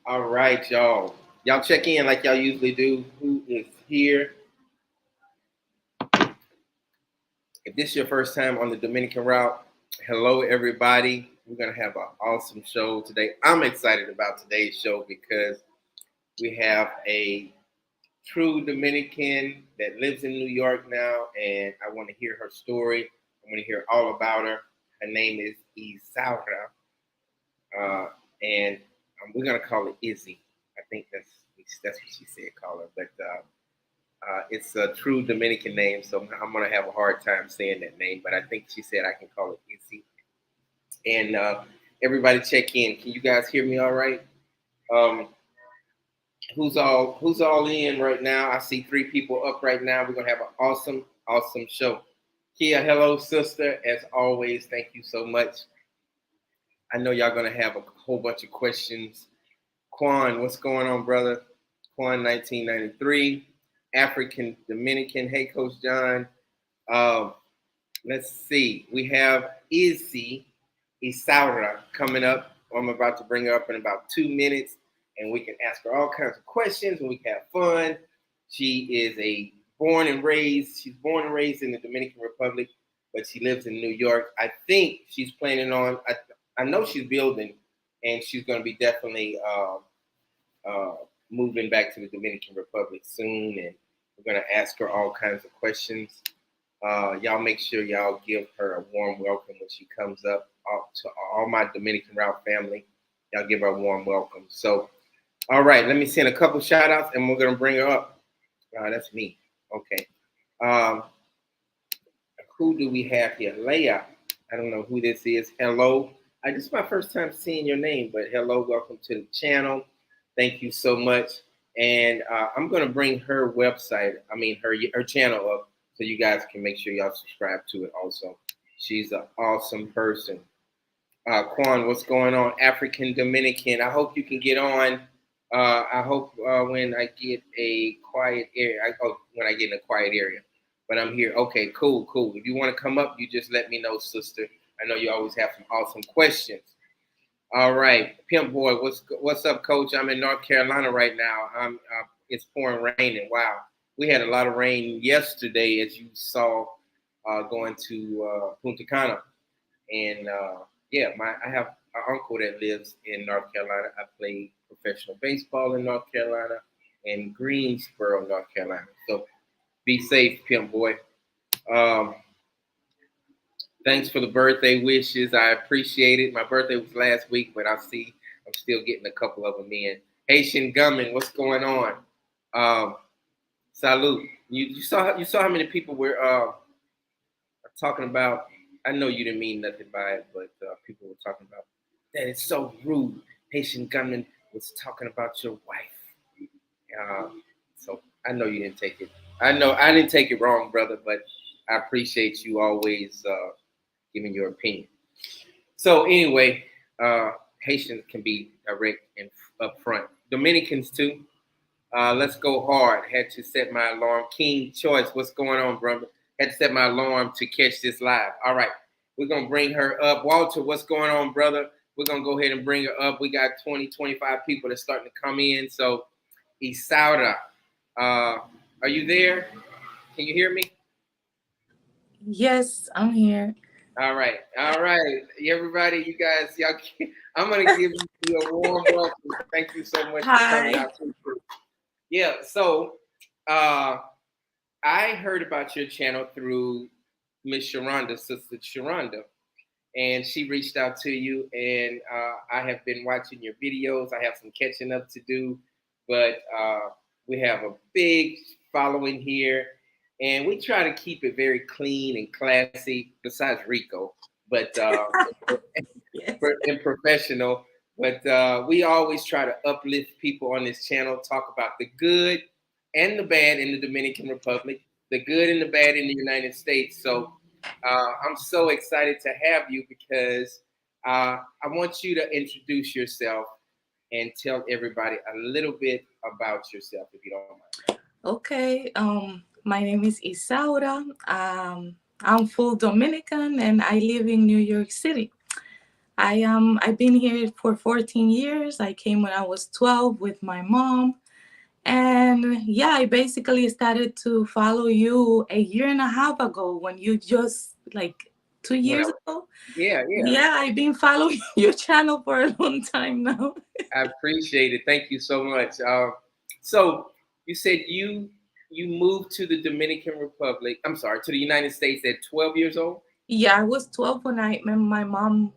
All right, y'all. Y'all check in like y'all usually do. Who is here? If this is your first time on the Dominican route, hello everybody. We're gonna have an awesome show today. I'm excited about today's show because we have a true Dominican that lives in New York now, and I want to hear her story. I want to hear all about her. Her name is Isaura, and we're gonna call her Izzy. I think that's what she said. Call her, but it's a true Dominican name, so I'm gonna have a hard time saying that name. But I think she said I can call it Izzy. And everybody, check in. Can you guys hear me all right? Um, who's all in right now? I see 3 people up right now. We're gonna have an awesome show. Kia, hello, sister. As always, thank you so much. I know y'all gonna have a whole bunch of questions. Quan, what's going on, brother? Quan, 1993, African Dominican. Hey, Coach John. Um, let's see. We have Izzy Isaura coming up. I'm about to bring her up in about 2 minutes, and we can ask her all kinds of questions, and we can have fun. She is she's born and raised in the Dominican Republic, but she lives in New York. I think she's planning on, I know she's building, and she's going to be definitely uh, moving back to the Dominican Republic soon, and we're going to ask her all kinds of questions. Y'all make sure y'all give her a warm welcome when she comes up. To all my Dominican Route family, y'all give her a warm welcome. So, all right, let me send a couple shout outs and we're going to bring her up. That's me. Okay. Um, who do we have here? Leah. I don't know who this is. Hello. This is my first time seeing your name, but hello, welcome to the channel. Thank you so much. And I'm going to bring her website, her channel up so you guys can make sure y'all subscribe to it also. She's an awesome person. Quan, what's going on? African Dominican. I hope you can get on. I hope when I get a quiet area. When I get in a quiet area. But I'm here. Okay, cool. If you want to come up, you just let me know, sister. I know you always have some awesome questions. All right, Pimp Boy, what's up, Coach? I'm in North Carolina right now. It's pouring raining. Wow, we had a lot of rain yesterday, as you saw, going to Punta Cana, and I have an uncle that lives in North Carolina. I played professional baseball in North Carolina, in Greensboro, North Carolina. So be safe, Pimp Boy. Thanks for the birthday wishes. I appreciate it. My birthday was last week, but I see I'm still getting a couple of them in. Haitian Gummin, what's going on? Salute. You saw how many people were talking about. I know you didn't mean nothing by it, but people were talking about that. It's so rude. Haitian Gunman was talking about your wife. So I know you didn't take it. I know I didn't take it wrong, brother, but I appreciate you always giving your opinion. So anyway, Haitians can be direct and upfront. Dominicans too. Let's go hard. Had to set my alarm. King Choice, what's going on, brother? Had to set my alarm to catch this live. All right, we're going to bring her up. Walter, what's going on, brother? We're going to go ahead and bring her up. We got 20, 25 people that's starting to come in. So, Isaura, are you there? Can you hear me? Yes, I'm here. All right. Everybody, you guys, I'm going to give you a warm welcome. Thank you so much for coming Hi. out. Yeah, so uh, I heard about your channel through Miss Sharonda, Sister Sharonda, and she reached out to you. And I have been watching your videos. I have some catching up to do, but we have a big following here, and we try to keep it very clean and classy. Besides Rico, but Yes. and professional. But we always try to uplift people on this channel, talk about the good and the bad in the Dominican Republic, the good and the bad in the United States. So I'm so excited to have you because I want you to introduce yourself and tell everybody a little bit about yourself, if you don't mind. Okay. My name is Isaura. I'm full Dominican and I live in New York City. I've been here for 14 years. I came when I was 12 with my mom. And yeah, I basically started to follow you a year and a half ago when you just like two When I years was, ago. yeah, yeah. Yeah, I've been following your channel for a long time now. I appreciate it. Thank you so much. So you said you moved to the Dominican Republic. I'm sorry, to the United States at 12 years old. Yeah, I was 12 when my mom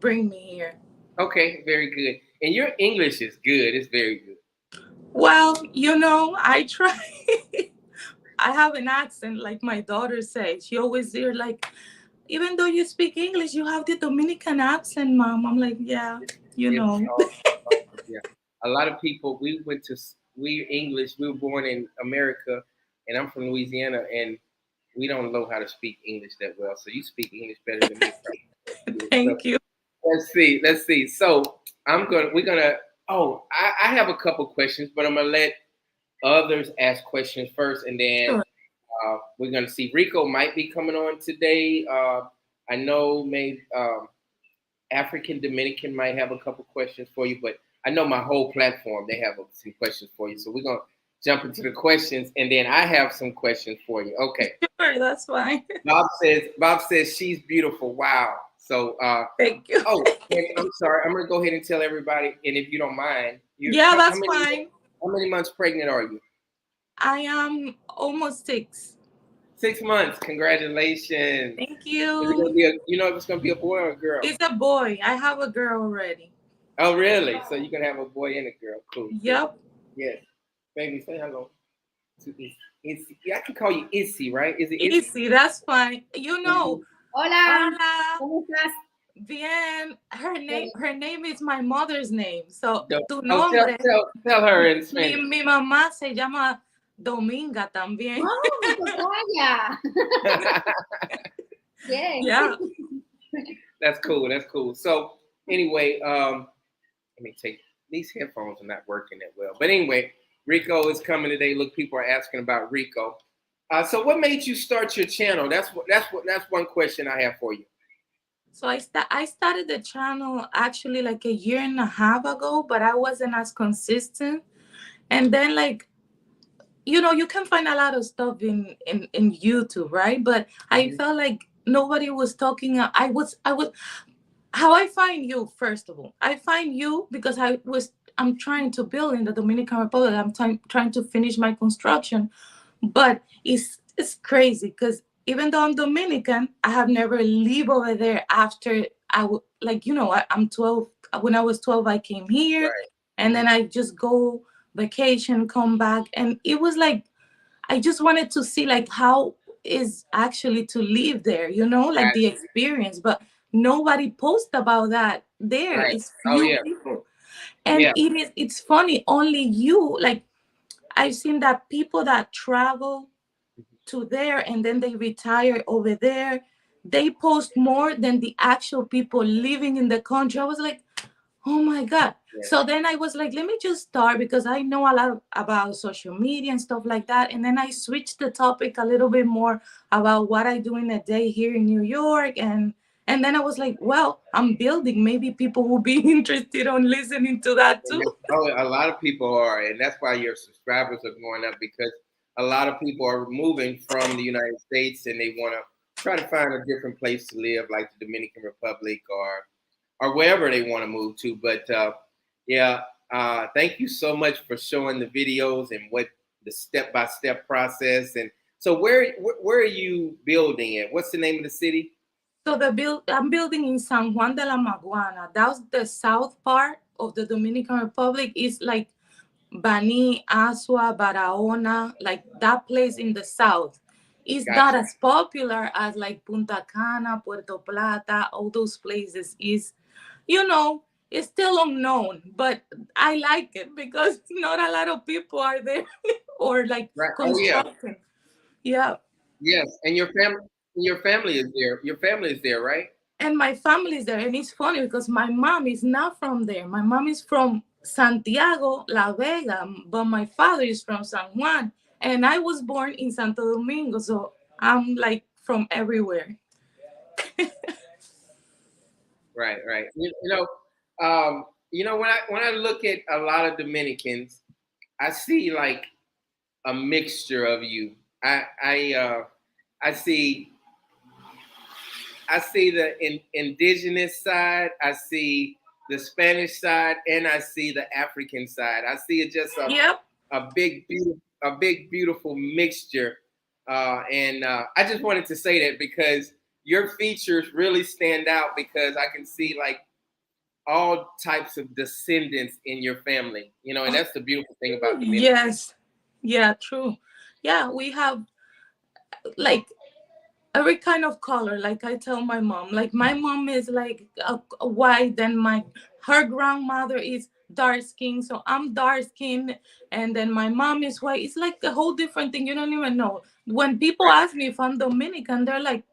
bring me here. Okay, very good. And your English is good. It's very good. Well, I try. I have an accent, like my daughter says. She always hear like, even though you speak English, you have the Dominican accent, mom. I'm like, yeah, you It's know. awesome, awesome. Yeah. A lot of people. We English. We were born in America, and I'm from Louisiana, and we don't know how to speak English that well. So you speak English better than me. Probably. So Thank you. let's see. Let's see. So We're gonna. Oh, I have a couple questions, but I'm gonna let others ask questions first, and then Sure. we're gonna see. Rico might be coming on today. I know maybe African Dominican might have a couple questions for you, but I know my whole platform they have some questions for you. So we're gonna jump into the questions, and then I have some questions for you. Okay. Sure, that's fine. Bob says she's beautiful. Wow. So Thank you. oh, and I'm sorry. I'm gonna go ahead and tell everybody, and if you don't mind, Yeah, that's fine. how many months pregnant are you? I am almost 6. 6 months. Congratulations. Thank Is it you. gonna be if it's gonna be a boy or a girl? It's a boy. I have a girl already. Oh, really? So you can have a boy and a girl. Cool, cool. Yep. Yes. Baby, say hello to Issy. Issy. Yeah, I can call you Issy, right? Is it Issy? Easy, that's fine. Mhm. Hola, Hola, ¿cómo estás? bien. Her name, Eh, her name is my mother's name. So, tu Oh, tell, nombre, tell, tell her in mi, Spanish. mi mamá se llama Dominga también. Oh, mi tocaya. Yay. Yeah. That's cool. That's cool. So anyway, let me take these headphones are not working that well. But anyway, Rico is coming today. Look, people are asking about Rico. So what made you start your channel? That's one question I have for you. So I started the channel actually like a year and a half ago, but I wasn't as consistent. And then like you can find a lot of stuff in YouTube, right? But I Mhm. felt like nobody was talking. I was how I find you. First of all, I find you because I'm trying to build in the Dominican Republic. I'm trying to finish my construction, but it's crazy because even though I'm Dominican, I have never lived over there after like I'm 12. When I was 12, I came here, Right. and then I just go vacation, come back, and it was like I just wanted to see like how is actually to live there, like the Gotcha. experience. But nobody posts about that there. Right. It's Oh few yeah. people, and Yeah. it's funny. Only you like I've seen that people that travel to there and then they retire over there, they post more than the actual people living in the country. I was like, oh my God. Yeah. So then I was like, let me just start because I know a lot about social media and stuff like that. And then I switched the topic a little bit more about what I do in a day here in New York. And then I was like, well, I'm building. Maybe people will be interested on listening to that too. Oh, a lot of people are, and that's why your subscribers are going up because a lot of people are moving from the United States and they want to try to find a different place to live, like the Dominican Republic or wherever they want to move to. But yeah, thank you so much for showing the videos and what the step by step process. And so, where are you building it? What's the name of the city? So I'm building in San Juan de la Maguana. That's the south part of the Dominican Republic. It's like Bani, Asua, Barahona, like that place in the south. It's not Gotcha. as popular as like Punta Cana, Puerto Plata, all those places. You know, it's still unknown, but I like it because not a lot of people are there or like Right. Oh yeah. construction. Yeah. Yes. And your family is there. Your family is there, right? And my family is there. And it's funny because my mom is not from there. My mom is from Santiago, La Vega, but my father is from San Juan. And I was born in Santo Domingo. So I'm like from everywhere. right, right. When I look at a lot of Dominicans, I see like a mixture of you. I see the indigenous side. I see the Spanish side, and I see the African side. I see it just Yep. a big beautiful mixture. And I just wanted to say that because your features really stand out because I can see like all types of descendants in your family. And that's the beautiful thing about Dominican. Yes. Yeah, true. Yeah, we have like every kind of color. Like I tell my mom, like my mom is like a white, and her grandmother is dark skin, so I'm dark skin, and then my mom is white. It's like a whole different thing. You don't even know. When people Right, ask me if I'm Dominican, they're like,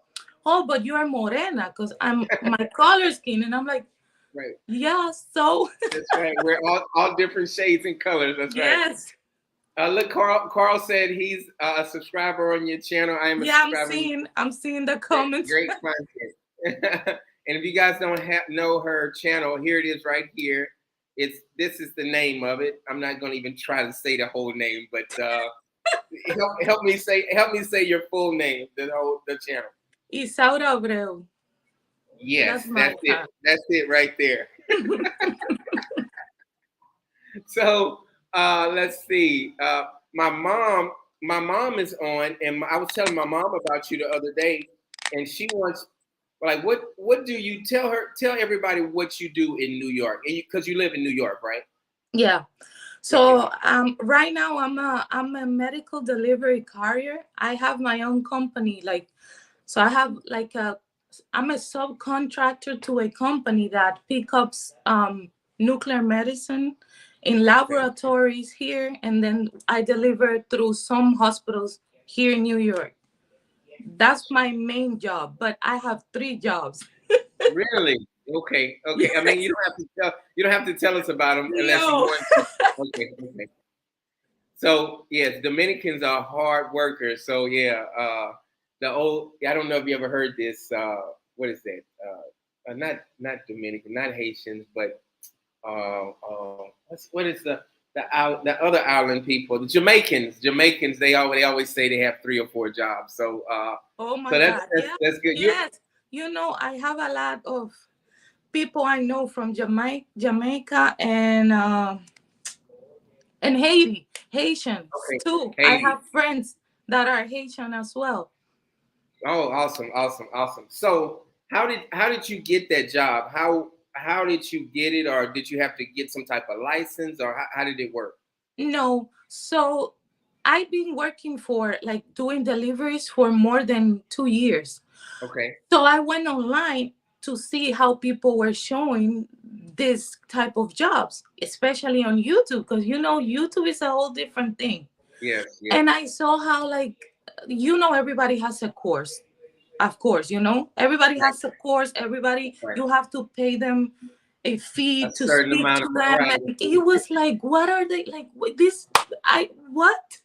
"Oh, but you are morena," because I'm my color skin, and I'm like, right. "Yeah, so That's right. We're all different shades and colors. That's right. yes." Look, Carl said he's a subscriber on your channel. I am a Yeah, I'm subscriber. seeing the Great, comments. great content. And if you guys don't know her channel, here it is right here. This is the name of it. I'm not going to even try to say the whole name, but help me say your full name, the channel. Isaura Abreu. Yes, That's my that's it. That's it right there. So let's see. My mom is on, and I was telling my mom about you the other day, and she wants like what do you tell everybody what you do in New York, and because you live in New York, right? Yeah. Okay. So right now I'm a medical delivery carrier. I have my own company. Like, so I have like I'm a subcontractor to a company that picks up nuclear medicine in Okay. laboratories here, and then I deliver through some hospitals here in New York. That's my main job, but I have three jobs. Really? Okay. Okay. I mean, you don't have to tell us about them unless you No. want to. Okay. Okay. So yes, Dominicans are hard workers. So yeah, I don't know if you ever heard this. What is that? Not Dominican, not Haitians, but what is the other island people? The Jamaicans. Jamaicans. They always say they have 3 or 4 jobs. So Oh so my that's God. that's, Yeah. that's good. Yes. I have a lot of people I know from Jamaica and Haiti, Haitians Okay. too. I Haiti. have friends that are Haitian as well. Oh, awesome, awesome, awesome. So how did you get that job? How did you get it, or did you have to get some type of license, or how did it work? No, so I've been working for like doing deliveries for more than 2 years. Okay. So I went online to see how people were showing this type of jobs, especially on YouTube, because YouTube is a whole different thing. Yes. Yes. And I saw how like everybody has a course. Of course, everybody Right. has a course. Everybody, Right. you have to pay them a fee A to certain speak amount to of them. right. And it was like, what are they like? This, what?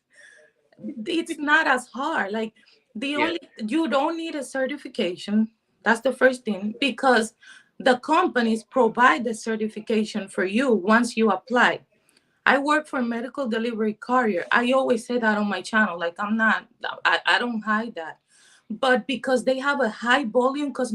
It's not as hard. Like Yes. you don't need a certification. That's the first thing, because the companies provide the certification for you once you apply. I work for a medical delivery carrier. I always say that on my channel. Like I don't hide that. But because they have a high volume, because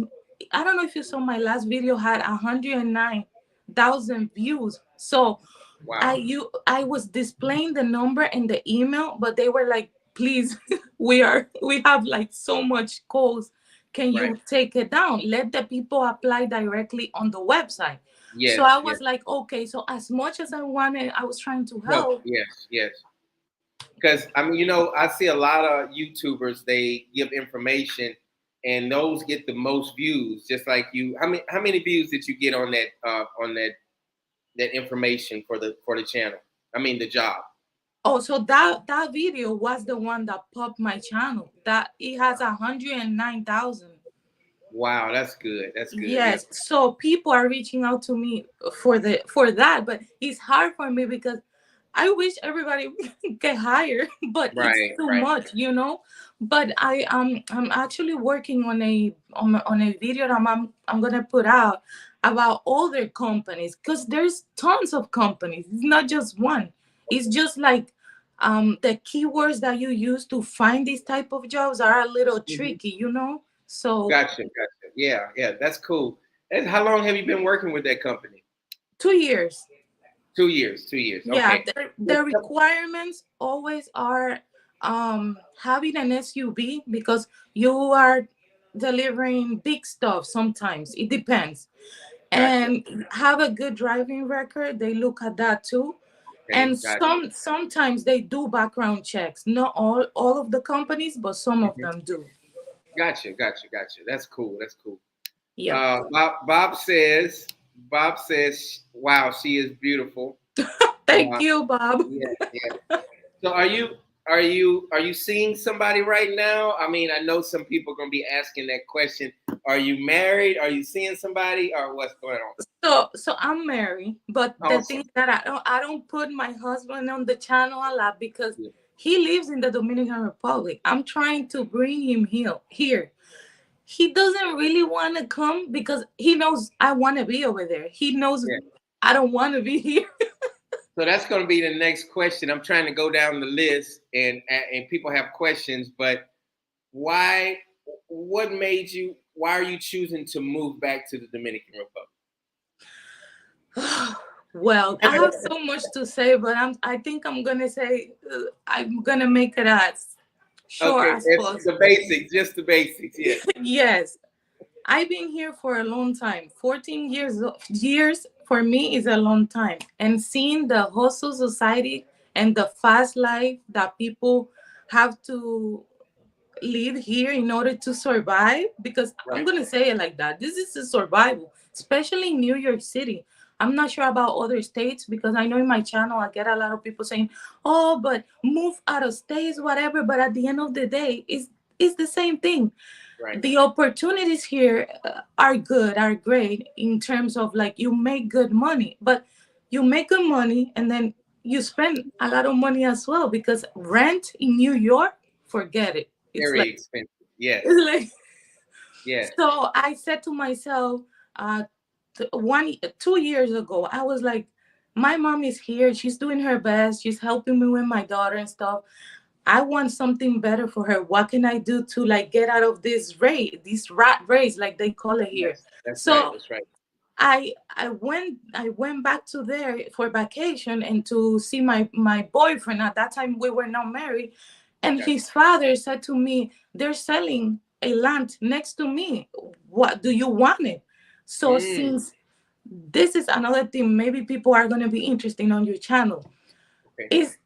I don't know if you saw my last video had 109,000 views. So Wow. I was displaying the number and the email, but they were like, please, we have like so much calls. Can Right. you take it down? Let the people apply directly on the website. So Yes. I Yes. was like, okay, so as much as I wanted, I was trying to No. help. Yes. Yes. Because I mean, I see a lot of YouTubers. They give information, and those get the most views. Just like you. How many views did you get on that information for the channel? I mean, the job. Oh, so that video was the one that popped my channel. That it has 109,000. Wow, that's good. That's good. Yeah. Yes, so people are reaching out to me for that, but it's hard for me because I wish everybody get hired, but it's Right. too Right. much. But I'm actually working on a video that I'm gonna put out. about other companies, because there's tons of companies. It's not just one. It's just like the keywords that you use to find these type of jobs are a little Mhm. tricky, you know. So Gotcha, gotcha. Yeah, yeah, that's cool. And how long have you been working with that company? 2 years. 2 years. 2 years. Yeah, Okay. the requirements always are having an SUV, because you are delivering big stuff. Sometimes it depends, Gotcha. and have a good driving record. They look at that too. Okay. And Gotcha. sometimes they do background checks. Not all of the companies, but some of Mhm. them do. Gotcha. Gotcha. Gotcha. That's cool. That's cool. Yeah. Bob says. Bob says, "Wow, she is beautiful." Thank Uh, you, Bob. yeah. Yeah. So are you seeing somebody right now? I mean, I know some people are gonna be asking that question. Are you married? Are you seeing somebody, or what's going on? So I'm married, but the thing Awesome. is that I don't put my husband on the channel a lot, because Yeah. he lives in the Dominican Republic. I'm trying to bring him here. He doesn't really want to come because he knows I want to be over there. He knows Yeah. I don't want to be here. So that's going to be the next question. I'm trying to go down the list, and people have questions, but why? What made you? Why are you choosing to move back to the Dominican Well, I have Republic? so much to say, but I think I'm gonna say I'm gonna make it as short Okay, as it's the possible. basics, just the basics. Yeah. Yes, I've been here for a long time. 14 years for me is a long time. And seeing the hustle society and the fast life that people have to live here in order to survive, because I'm Right. going to say it like that. This is a survival, especially in New York City. I'm not sure about other states, because I know in my channel I get a lot of people saying, "Oh, but move out of states, whatever." But at the end of the day, it's the same thing. Right. The opportunities here are good, are great in terms of like you make good money, but you make good money and then you spend a lot of money as well, because rent in New York, forget it. It's Very like expensive. Yes. it's like Yes. so I said to myself, uh 2 years ago, I was like, my mom is here, she's doing her best, she's helping me with my daughter and stuff. I want something better for her. What can I do to like get out of this rat race, like they call it here? Yes. That's right. So That's right. I went back to there for vacation and to see my boyfriend. At that time we were not married, and Gotcha. his father said to me, "They're selling a land next to me. What do you want it?" So Mm, since this is another thing, maybe people are gonna be interested on your channel. okay. Is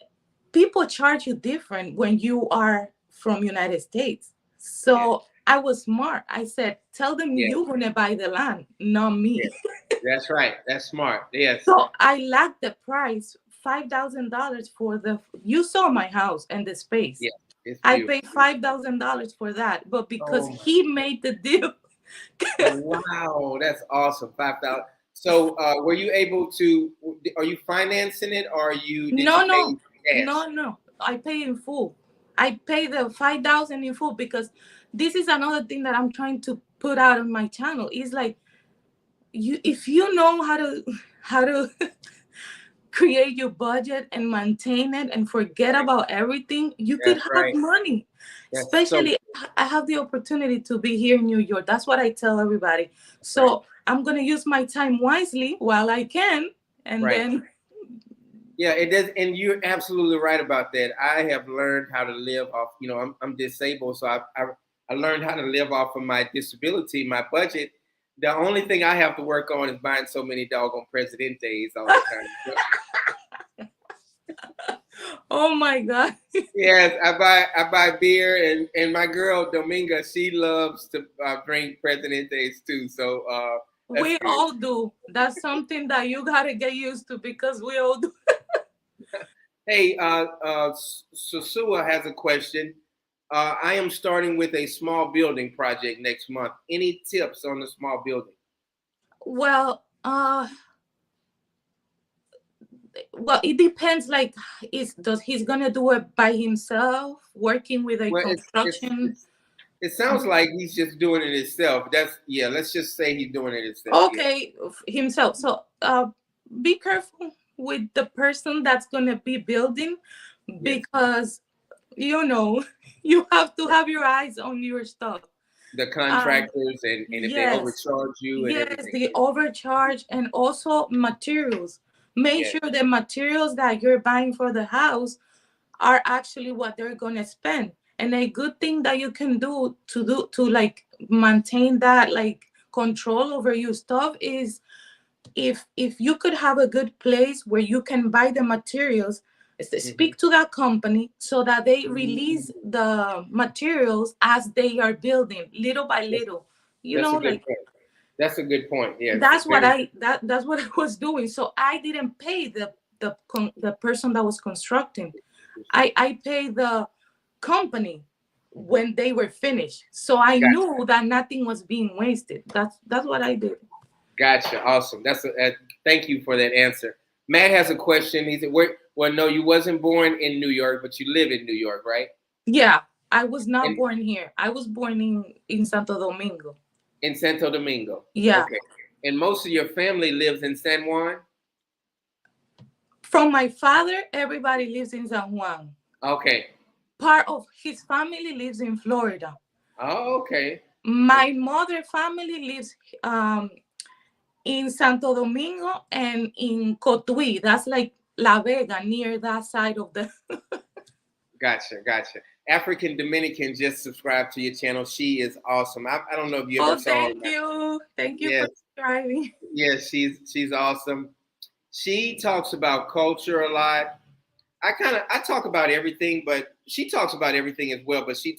people charge you different when you are from United States. Yes. So I was smart. I said, tell them Yes. you're gonna buy the land, not Yes. me. That's right. That's smart. Yes. So I lacked the price, $5,000 for the. You saw my house and the space. Yes. It's I beautiful. paid $5,000 for that, but because Oh my he made the deal. Wow, that's awesome. 5,000. So, were you able to? Are you financing it, or did you No, pay no, cash? no. I pay in full. I pay the 5,000 in full, because this is another thing that I'm trying to put out on my channel. Is like, if you know how to create your budget and maintain it and forget Right. about everything, you could That's have right. money. That's so. Especially I have the opportunity to be here in New York. That's what I tell everybody. Right. So I'm gonna use my time wisely while I can, and Right. then Yeah, it does, and you're absolutely right about that. I have learned how to live off. I'm disabled, so I learned how to live off of my disability, my budget. The only thing I have to work on is buying so many doggone Presidentes all the time. oh my god. Yes, I buy beer, and my girl Dominga, she loves to drink Presidentes too. So that's We good. all do. That's something that you gotta get used to, because we all do. Hey, Susua has a question. I am starting with a small building project next month. Any tips on the small building? Well, it depends. Like, is does he's gonna do it by himself, working with a Well, it's construction? It sounds like he's just doing it himself. Let's just say he's doing it himself. Okay, himself. So be careful with the person that's gonna be building, because you know you have to have your eyes on your stuff. The contractors and if they Yes, overcharge you and yes, everything. the overcharge, and also materials. Make Yes. sure the materials that you're buying for the house are actually what they're gonna spend. And a good thing that you can do to like maintain that like control over your stuff is, if you could have a good place where you can buy the materials, speak to that company so that they release the materials as they are building little by little. You That's know, a good like point. That's a good point. Yeah. that's what that's what I was doing. So I didn't pay the person that was constructing. I paid the company when they were finished. So I Gotcha. knew that nothing was being wasted. That's what I did. Gotcha. Awesome. Thank you for that answer. Matt has a question. He said, well, no, you wasn't born in New York, but you live in New York, right? Yeah, I was not And born here. I was born in Santo Domingo. in Santo Domingo. Yeah. Okay. And most of your family lives in San Juan? From my father, everybody lives in San Juan. Okay. Part of his family lives in Florida. Oh, okay. My mother family lives in Santo Domingo and in Cotuí. That's like La Vega, near that side of the. Gotcha. African Dominican just subscribed to your channel. She is awesome. I don't know if you ever saw her. Thank you Yes. for subscribing. Yes, she's awesome. She talks about culture a lot. I talk about everything, but she talks about everything as well. But she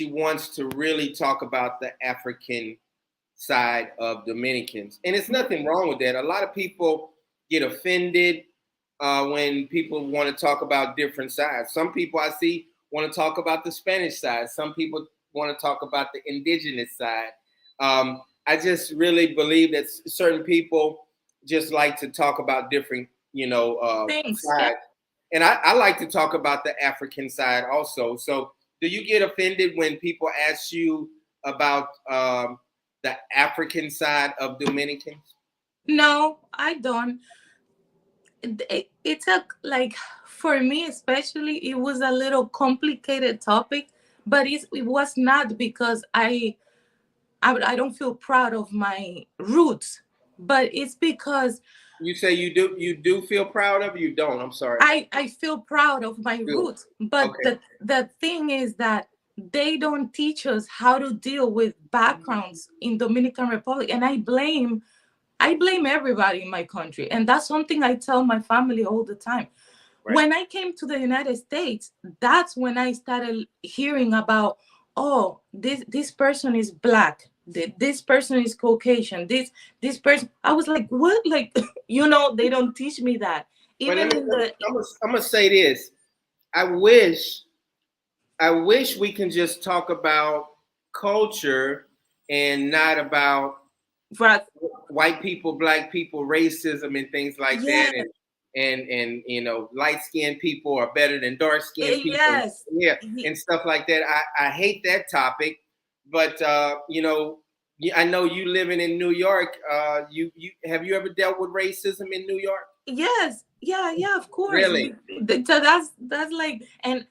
wants to really talk about the African side of Dominicans, and it's nothing wrong with that. A lot of people get offended when people want to talk about different sides. Some people I see want to talk about the Spanish side. Some people want to talk about the indigenous side. I just really believe that certain people just like to talk about different, Thanks. sides. Yeah. And I like to talk about the African side also. So do you get offended when people ask you about the African side of Dominicans? No, I don't. It's a like, for me especially, it was a little complicated topic, but it was not because I don't feel proud of my roots, but it's because You say you do feel proud of it? You don't. I'm sorry. I feel proud of my roots, but Okay. the thing is that they don't teach us how to deal with backgrounds in Dominican Republic, and I blame everybody in my country, and that's something I tell my family all the time. Right. When I came to the United States, that's when I started hearing about, oh, this person is black, this person is Caucasian, this person. I was like, what? Like, they don't teach me that. Even I'm gonna say this. I wish we can just talk about culture and not about white people, black people, racism, and things like that. And light-skinned people are better than dark-skinned people. Yes. Yeah, and stuff like that. I hate that topic, but I know you living in New York. You have you ever dealt with racism in New York? Yes. Yeah, of course. Really? So that's like, and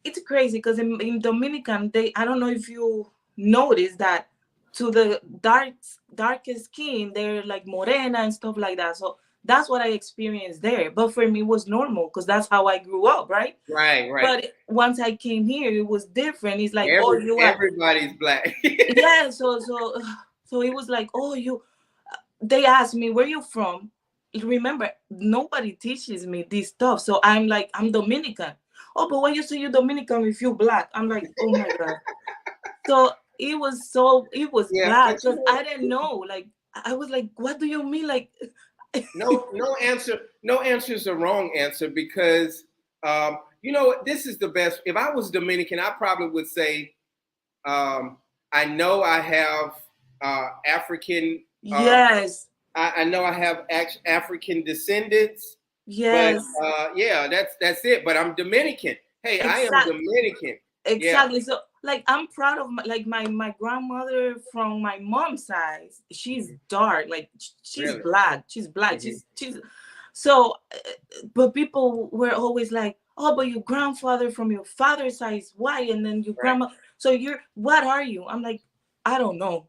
it's crazy because in Dominican, I don't know if you notice that, to the darkest skin, they're like morena and stuff like that. So that's what I experienced there. But for me, it was normal because that's how I grew up, right? Right. But once I came here, it was different. It's like, everybody's black. Yeah. So it was like, they asked me, where you from? Remember, nobody teaches me this stuff. So I'm like, I'm Dominican. Oh, but when you say you're Dominican if you're black, I'm like, oh my God. So it was bad because I didn't know. Like, I was like, what do you mean? Like, no answer. No answer is the wrong answer because this is the best. If I was Dominican, I probably would say, I know I have African. Yes. I know I have African descendants. Yes. But that's it. But I'm Dominican. Hey, I am Dominican. Exactly. Yeah. So like I'm proud of my grandmother from my mom's side. She's dark, like she's Really? black. She's black. Hmm. She's so. But people were always like, "Oh, but your grandfather from your father's side is white, and then your Right. grandma. So you're what are you?" I'm like, I don't know.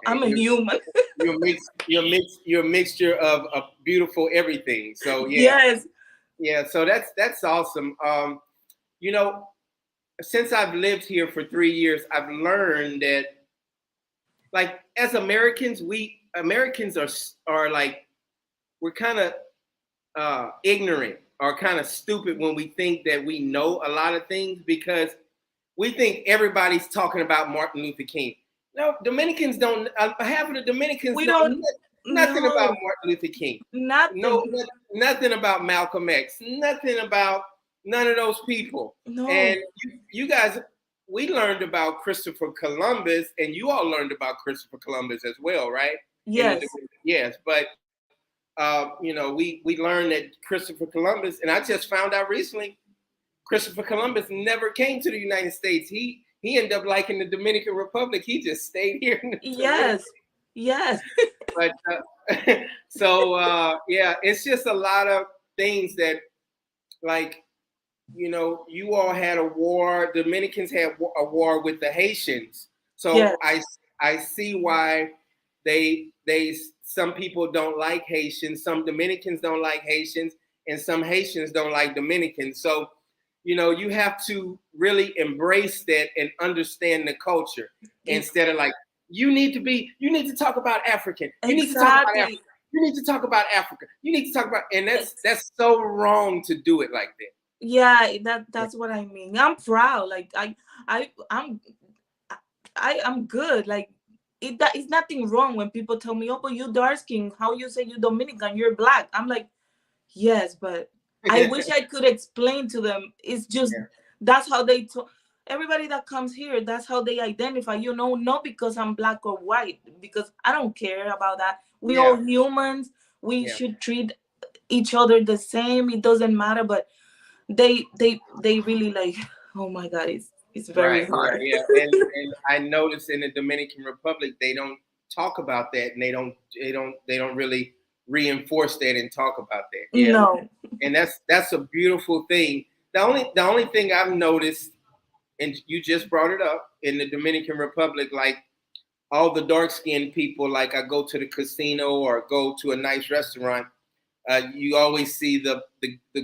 I'm And a human. you're a mixture of a beautiful everything. So yeah, Yes, yeah. So that's awesome. You know, since I've lived here for 3 years, I've learned that, like, as Americans, we Americans are like, we're kind of ignorant or kind of stupid when we think that we know a lot of things, because we think everybody's talking about Martin Luther King. No, Dominicans don't. Half of the Dominicans we know don't nothing about know Martin Luther King. No, nothing. nothing about Malcolm X. Nothing about none of those people. No. And you guys, we learned about Christopher Columbus, and you all learned about Christopher Columbus as well, right? In the Yes. yes, but we learned that Christopher Columbus, and I just found out recently, Christopher Columbus never came to the United States. He ended up liking the Dominican Republic. He just stayed here in the Dominican. Yes. Yes. But yeah, it's just a lot of things that, like, you all had a war. Dominicans had a war with the Haitians. So Yes. I see why they some people don't like Haitians. Some Dominicans don't like Haitians, and some Haitians don't like Dominicans. So you have to really embrace that and understand the culture, instead of like, you need to talk about African. You need to talk about Africa. Exactly. You need to talk about Africa. You need to talk about, and that's so wrong to do it like that. Yeah, that's what I mean. I'm proud. Like I'm I'm good. Like it's nothing wrong when people tell me, "Oh, but you dark skin. How you say you Dominican? You're black." I'm like, yes, but I wish I could explain to them. It's just Yeah. that's how they talk. Everybody that comes here, that's how they identify. Not because I'm black or white, because I don't care about that. We all Yeah. humans. We Yeah. should treat each other the same. It doesn't matter, but they really like, oh my god, it's very Right. Yeah. hard. Yeah. And I noticed in the Dominican Republic they don't talk about that, and they don't really reinforce that and talk about that. Yeah. No. And that's a beautiful thing. The only thing I've noticed, and you just brought it up, in the Dominican Republic, like, all the dark skinned people, like, I go to the casino or go to a nice restaurant, you always see the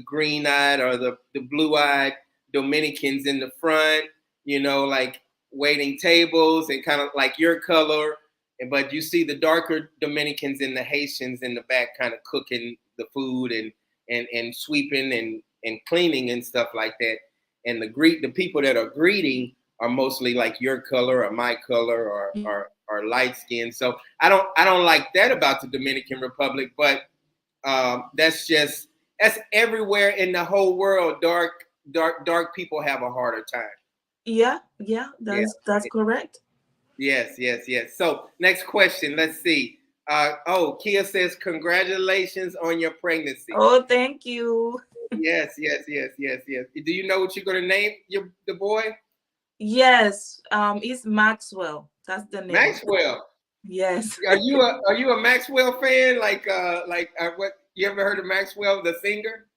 green eyed or the blue eyed Dominicans in the front, like, waiting tables and kind of like your color. But you see the darker Dominicans and the Haitians in the back, kind of cooking the food and sweeping and cleaning and stuff like that. And the people that are greeting are mostly like your color or my color or light skin. So I don't like that about the Dominican Republic, but that's everywhere in the whole world. Dark people have a harder time. Yeah, Yeah. that's correct. Yes, yes, yes. So next question. Let's see. Kia says, congratulations on your pregnancy. Oh, thank you. Yes, yes, yes, yes, yes. Do you know what you're gonna name the boy? Yes, it's Maxwell. That's the name. Maxwell. Yes. Are you a Maxwell fan? Like what, you ever heard of Maxwell the singer?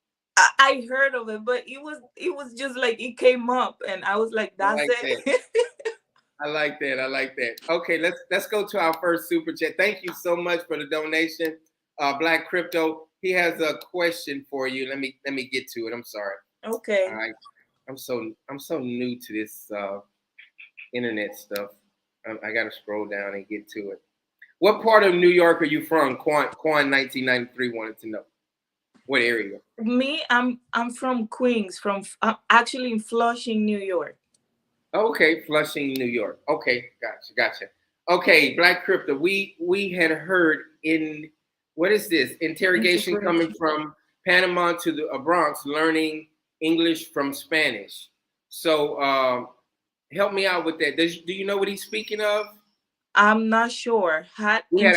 I heard of it, but it was just like it came up, and I was like, I "That's like that. it." I like that. I like that. Okay, let's go to our first super chat. Thank you so much for the donation, Black Crypto. He has a question for you. Let me get to it. I'm sorry. Okay. All right. I'm so new to this internet stuff. I got to scroll down and get to it. What part of New York are you from? Quan 1993 wanted to know. What area? Me, I'm from Queens, actually in Flushing, New York. Okay, Flushing, New York. Okay, gotcha. Okay, Black Crypto. We had heard in, what is this? Interrogation coming Integration. from Panama to the Bronx, learning English from Spanish. So help me out with that. Do you know what he's speaking of? I'm not sure. We had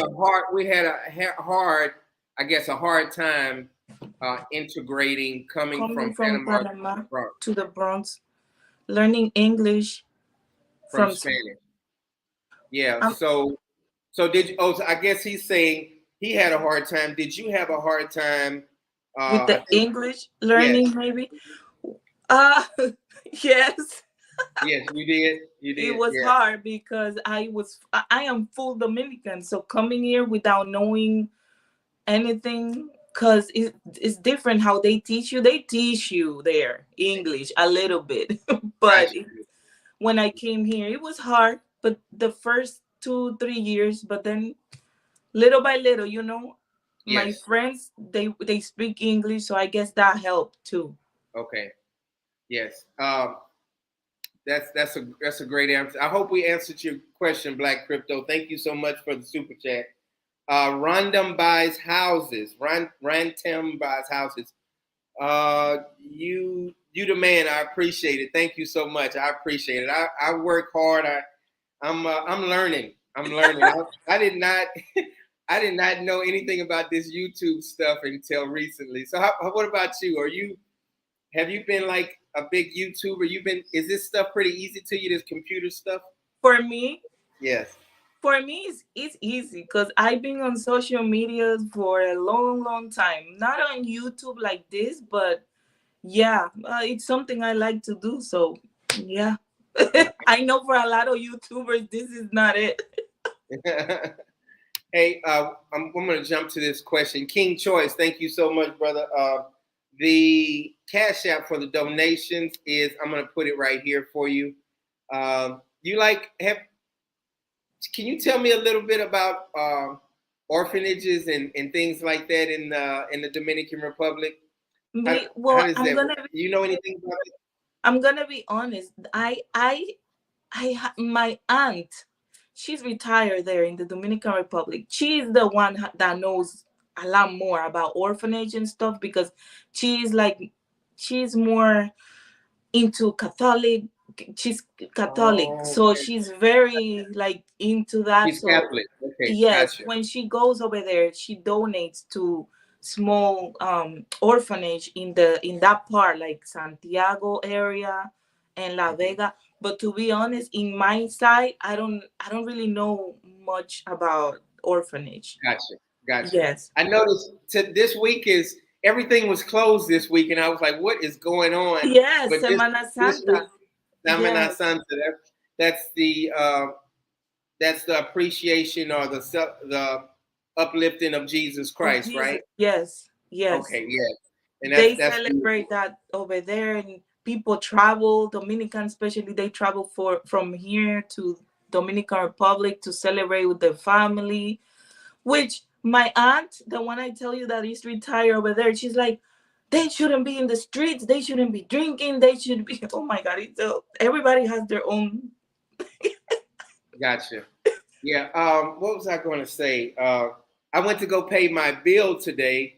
a hard, I guess, a hard time integrating, coming Coming from from Panama to Panama the Bronx. to the Bronx, learning English from Spanish. Yeah. So did you? Oh, so I guess he's saying he had a hard time. Did you have a hard time with the I think, English learning, yes. maybe? Uh, yes. Yes, you did. You It did. was Yeah. hard because I am full Dominican, so coming here without knowing anything, because it's different how they teach you. They teach you there English a little bit, but Gotcha. when I came here, it was hard. But the first 2 3 years, but then little by little, my Yes. friends they speak English, so I guess that helped too. Okay. Yes. That's a great answer. I hope we answered your question, Black Crypto. Thank you so much for the super chat. Random buys houses. Random buys houses. You the man. I appreciate it. Thank you so much. I appreciate it. I work hard. I'm learning. I'm learning. I did not I did not know anything about this YouTube stuff until recently. So what about you? Have you been like a big YouTuber? Is this stuff pretty easy to you? This computer stuff? For me, Yes. it's easy because I've been on social media for a long, long time. Not on YouTube like this, but yeah, it's something I like to do. So yeah, I know for a lot of YouTubers, this is not it. Hey, I'm going to jump to this question. King Choice, thank you so much, brother. The cash app for the donations is, I'm going to put it right here for you. Can you tell me a little bit about orphanages and things like that in the Dominican Republic? How does that work? Do you know anything about it? I'm gonna be honest. My aunt, she's retired there in the Dominican Republic. She's the one that knows a lot more about orphanage and stuff because she's like, she's more into Catholic. She's Catholic, Oh, so okay. she's very like into that. She's So Catholic. Okay, yes, gotcha. when she goes over there, she donates to small orphanage in that part, like Santiago area and La Vega. But to be honest, in my side, I don't really know much about orphanage. Gotcha. Yes. I noticed this week is everything was closed this week, and I was like, "What is going on?" Yes, But Semana this week, Santa. Semana Yes. Santa. That's the appreciation or the uplifting of Jesus Of Christ, Jesus. right? Yes. Yes. Okay, yeah, and They that's beautiful. celebrate that over there, and people travel, Dominican especially, they travel from here to Dominican Republic to celebrate with their family. Which my aunt, the one I tell you that is retired over there, she's like, they shouldn't be in the streets, they shouldn't be drinking, they should be. Oh my God, everybody has their own. Gotcha. Yeah. What was I going to say? I went to go pay my bill today,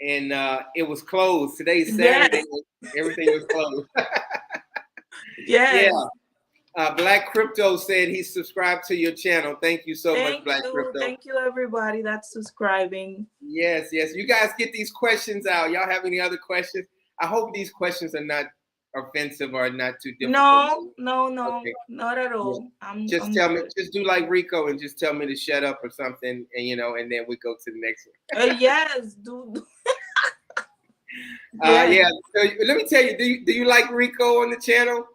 and it was closed. Today's Saturday. Yes. Everything was closed. Yeah. Yes. Black Crypto said he subscribed to your channel. Thank you so much, Thank Black you. Crypto. Thank you, everybody that's subscribing. Yes. You guys get these questions out. Y'all have any other questions? I hope these questions are not offensive or not too difficult. No, Okay. not at Yeah. all. Just I'm tell me, good. just do like Rico and just tell me to shut up or something, and then we go to the next one. Yes, do. Yes. Yeah. So let me tell you, do you like Rico on the channel?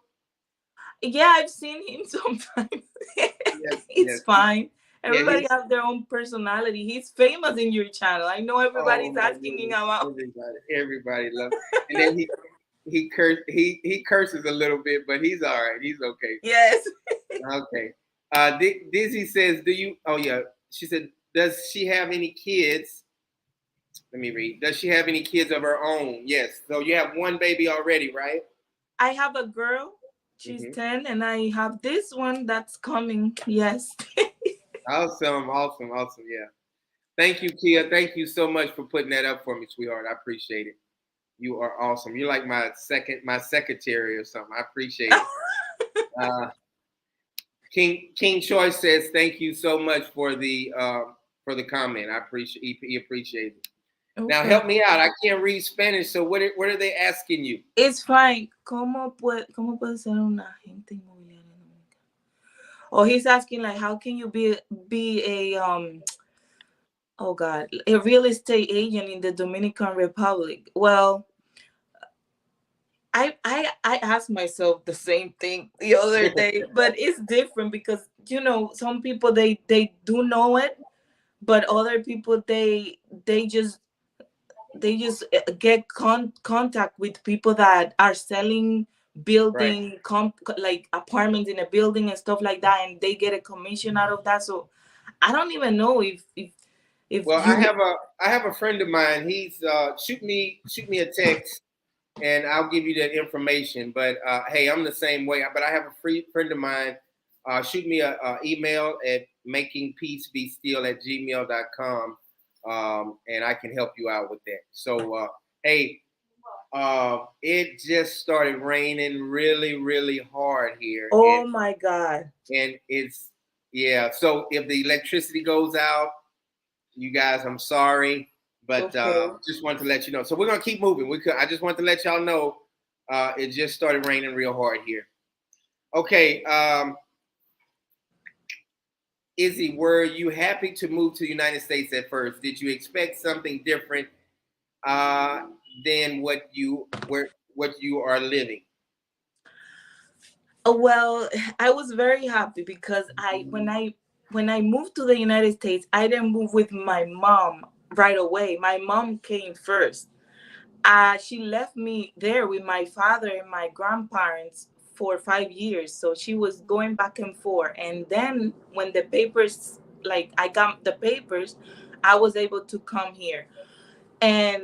Yeah, I've seen him sometimes. Yes. It's fine. Yeah, Everybody have their own personality. He's famous in your channel. I know oh everybody's my asking him goodness, about. everybody loves. And then he curses a little bit, but he's all right. He's okay. Yes. Okay. Dizzy says, "Do you?" Oh yeah, she said, "Does she have any kids?" Let me read. Does she have any kids of her own? Yes. So you have one baby already, right? I have a girl. She's 10, and I have this one that's coming. Yes. Awesome. Yeah. Thank you, Kia. Thank you so much for putting that up for me, sweetheart. I appreciate it. You are awesome. You're like my secretary or something. I appreciate it. King Choice says thank you so much for the comment. I appreciate he appreciates it. Okay. Now help me out. I can't read Spanish, so what are they asking you? It's fine. ¿Cómo puede ser un agente inmobiliario? Oh, he's asking like, how can you be a oh God, a real estate agent in the Dominican Republic? Well, I asked myself the same thing the other day, but it's different because some people they do know it, but other people they just get contact with people that are selling Right. building like apartments in a building and stuff like that, and they get a commission out of that. So I don't even know if Well, you. I have a friend of mine. He's shoot me a text, and I'll give you that information. But hey, I'm the same way. But I have a free friend of mine. Shoot me a email at makingpeacebestill@gmail.com, and I can help you out with that. So hey, it just started raining really, really hard here, Oh my God. and it's yeah. So if the electricity goes out, you guys, I'm sorry, but Okay. just wanted to let you know. So we're gonna keep moving. I just want to let y'all know it just started raining real hard here. Okay, Izzy, were you happy to move to the United States at first? Did you expect something different uh, than what you are living? Well, I was very happy because when I moved to the United States, I didn't move with my mom right away. My mom came first. She left me there with my father and my grandparents for 5 years. So she was going back and forth. And then when the papers, like I got the papers, I was able to come here. And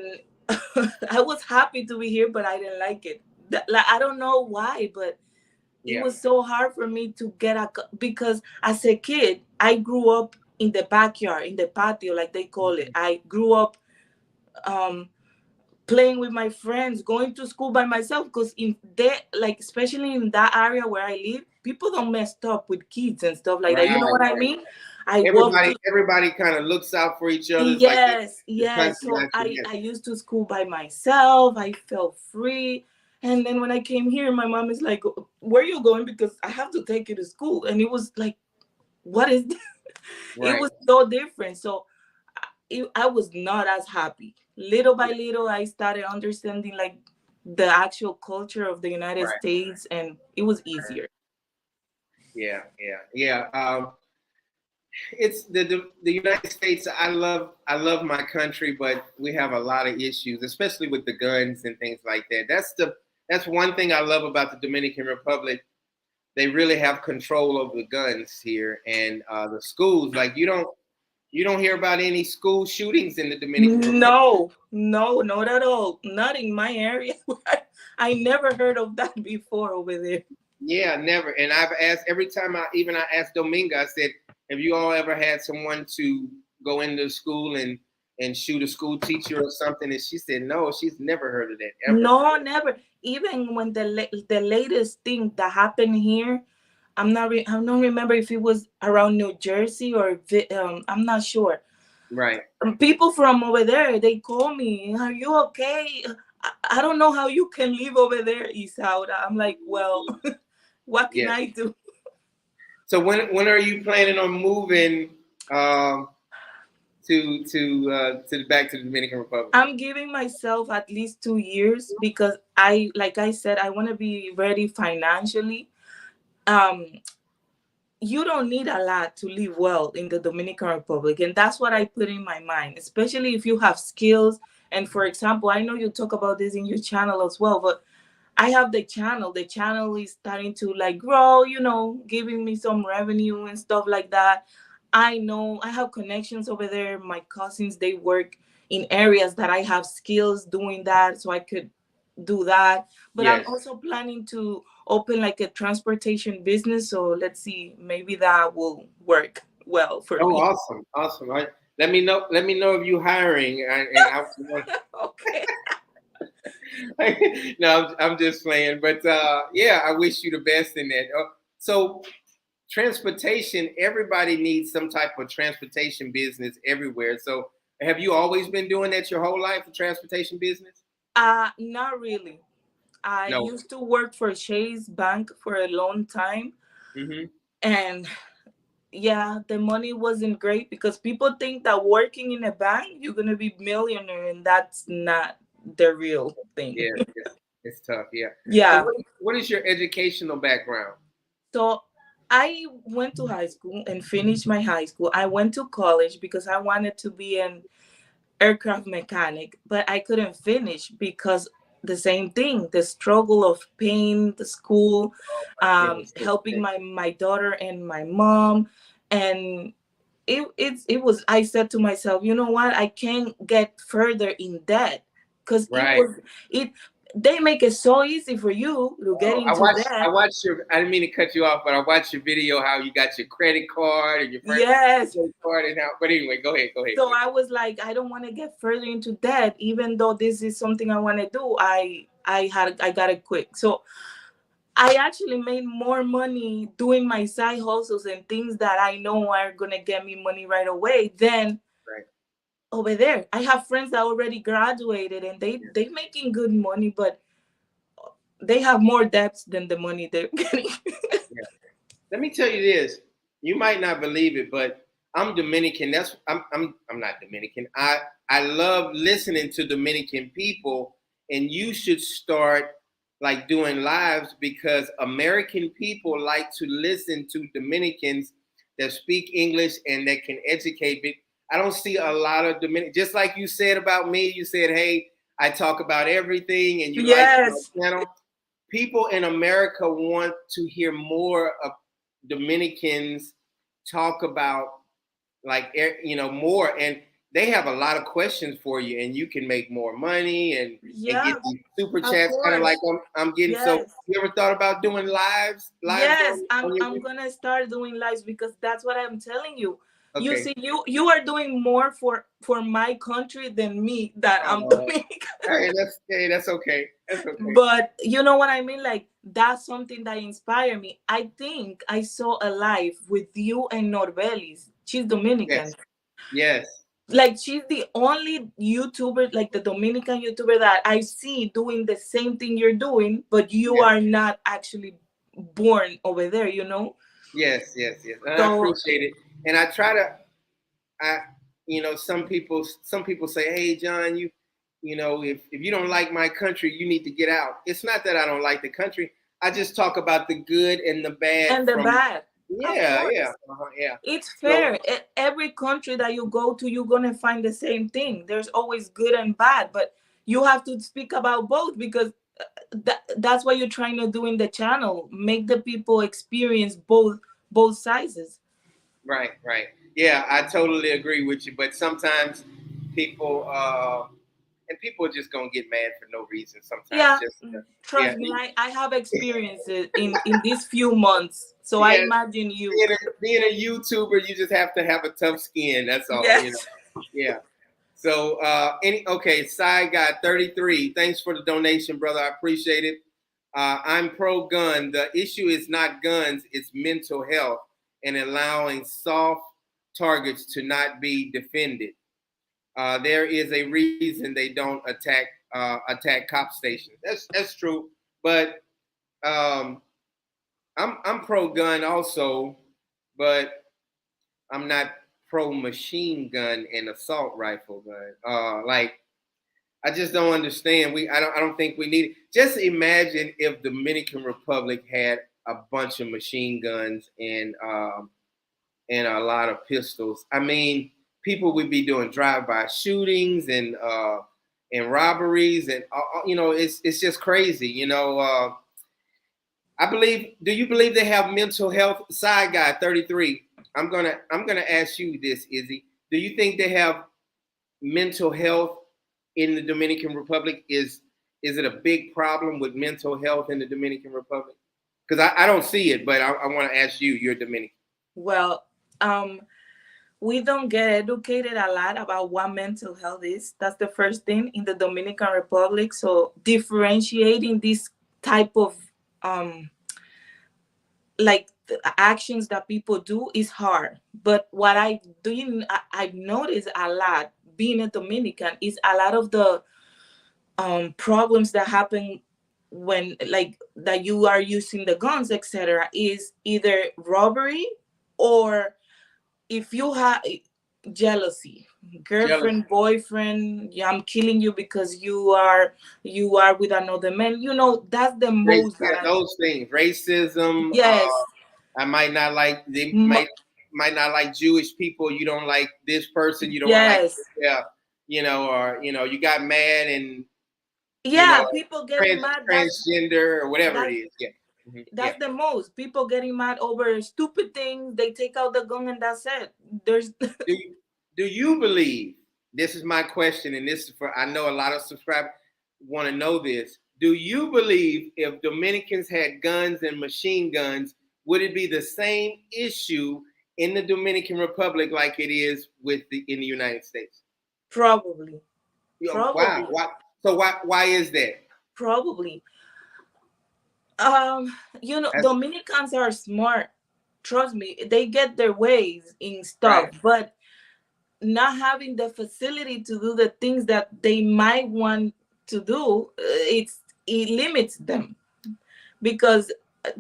I was happy to be here, but I didn't like it. Like, I don't know why, but it Yeah, was so hard for me to because as a kid, I grew up in the backyard, in the patio, like they call it. I grew up um, playing with my friends, going to school by myself, because in that, like especially in that area where I live, people don't mess up with kids and stuff like that. You know right, what I right. mean? I walked to Everybody kind of looks out for each other. It's like Yes, the yes. country So got you. I used to school by myself. I felt free. And then when I came here, my mom is like, "Where are you going? Because I have to take you to school." And it was like, what is this? It Right, was so different. So I was not as happy. Little by little, I started understanding like the actual culture of the United right. States, and it was easier. Yeah, yeah, yeah. It's the United States. I love my country, but we have a lot of issues, especially with the guns and things like that. That's one thing I love about the Dominican Republic. They really have control over the guns here and the schools. Like you don't hear about any school shootings in the Dominican Republic. No, no, not at all. Not in my area. I never heard of that before over there. Yeah, never. And I've asked every time I asked Dominga, I said, have you all ever had someone to go into school and shoot a school teacher or something? And she said, no, she's never heard of that ever. No, never. Even when the latest thing that happened here, I don't remember if it was around New Jersey or I'm not sure. Right. People from over there, they call me, "Are you okay? I don't know how you can live over there, Isaura." I'm like, well, what can Yeah. I do? So when are you planning on moving um, to back to the Dominican Republic? I'm giving myself at least 2 years because like I said, I want to be ready financially. Um, you don't need a lot to live well in the Dominican Republic. And that's what I put in my mind, especially if you have skills. And for example, I know you talk about this in your channel as well, but I have the channel. The channel is starting to like grow, giving me some revenue and stuff like that. I know I have connections over there. My cousins, they work in areas that I have skills doing that, so I could do that. But I'm Yes. also planning to open like a transportation business. So let's see, maybe that will work well for Oh, me. awesome, awesome. Let me know. Let me know if you hiring, and Okay. no, I'm just playing. But yeah, I wish you the best in that. So transportation, everybody needs some type of transportation business everywhere. So have you always been doing that your whole life, a transportation business? Not really. I No. used to work for Chase Bank for a long time. Hmm. And yeah, the money wasn't great because people think that working in a bank you're gonna be millionaire, and that's not the real thing. Yeah, it's tough. Yeah. So Yeah. what is your educational background? So I went to high school and finished my high school. I went to college because I wanted to be an aircraft mechanic, but I couldn't finish because the same thing, the struggle of paying the school, Goodness. helping my daughter and my mom. And it was, I said to myself, you know what, I can't get further in debt because Right. it they make it so easy for you to get Oh, into I debt. watched your. I didn't mean to cut you off, but I watched your video how you got your credit card and your friend Yes. credit card and how. But anyway, go ahead. Go ahead. So I was like, I don't want to get further into debt, even though this is something I want to do. I got it quick. So I actually made more money doing my side hustles and things that I know are gonna get me money right away than Right. over there. I have friends that already graduated and they making good money, but they have more debts than the money they're getting. Yeah. Let me tell you this. You might not believe it, but I'm Dominican. I'm not Dominican. I love listening to Dominican people, and you should start like doing lives because American people like to listen to Dominicans that speak English and that can educate. I don't see a lot of Dominican. Just like you said about me, you said, "Hey, I talk about everything," and you like my Yes. channel. People in America want to hear more of Dominicans talk about like more, and they have a lot of questions for you, and you can make more money and Yeah, get these super of chats, kind of like course. I'm getting. So, Yes. you ever thought about doing lives Yes, on your I'm video? gonna start doing lives because that's what I'm telling you. You Okay. see, you are doing more for my country than me that I'm Uh, doing. that's okay. That's okay. But you know what I mean? Like that's something that inspired me. I think I saw a live with you and Norbelis. She's Dominican. Yes. Yes. Like she's the only YouTuber, like the Dominican YouTuber that I see doing the same thing you're doing, but you Yes. are not actually born over there, you know? Yes. Yes. Yes. And I So appreciate it. And I try to. I, some people say, "Hey, John, if you don't like my country, you need to get out." It's not that I don't like the country. I just talk about the good and the bad and the from. bad, of Yeah, yeah, course. yeah. It's So fair. Every country that you go to, you're gonna find the same thing. There's always good and bad, but you have to speak about both because that's what you're trying to do in the channel. Make the people experience both sizes. right, right. Yeah, I totally agree with you. But sometimes people, and people are just gonna get mad for no reason. Sometimes, Yeah, just yeah, trust me, I have experiences in these few months, so I yeah. imagine you. Being a YouTuber, you just have to have a tough skin. That's all. Yes. Yeah. So side guy 33. Thanks for the donation, brother. I appreciate it. I'm pro gun. The issue is not guns, it's mental health and allowing soft targets to not be defended. There is a reason they don't attack cop stations. That's true. But um, I'm pro gun also, but I'm not pro machine gun and assault rifle gun. I just don't understand. I don't think we need it. Just imagine if Dominican Republic had a bunch of machine guns and a lot of pistols. I mean, people would be doing drive-by shootings and robberies, and it's just crazy. I believe. Do you believe they have mental health? Side guy 33. I'm gonna ask you this, Izzy. Do you think they have mental health in the Dominican Republic? Is it a big problem with mental health in the Dominican Republic? Because I don't see it, but I want to ask you. You're Dominican. Well, um, we don't get educated a lot about what mental health is. That's the first thing in the Dominican Republic. So differentiating this type of um like the actions that people do is hard. But what I've noticed a lot being a Dominican is a lot of the problems that happen when like that you are using the guns, etc., is either robbery, or if you have jealousy, Jealous. girlfriend, boyfriend, yeah, I'm killing you because you are with another man. That's the Race, most yeah, that I. those things. Racism. Yes. I might not like. They M- might not like Jewish people. You don't like this person. You don't want to like. yes. Yeah. Or you got mad and you know Yeah, people getting mad. transgender or whatever it That's is. Yeah. Yeah. that's the most. People getting mad over stupid things. They take out the gun and that's it. There's. Do you believe? This is my question, and this is for. I know a lot of subscribers want to know this. Do you believe if Dominicans had guns and machine guns, would it be the same issue in the Dominican Republic like it is in the United States? Probably. Wow. Probably. So why is that? Probably. That's Dominicans are smart. Trust me, they get their ways in stuff, right. but not having the facility to do the things that they might want to do, it limits them. Because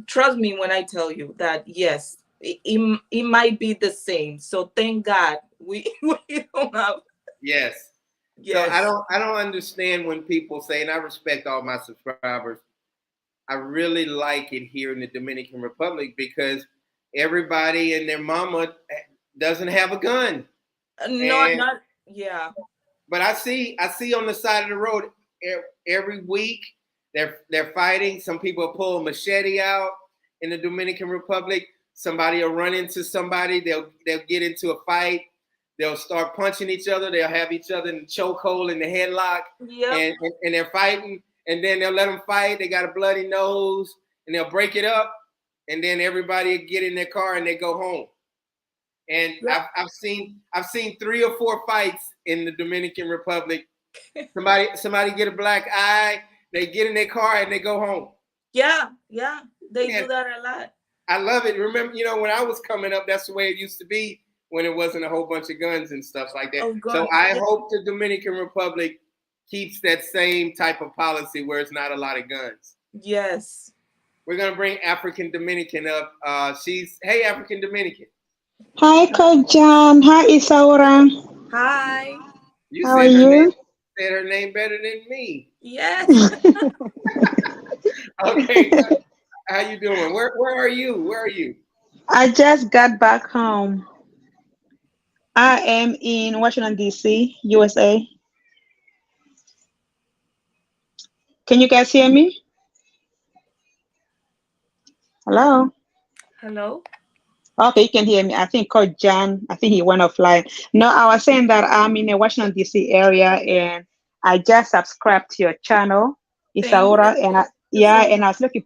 trust me when I tell you that yes, it might be the same. So thank God we we don't have. Yes. So I Yes. don't understand when people say, and I respect all my subscribers. I really like it here in the Dominican Republic because everybody and their mama doesn't have a gun. And Not yeah. but I see on the side of the road every week they're fighting. Some people pull a machete out in the Dominican Republic. Somebody will run into somebody. They'll get into a fight. They'll start punching each other. They'll have each other in the chokehold, in the headlock, Yep. and they're fighting. And then they'll let them fight. They got a bloody nose, and they'll break it up. And then everybody get in their car and they go home. And Yep. I've seen 3 or 4 fights in the Dominican Republic. Somebody get a black eye. They get in their car and they go home. Yeah, yeah. They And do that a lot. I love it. Remember, when I was coming up, that's the way it used to be when it wasn't a whole bunch of guns and stuff like that. Oh So God. I Yeah. hope the Dominican Republic keeps that same type of policy where it's not a lot of guns. Yes. We're gonna bring African Dominican up. Hey, African Dominican. Hi, Coach John. Hi, Isaura. Hi. You How are said you? her name better than me. Yes. Okay, how you doing? Where are you? Where are you? I just got back home. I am in Washington, D.C., USA. Can you guys hear me? Hello? Hello. Okay, you can hear me. I think Coach John, I think he went offline. No, I was saying that I'm in the Washington, D.C. area, and I just subscribed to your channel, Thank you. Isaura, and Thank you so much.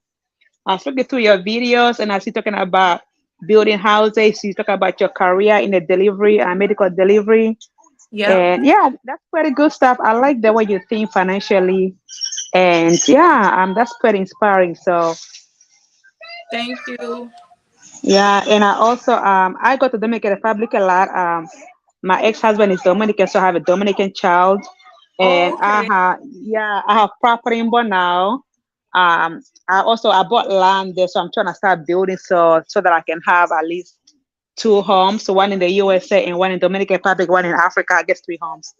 I was looking through your videos, and I see talking about building houses. You talk about your career in the delivery and medical delivery, Yeah. and yeah, that's pretty good stuff. I like the way you think financially, and yeah, that's pretty inspiring. So Thank you. yeah, and I also I go to Dominican Republic a lot. My ex-husband is Dominican, so I have a Dominican child, and Oh, okay. I have property in Bonao. I bought land there, so I'm trying to start building so that I can have at least 2 homes, so one in the USA and one in Dominican Republic, one in Africa. I guess 3 homes.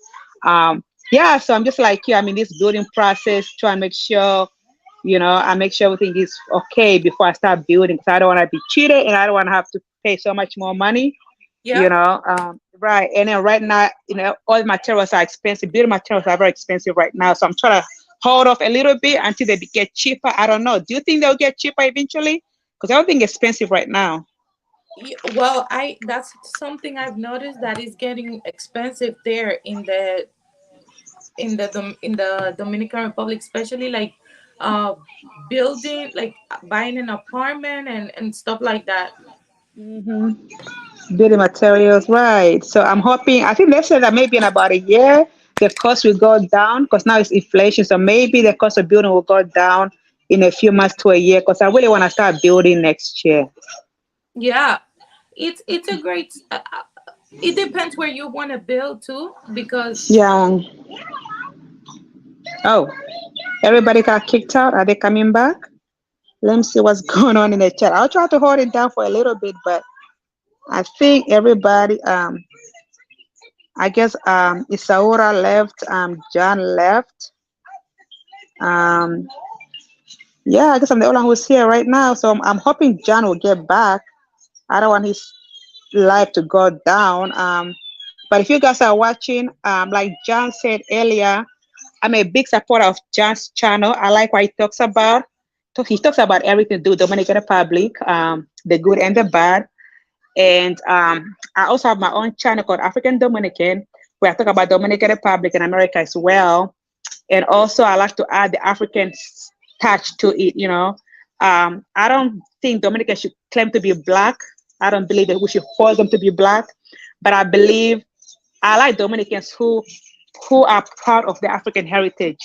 Yeah, so I'm just like you. I'm in this building process, trying to make sure, I make sure everything is okay before I start building. Because I don't want to be cheated, and I don't want to have to pay so much more money. Yeah. Right. And then right now, all materials are expensive. Building materials are very expensive right now. So I'm trying to hold off a little bit until they get cheaper. I don't know. Do you think they'll get cheaper eventually? Because everything is expensive right now. Well, I that's something I've noticed that is getting expensive there in the Dominican Republic, especially like uh building, like buying an apartment and stuff like that. hmm Building materials, right. So I'm hoping, I think they said that maybe in about a year, the cost will go down because now it's inflation. So maybe the cost of building will go down in a few months to a year because I really want to start building next year. Yeah. It's a great. It depends where you want to build too, because Yeah. Oh. Everybody got kicked out. Are they coming back? Let me see what's going on in the chat. I'll try to hold it down for a little bit, but I think everybody, I guess Isaura left, John left. Um, yeah, I guess I'm the only one who's here right now. So I'm hoping John will get back. I don't want his life to go down. But if you guys are watching, like John said earlier, I'm a big supporter of John's channel. I like what he talks about. So he talks about everything to do with Dominican Republic, the good and the bad. And I also have my own channel called African Dominican, where I talk about Dominican Republic and America as well. And also I like to add the African touch to it, you know. I don't think Dominicans should claim to be Black. I don't believe that we should force them to be Black. But I believe I like Dominicans who are proud of their African heritage.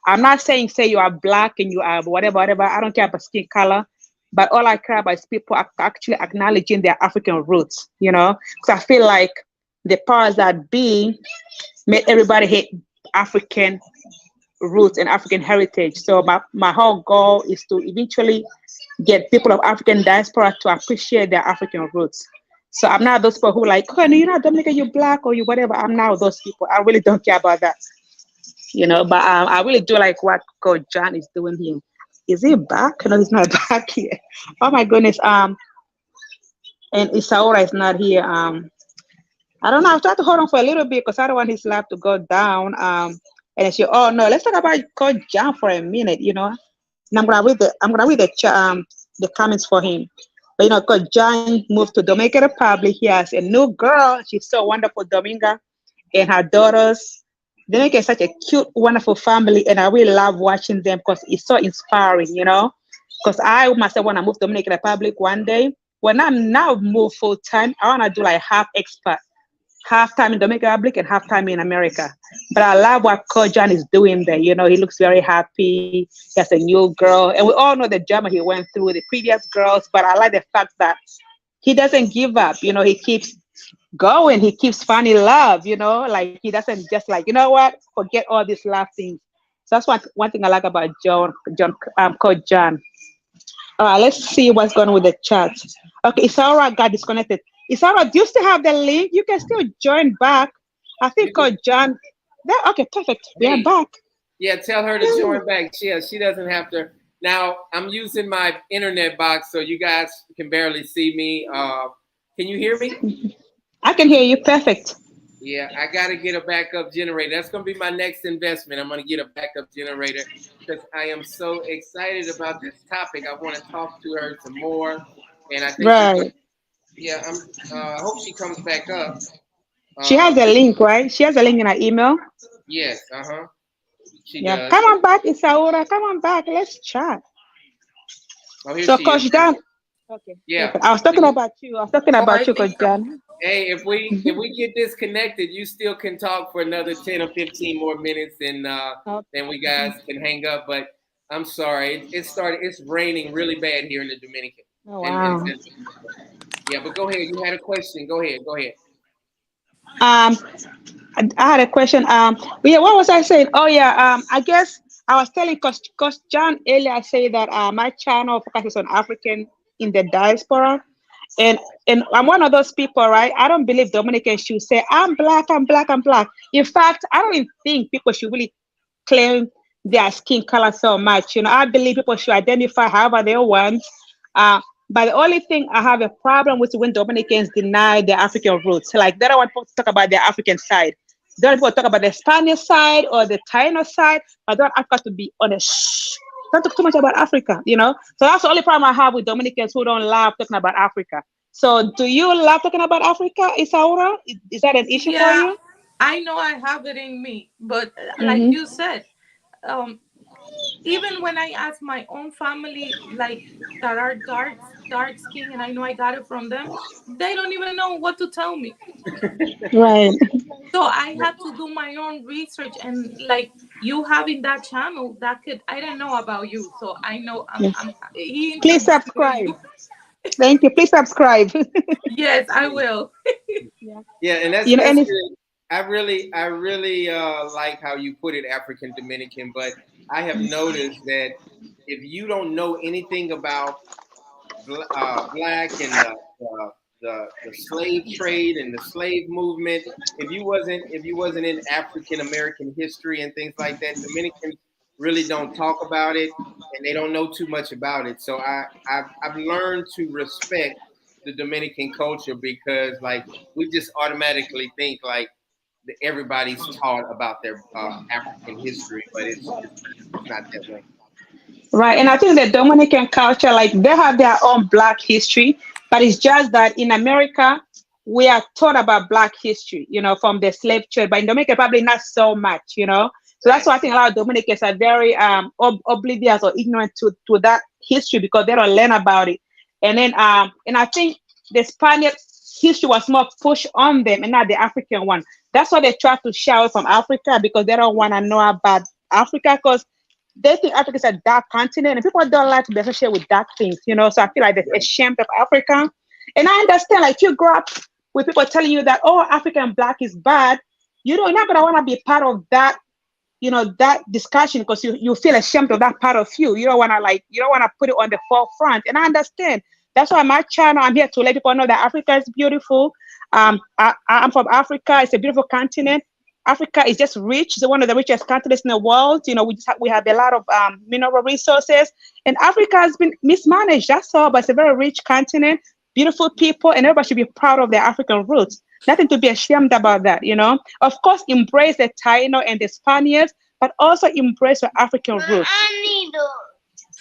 I'm not saying say you are Black and you are whatever. I don't care about skin color, but all I care about is people actually acknowledging their African roots, you know, because I feel like the powers that be made everybody hate African roots and African heritage. So my whole goal is to eventually get people of African diaspora to appreciate their African roots. So I'm not those people who like, oh, no, you're not Dominican, you're Black or you whatever. I'm not those people. I really don't care about that, you know. But I really do like what Coach John is doing here. Is he back? No, he's not back here. Oh my goodness. And Isaura is not here. I don't know. I've tried to hold on for a little bit because I don't want his life to go down. And she, oh no, let's talk about Coach John for a minute, you know. And I'm gonna read the comments for him. But you know, Coach John moved to Dominican Republic. He has a new girl. She's so wonderful, Dominga, and her daughters. Dominican is such a cute, wonderful family, and I really love watching them because it's so inspiring, you know. Because I myself want to move to Dominican Republic one day. When I'm now moved full time, I want to do like half time in Dominican Republic and half time in America. But I love what Coach John is doing there. You know, he looks very happy. He has a new girl, and we all know the drama he went through with the previous girls. But I like the fact that he doesn't give up. You know, he keeps going. He keeps finding love. You know, like he doesn't just like, you know what, forget all these love things. So that's one thing I like about Coach John. All right, let's see what's going on with the chat. Okay, Isaura got disconnected. Isaura, do you still have the link? You can still join back. I think Coach John. Okay, perfect. We are back. Yeah, tell her to join back. She doesn't have to. Now, I'm using my internet box, so you guys can barely see me. Can you hear me? I can hear you. Perfect. Yeah, I got to get a backup generator. That's going to be my next investment. I'm going to get a backup generator because I am so excited about this topic. I want to talk to her some more. And I think, right. Yeah, I hope she comes back up. She has a link, right? She has a link in her email. Yes, She does. Come on back, Isaura. Come on back. Let's chat. Oh, here so, she Coach is. Dan. Okay. Yeah. I was talking about you. Coach Dan. Hey, if we get disconnected, you still can talk for another 10 or 15 more minutes, and then we guys can hang up. But I'm sorry, it's raining really bad here in the Dominican. Oh, wow. Yeah, but go ahead. You had a question. Go ahead. I had a question. Yeah, what was I saying? Oh yeah. I guess I was telling Coach John earlier. I say that my channel focuses on African in the diaspora, and I'm one of those people, right? I don't believe Dominicans should say I'm Black. In fact, I don't even think people should really claim their skin color so much. You know, I believe people should identify however they want. But the only thing I have a problem with when Dominicans deny their African roots. Like, they don't want people to talk about their African side. They don't want people to talk about the Spanish side or the Taino side, but they want Africa to be on a shh. Don't talk too much about Africa, you know? So that's the only problem I have with Dominicans who don't love talking about Africa. So do you love talking about Africa, Isaura? Is that an issue for you? I know I have it in me, but like you said, even when I ask my own family, like that are dark skin, and I know I got it from them, they don't even know what to tell me. Right. So I had to do my own research, and like you having that channel, I didn't know about you, so I know. Please subscribe. Thank you. Please subscribe. Yes, I will. Yeah, and that's good. I really like how you put it, African Dominican. But I have noticed that if you don't know anything about black and the slave trade and the slave movement, if you wasn't in African American history and things like that, Dominicans really don't talk about it and they don't know too much about it. So I've learned to respect the Dominican culture because like we just automatically think like everybody's taught about their African history, but it's not that way. Right. And I think the Dominican culture, like they have their own Black history, but it's just that in America, we are taught about Black history, from the slave trade, but in Dominican, probably not so much. So that's Right. why I think a lot of Dominicans are very oblivious or ignorant to that history because they don't learn about it. And I think the Spaniard history was more pushed on them and not the African one. That's why they try to shy away from Africa because they don't want to know about Africa because they think Africa is a dark continent and people don't like to be associated with dark things. So I feel like there's a shame of Africa. And I understand, like, you grow up with people telling you that, oh, African Black is bad. You're not going to want to be part of that discussion because you feel ashamed of that part of you. You don't want to put it on the forefront. And I understand. That's why my channel, I'm here to let people know that Africa is beautiful. I'm from Africa. It's a beautiful continent. Africa is just rich. It's one of the richest continents in the world. We have a lot of mineral resources, and Africa has been mismanaged. That's all, but it's a very rich continent, beautiful people, and everybody should be proud of their African roots. Nothing to be ashamed about that. Of course, embrace the Taino and the Spaniards, but also embrace your African roots.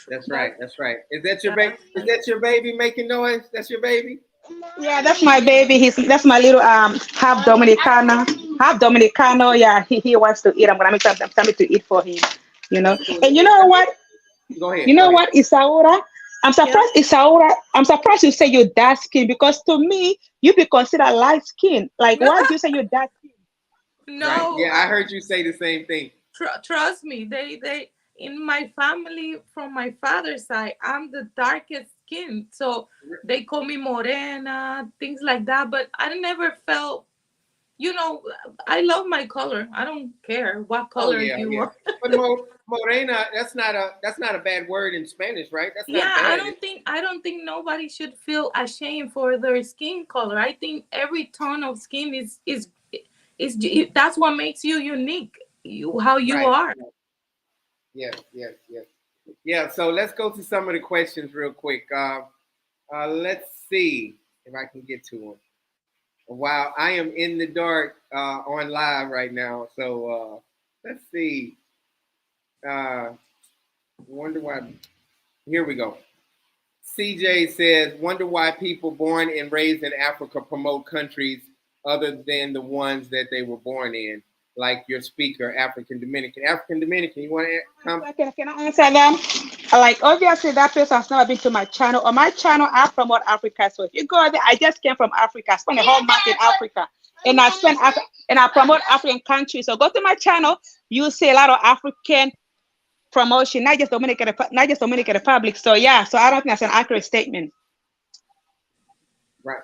That's right. That's right. Is that your baby? Is that your baby making noise? That's your baby? Yeah, that's my baby. That's my little half Dominicano. Yeah, he wants to eat. I'm gonna make something to eat for him. And you know what? Go ahead. You Go know ahead. what, Isaura? I'm Yeah. surprised, Isaura. I'm surprised you say you're dark skin because to me, you be considered light skin. Like, why do you say you're dark skin? Right. No, Yeah, I heard you say the same thing. trust me. They in my family from my father's side, I'm the darkest skin, so they call me morena, things like that. But I never felt, you know, I love my color. I don't care what Oh color yeah, you yeah. are. But morena, that's not a bad word in Spanish, right? That's not Yeah, bad. I don't think nobody should feel ashamed for their skin color. I think every tone of skin is that's what makes you unique. You how you Right. are. Yes, yes, yes. Yeah, so let's go to some of the questions real quick. Let's see if I can get to them. Wow, I am in the dark on live right now. So let's see. Uh, wonder why. Here we go. CJ says, wonder why people born and raised in Africa promote countries other than the ones that they were born in, like your speaker, African Dominican. African Dominican, you want to come? Can I answer them? Like, obviously, that person has never been to my channel. On my channel, I promote Africa. So if you go there, I just came from Africa. I spent a whole month in Africa, and and I promote African countries. So go to my channel. You see a lot of African promotion, not just Dominican Republic. So yeah, so I don't think that's an accurate statement. Right.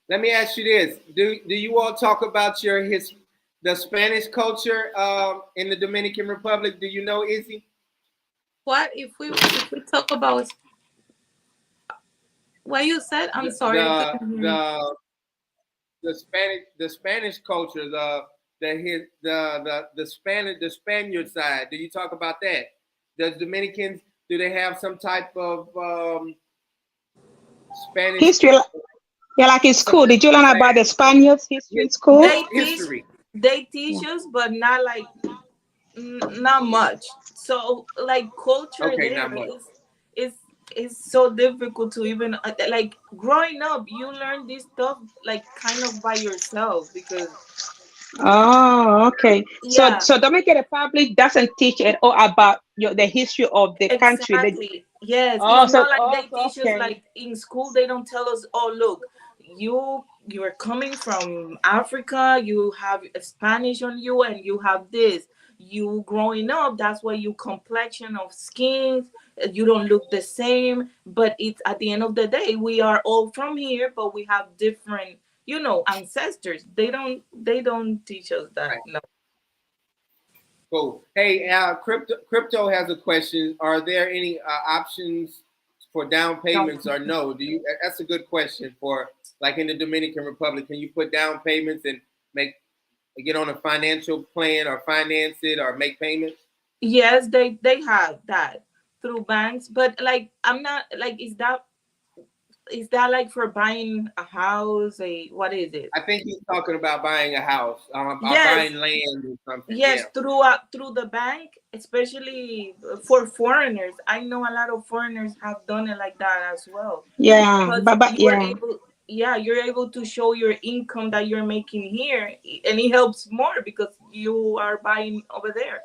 Let me ask you this: Do you all talk about the Spanish culture in the Dominican Republic? Do you know, Izzy? What if we talk about what you said? I'm sorry, I The couldn't hear you. the Spanish culture, the Spaniard side. Do you talk about that? Does Dominicans, do they have some type of Spanish History, yeah, like in some school. Did you learn about the Spaniards history in school? They teach history? they Yeah. teach us, but not like not much. So like culture Okay, there not much. is is so difficult to even like growing up. You learn this stuff like kind of by yourself because Oh, okay. So, yeah, so Dominican Republic doesn't teach at all about the history of the country. exactly. Yes, Oh, it's so not like they teach us okay. like in school. They don't tell us, "Oh, look, you're coming from Africa. You have Spanish on you, and you have this. You growing up. That's why you complexion of skin. You don't look the same. But it's at the end of the day, we are all from here, but we have different ancestors. They don't teach us that. Right. No. Cool. Hey, crypto has a question. Are there any options for down No. payments or no? That's a good question for like in the Dominican Republic. Can you put down payments and get on a financial plan or finance it or make payments? Yes, they have that through banks, but like I'm not like is that like for buying a house? What is it? I think he's talking about buying a house, or Yes, buying land or something. yes, Yeah. through the bank, especially for foreigners. I know a lot of foreigners have done it like that as well, Yeah, because but yeah, you're able to show your income that you're making here, and it helps more because you are buying over there.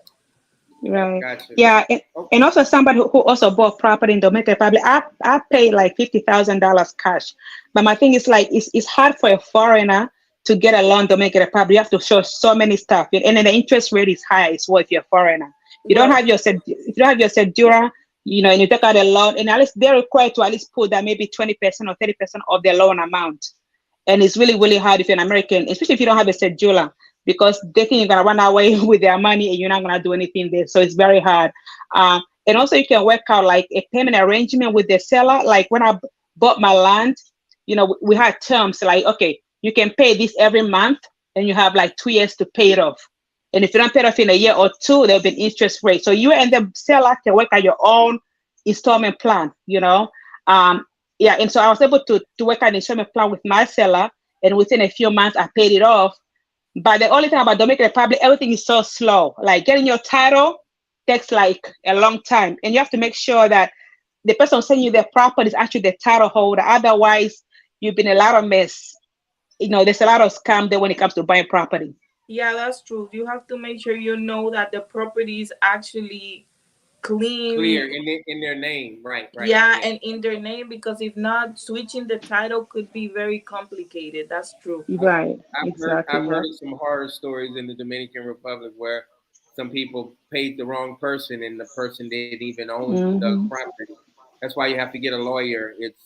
right. Gotcha. Yeah, and Okay. also somebody who also bought property in Dominican Republic. I paid like $50,000 cash, but my thing is like it's hard for a foreigner to get a loan in Dominican Republic. You have to show so many stuff, and then the interest rate is high as well if you're a foreigner. You don't Well, have your if you don't have your Sedura, and you take out a loan, and at least they're required to at least put that maybe 20% or 30% of their loan amount. And it's really, really hard if you're an American, especially if you don't have a cedula, because they think you're gonna run away with their money and you're not gonna do anything there. So it's very hard. And also you can work out like a payment arrangement with the seller. Like when I bought my land, we had terms like, okay, you can pay this every month, and you have like 2 years to pay it off. And if you don't pay it off in a year or two, there'll be an interest rate. So you and the seller can work out your own installment plan. Um, yeah, and so I was able to work out an installment plan with my seller, and within a few months I paid it off. But the only thing about Dominican Republic, everything is so slow. Like getting your title takes like a long time, and you have to make sure that the person sending you the property is actually the title holder. Otherwise, you've been a lot of mess. There's a lot of scam there when it comes to buying property. yeah, that's true. You have to make sure you know that the property is actually clean. Clear in their name. Right. Right. Yeah, Yeah. and in their name, because if not, switching the title could be very complicated. That's true. Right, I've exactly. heard Yeah. of some horror stories in the Dominican Republic where some people paid the wrong person and the person didn't even own the Hmm. property. That's why you have to get a lawyer. It's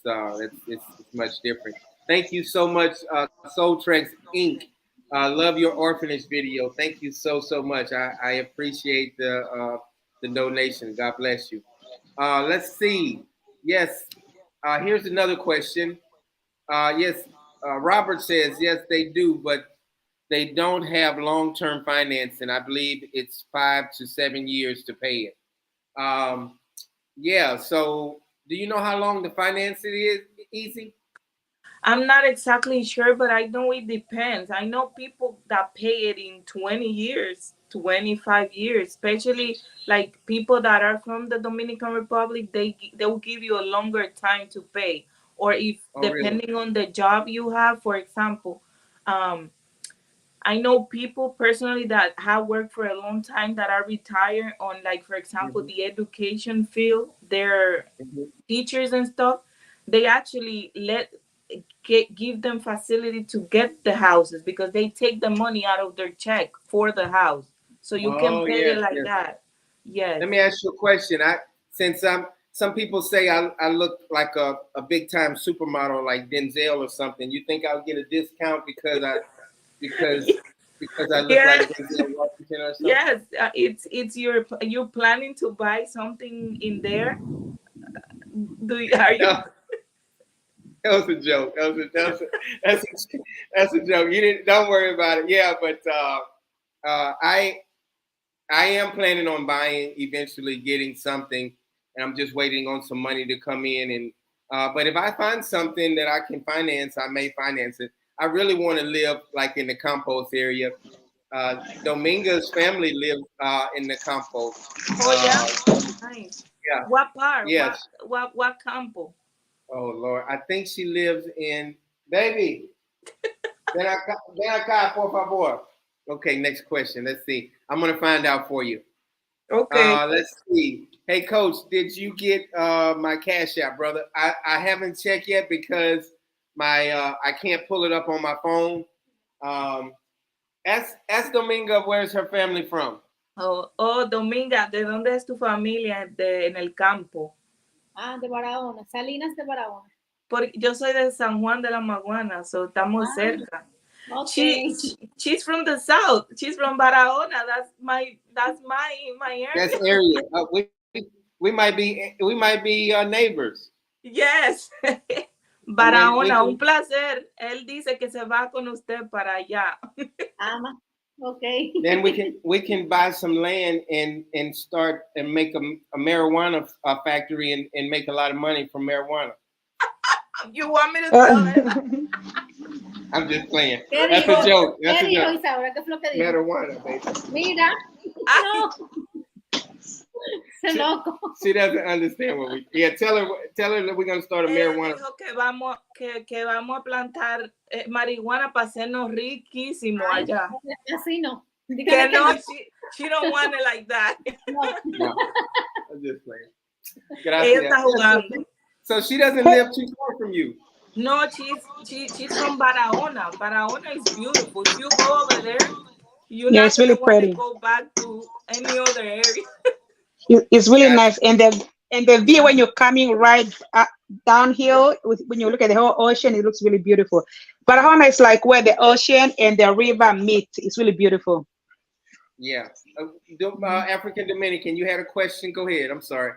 much different. Thank you so much, Soultrex Inc. Love your orphanage video. Thank you so much. I appreciate the donation. God bless you. Let's see. Yes. Here's another question. Yes, Robert says yes, they do, but they don't have long-term financing. I believe it's 5 to 7 years to pay it. Yeah. So, do you know how long the financing is? Easy. I'm not exactly sure, but I know it depends. I know people that pay it in 20 years, 25 years, especially like people that are from the Dominican Republic, they will give you a longer time to pay. Or if Oh, really? depending on the job you have, for example, um, I know people personally that have worked for a long time that are retired on, like, for example, Hmm. the education field. They're Hmm. teachers and stuff. They actually give them facility to get the houses because they take the money out of their check for the house, so you can Oh, pay it yes, like yes. that. Yes. Let me ask you a question. Since some people say I look like a big time supermodel like Denzel or something. You think I'll get a discount because because I look like Yes. Denzel Washington or something? Yes. It's you planning to buy something in there. Are you? No, that was a joke. That's a joke. You didn't. Don't worry about it. Yeah, but I am planning on buying eventually, getting something, and I'm just waiting on some money to come in. And but if I find something that I can finance, I may finance it. I really want to live like in the compost area. Dominga's family lives in the compost. Oh yeah. So, Nice. yeah, What part? What yes. what what campo? Oh Lord, I think she lives in baby. Ven acá, por favor. Okay, next question. Let's see. I'm gonna find out for you. Okay. Let's see. Hey, Coach, did you get my cash app, brother? I haven't checked yet because my I can't pull it up on my phone. Um, ask Dominga where's her family from. Oh, Dominga, ¿de dónde es tu familia en el campo? Ah, de Barahona, Salinas de Barahona. Porque yo soy de San Juan de la Maguana, so estamos cerca. Okay. She's from the south. She's from Barahona. That's my area. That's area. We might be neighbors. Yes. Barahona, un placer. Él dice que se va con usted para allá. Okay. Then we can buy some land and start and make a marijuana factory and make a lot of money from marijuana. You want me to tell it? I'm just playing. ¿Qué That's dijo? a joke. ¿Qué That's a dijo, joke. Isaura? ¿Qué fue lo que dijo? Marijuana, baby. Mira. No. Ese loco. She doesn't understand what we. Yeah, tell her that we're gonna start a marijuana. Dijo que vamos a plantar marihuana para hacernos riquísimos allá. Así no. Que no, she don't want it like that. No, I'm just playing. Ella está jugando. So she doesn't live too far from you. No, she's from Barahona. Barahona is beautiful. If you go over there, you're not it's really gonna want pretty. to go back to any other area. It's really nice, and the view when you're coming right downhill, when you look at the whole ocean, it looks really beautiful. Barahona is like where the ocean and the river meet. It's really beautiful. Yeah, African Dominican. You had a question. Go ahead. I'm sorry.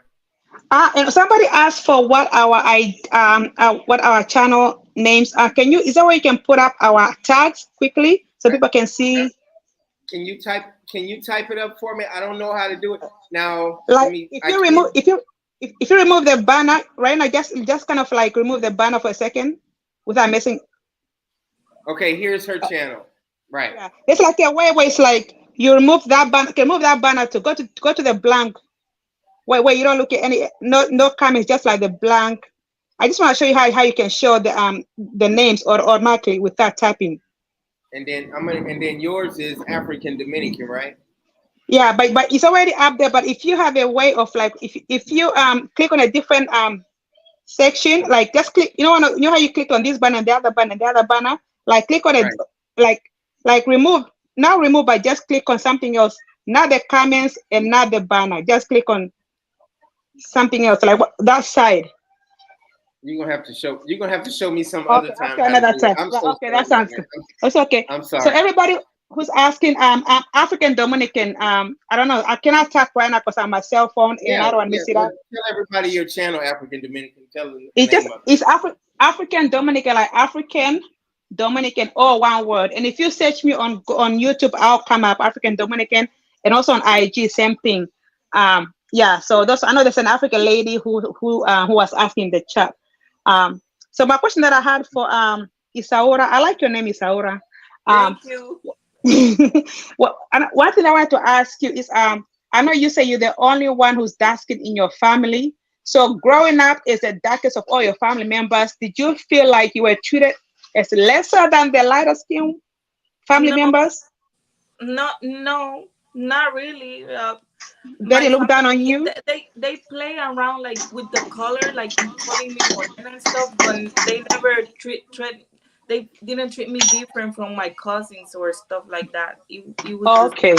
And somebody asked for what our channel names are. Is there a way you can put up our tags quickly so people can see? Can you type it up for me? I don't know how to do it now. Like if you remove the banner right now, just kind of like remove the banner for a second without messing. Okay, here's her channel. Right. Yeah. It's like a way where it's like you remove that banner. Can move that banner to go to the blank. Where you don't look at any no comments, just like the blank. I just want to show you how you can show the names or automatically without typing. And then yours is African Dominican, right? Yeah, but it's already up there. But if you have a way of like if you click on a different section, like just click, you know how you click on this banner and the other banner and the other banner, like click on it, right. like remove by just click on something else, not the comments and not the banner. Just click on something else, like that side. You're gonna have to show me some Okay, other time. another time. So okay, that sounds good. It's okay. I'm sorry. So everybody who's asking, African Dominican, I don't know. I cannot talk right now because I'm on my cell phone and I don't want to miss it out. Tell everybody your channel, African Dominican. Tell them. It's African Dominican, like African Dominican, all one word. And if you search me on YouTube, I'll come up African Dominican, and also on IG, same thing. Yeah. So I know there's an African lady who was asking the chat. So my question that I had for Isaura, I like your name, Isaura. Thank you. One thing I wanted to ask you is, I know you say you're the only one who's dark skinned in your family. So growing up as the darkest of all your family members, did you feel like you were treated as lesser than the lighter skin family members? No, not really. They look down on you? They play around like with the color, like calling me morena and stuff, but they never they didn't treat me different from my cousins or stuff like that. It was okay.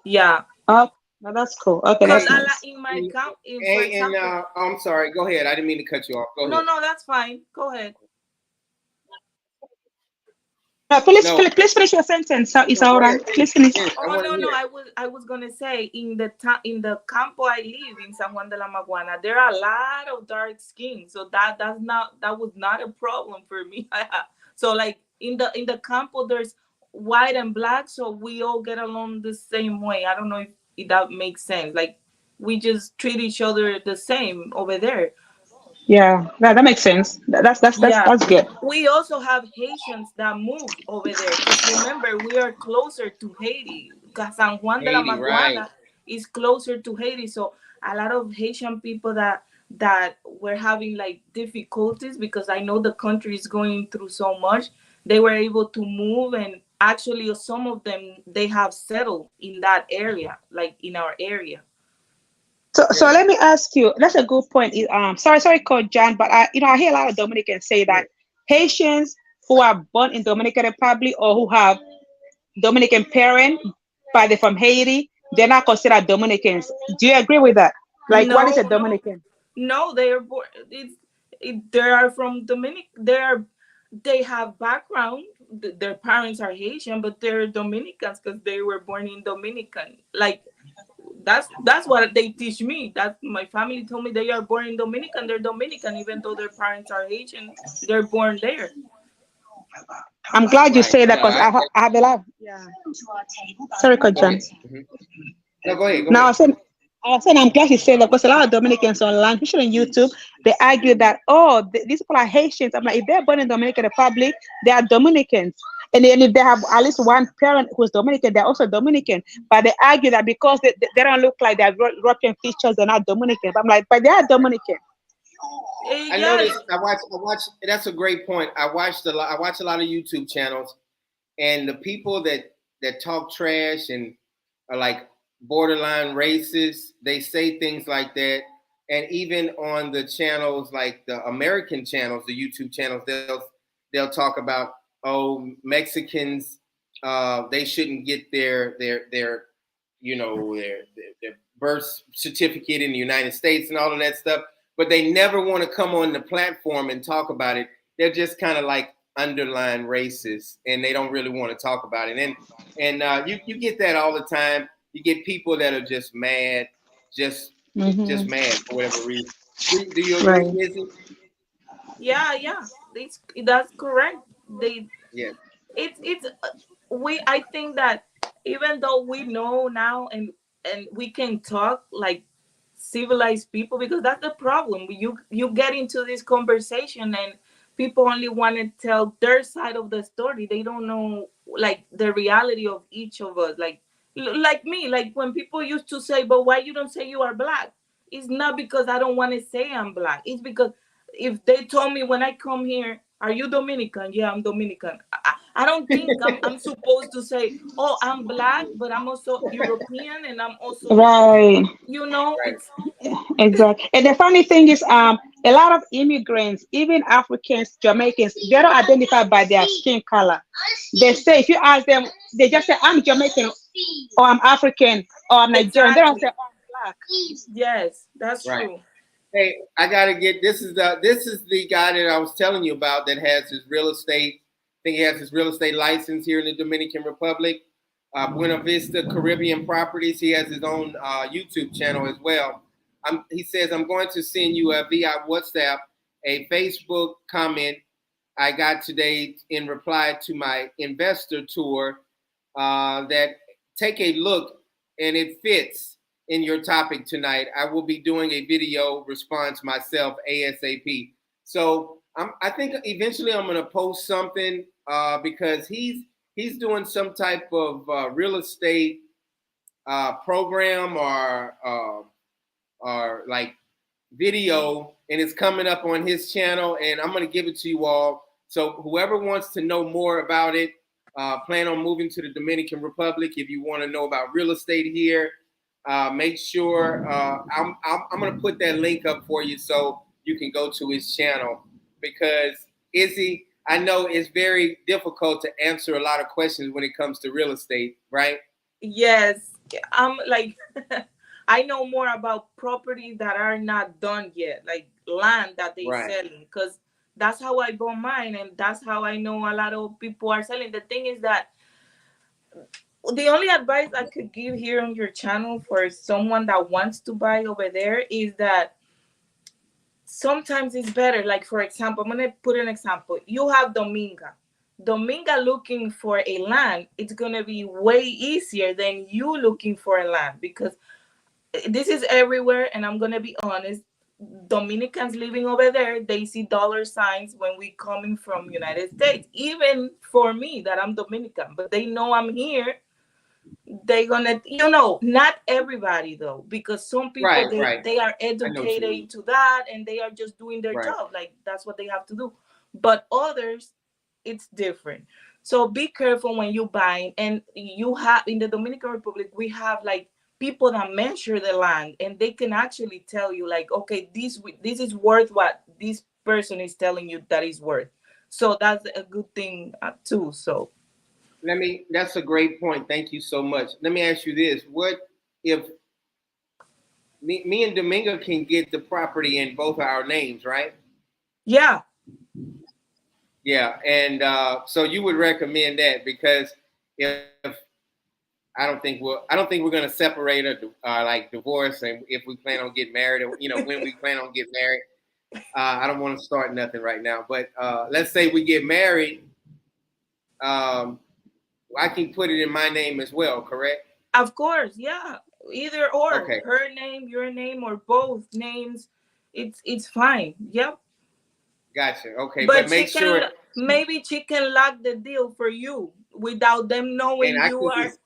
Yeah. Oh, no, that's cool. Okay, that's nice. In my count, I'm sorry. Go ahead. I didn't mean to cut you off. Go ahead. No, that's fine. Go ahead. Please finish your sentence. It's all right. Please finish. I was gonna say in the campo I live in San Juan de la Maguana, there are a lot of dark skin, so that was not a problem for me. So like in the campo, there's white and black, so we all get along the same way. I don't know if that makes sense. Like we just treat each other the same over there. Yeah, that makes sense. That's good. We also have Haitians that moved over there. Because remember, we are closer to Haiti. San Juan de la Maguana is closer to Haiti, so a lot of Haitian people that were having like difficulties because I know the country is going through so much. They were able to move, and actually, some of them they have settled in that area, like in our area. So let me ask you. That's a good point. Sorry, Coach John, but I hear a lot of Dominicans say that Haitians who are born in Dominican Republic or who have Dominican parents, but they're from Haiti, they're not considered Dominicans. Do you agree with that? Like, what is a Dominican? No, they are born. They are from Dominic. They have background. Their parents are Haitian, but they're Dominicans because they were born in Dominican. Like that's what they teach me. That my family told me they are born in Dominican. They're Dominican, even though their parents are Haitian. They're born there. I'm glad you Right. say that No, because I have a lot. Yeah. Sorry, Coach John. Mhm. No, go ahead. Go Now ahead. I was saying I'm glad you said that because a lot of Dominicans online, especially on YouTube, they argue that these people are Haitians. I'm like, if they're born in Dominican Republic, they are Dominicans. And then if they have at least one parent who's Dominican, they're also Dominican. But they argue that because they don't look like they have European features, they're not Dominican. But I'm like, but they are Dominican. I Yes. noticed. I watch. That's a great point. I watch a lot of YouTube channels, and the people that talk trash and are like borderline racist, they say things like that. And even on the channels like the American channels, the YouTube channels, they'll talk about, oh, Mexicans, they shouldn't get their birth certificate in the United States and all of that stuff. But they never want to come on the platform and talk about it. They're just kind of like underlying racist, and they don't really want to talk about it. And you get that all the time. You get people that are just mad, just mad for whatever reason. Do you agree, Right. Izzy? Yeah. That's correct. Yeah. It's we. I think that even though we know now and we can talk like civilized people, because that's the problem. You get into this conversation and people only want to tell their side of the story. They don't know like the reality of each of us. Like me, like when people used to say, but why you don't say you are black? It's not because I don't want to say I'm black. It's because if they told me when I come here, are you Dominican? Yeah, I'm Dominican. I don't think I'm supposed to say, oh, I'm black, but I'm also European and I'm also, Right. Right. it's Exactly. And the funny thing is, a lot of immigrants, even Africans, Jamaicans, they don't identify by their skin color. They say if you ask them, they just say I'm Jamaican or I'm African or I'm Nigerian. They don't say exactly. oh, I'm black. Yes, that's Right. true. Hey, I gotta get this is the guy that I was telling you about that has his real estate. I think he has his real estate license here in the Dominican Republic. Buena Vista Caribbean Properties. He has his own YouTube channel as well. He says I'm going to send you via WhatsApp a Facebook comment I got today in reply to my investor tour that take a look, and it fits in your topic tonight. I will be doing a video response myself ASAP. So I think eventually I'm going to post something because he's doing some type of real estate program or like video, and it's coming up on his channel, and I'm going to give it to you all. So whoever wants to know more about it, plan on moving to the Dominican Republic. If you want to know about real estate here, make sure I'm going to put that link up for you so you can go to his channel, because Izzy, I know it's very difficult to answer a lot of questions when it comes to real estate, right? Yes, I'm like I know more about properties that are not done yet, like land that they Right. selling, because that's how I bought mine, and that's how I know a lot of people are selling. The thing is that the only advice I could give here on your channel for someone that wants to buy over there is that sometimes it's better. Like, for example, I'm going to put an example. You have Dominga looking for a land. It's going to be way easier than you looking for a land, because this is everywhere. And I'm going to be honest, Dominicans living over there, they see dollar signs when we coming from United States, even for me that I'm Dominican, but they know I'm here. They gonna, not everybody though, because some people Right, right. they are I know what you educated mean. into that and they are just doing their Right. job, like that's what they have to do. But others, it's different. So be careful when you buy. And you have in the Dominican Republic, we have like people that measure the land, and they can actually tell you like, okay, this is worth what this person is telling you that is worth. So that's a good thing too. So That's a great point. Thank you so much. Let me ask you this. What if me and Domingo can get the property in both our names, right? Yeah, Yeah, and so you would recommend that because if I don't think we're going to separate or like divorce, and if we plan on getting married, or when we plan on getting married. I don't want to start nothing right now, but let's say we get married. Um, I can put it in my name as well, correct? of course. Yeah, either or, Okay, her name, your name, or both names. It's fine. Yep. gotcha. Okay, but But make sure, maybe she can lock the deal for you without them and knowing I you can are. just,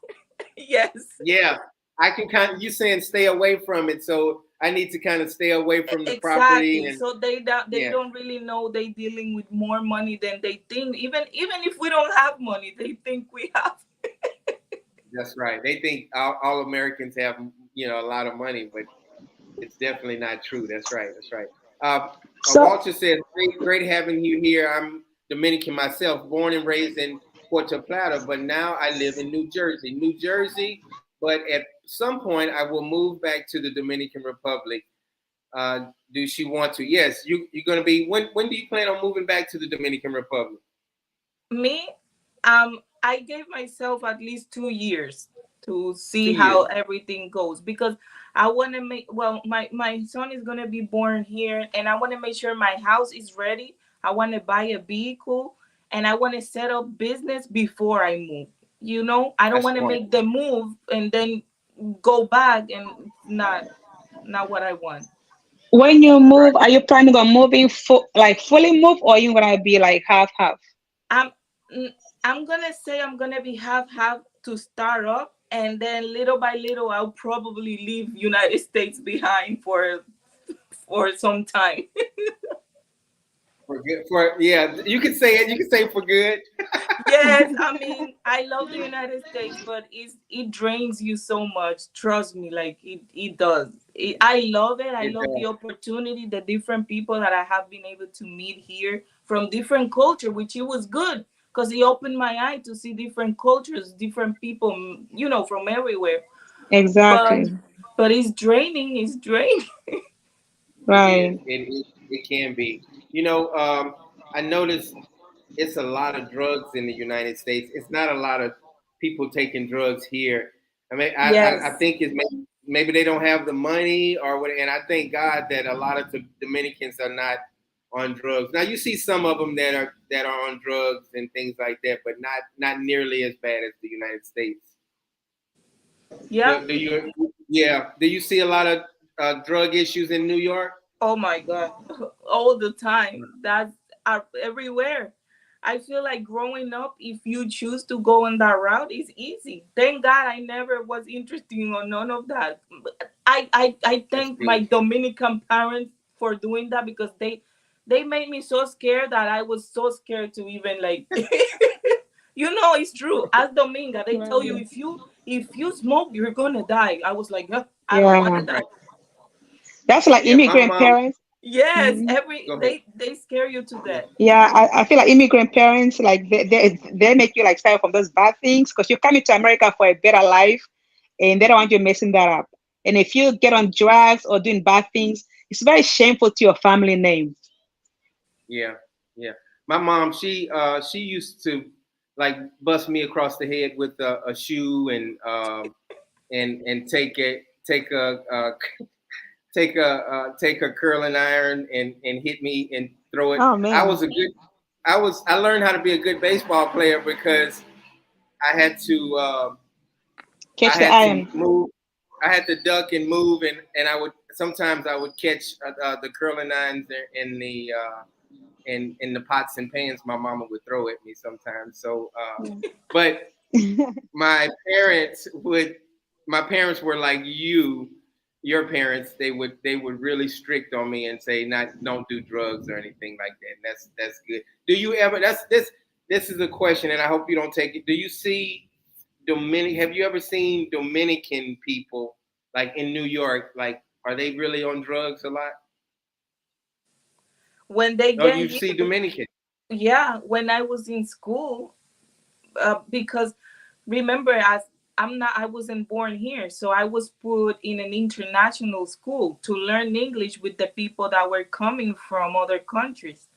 Yes. yeah, I can kind of, you saying stay away from it, so I need to kind of stay away from the property, Exactly. and So they yeah, don't really know they dealing with more money than they think. Even if we don't have money, they think we have. that's right. They think all Americans have, a lot of money, but it's definitely not true. That's right. That's right. So Walter says, great having you here. I'm Dominican myself, born and raised in Puerto Plata, but now I live in New Jersey. New Jersey, but at some point I will move back to the Dominican Republic. Do she want to? Yes, you're going to be. When do you plan on moving back to the Dominican Republic? Me, I gave myself at least 2 years to see 2 years. how everything goes because I want to make, well, my son is going to be born here, and I want to make sure my house is ready. I want to buy a vehicle, and I want to set up business before I move. I don't That's want to smart. make the move and then go back and not what I want. when you Right. move, are you planning on moving like fully move, or are you gonna be like half half? I'm I'm gonna say I'm gonna be half to start up, and then little by little I'll probably leave United States behind for some time. For good. For yeah, you can say it. You can say for good. Yes, I mean I love the United States, but it drains you so much. Trust me, like it does. I love it. I It love the does. opportunity, the different people that I have been able to meet here from different culture, which it was good because it opened my eye to see different cultures, different people, from everywhere. But Exactly. but it's draining. It's draining. It is. Right. It can be. I noticed it's a lot of drugs in the United States. It's not a lot of people taking drugs here. I mean, I Yes. think it's maybe they don't have the money or what. And I thank God that a lot of the Dominicans are not on drugs. Now you see some of them that are on drugs and things like that, but not nearly as bad as the United States. Yeah. Do you? Yeah. Do you see a lot of drug issues in New York? Oh my God. All the time. That's everywhere. I feel like growing up, if you choose to go on that route, it's easy. Thank God I never was interested in none of that. I That's thank my good. Dominican parents for doing that because they made me so scared that I was so scared to even like it's true. As Dominga, they tell you Right. if you smoke, you're gonna die. I was like, I don't want Yeah. to die. Right. That's like Yeah. My immigrant mom. parents. Yes, Mhm. every Go ahead. they scare you to death. Yeah, I feel like immigrant parents, like they make you like stay away from those bad things because you're coming to America for a better life, and they don't want you messing that up. And if you get on drugs or doing bad things, it's very shameful to your family name. Yeah, yeah. My mom, she used to like bust me across the head with a shoe and take a curling iron and hit me and throw it. Oh I man, was a good. I learned how to be a good baseball player because I had to I catch the had to iron. move. I had to duck and move, and I would catch the curling irons in the pots and pans my mama would throw at me sometimes. So, but my parents would, my parents were like your parents. They would really strict on me and say don't do drugs or anything like that. And that's good. Do you ever? This is a question, and I hope you don't take it. Do you see Have you ever seen Dominican people like in New York? Like, are they really on drugs a lot? When they Or get you here, see Dominican? yeah, when I was in school, because remember, as I wasn't born here, so I was put in an international school to learn English with the people that were coming from other countries.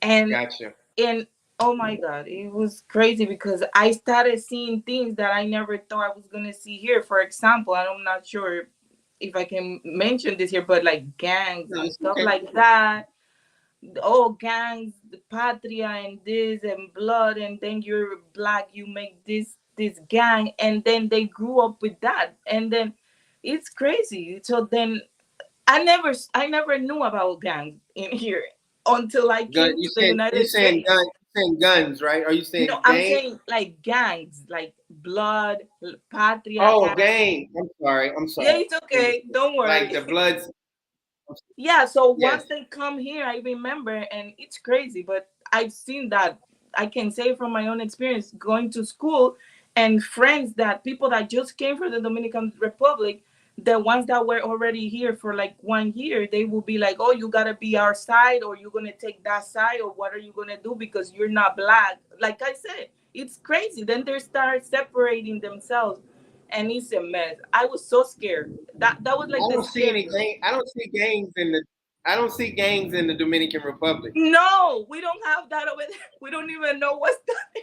And Gotcha. and oh my God, it was crazy because I started seeing things that I never thought I was gonna see here. For example, I'm not sure if I can mention this here, but like gangs No, and it's stuff okay. like that. Oh, gangs, the patria and this and blood, and then you're black, you make this gang, and then they grew up with that, and then it's crazy. So then I never knew about gangs in here until I Gun. came to the United States. You saying guns, right? Are you No, saying I'm gang? saying like gangs, like blood, patria Oh, gang. gang. I'm sorry. I'm Yeah, sorry. it's okay. Don't Like worry. the Bloods. Yeah, so Yes. once they come here, I remember, and it's crazy, but I've seen that. I can say from my own experience going to school and friends that people that just came from the Dominican Republic, the ones that were already here for like 1 year, they will be like, oh, you gotta be our side, or you're gonna take that side, or what are you gonna do because you're not black? Like I said, it's crazy. Then they start separating themselves, and it's a mess. I was so scared. That was I like the don't see any scariest. gang. I don't see gangs in the. I don't see gangs in the Dominican Republic. No, we don't have that over there. We don't even know what's that.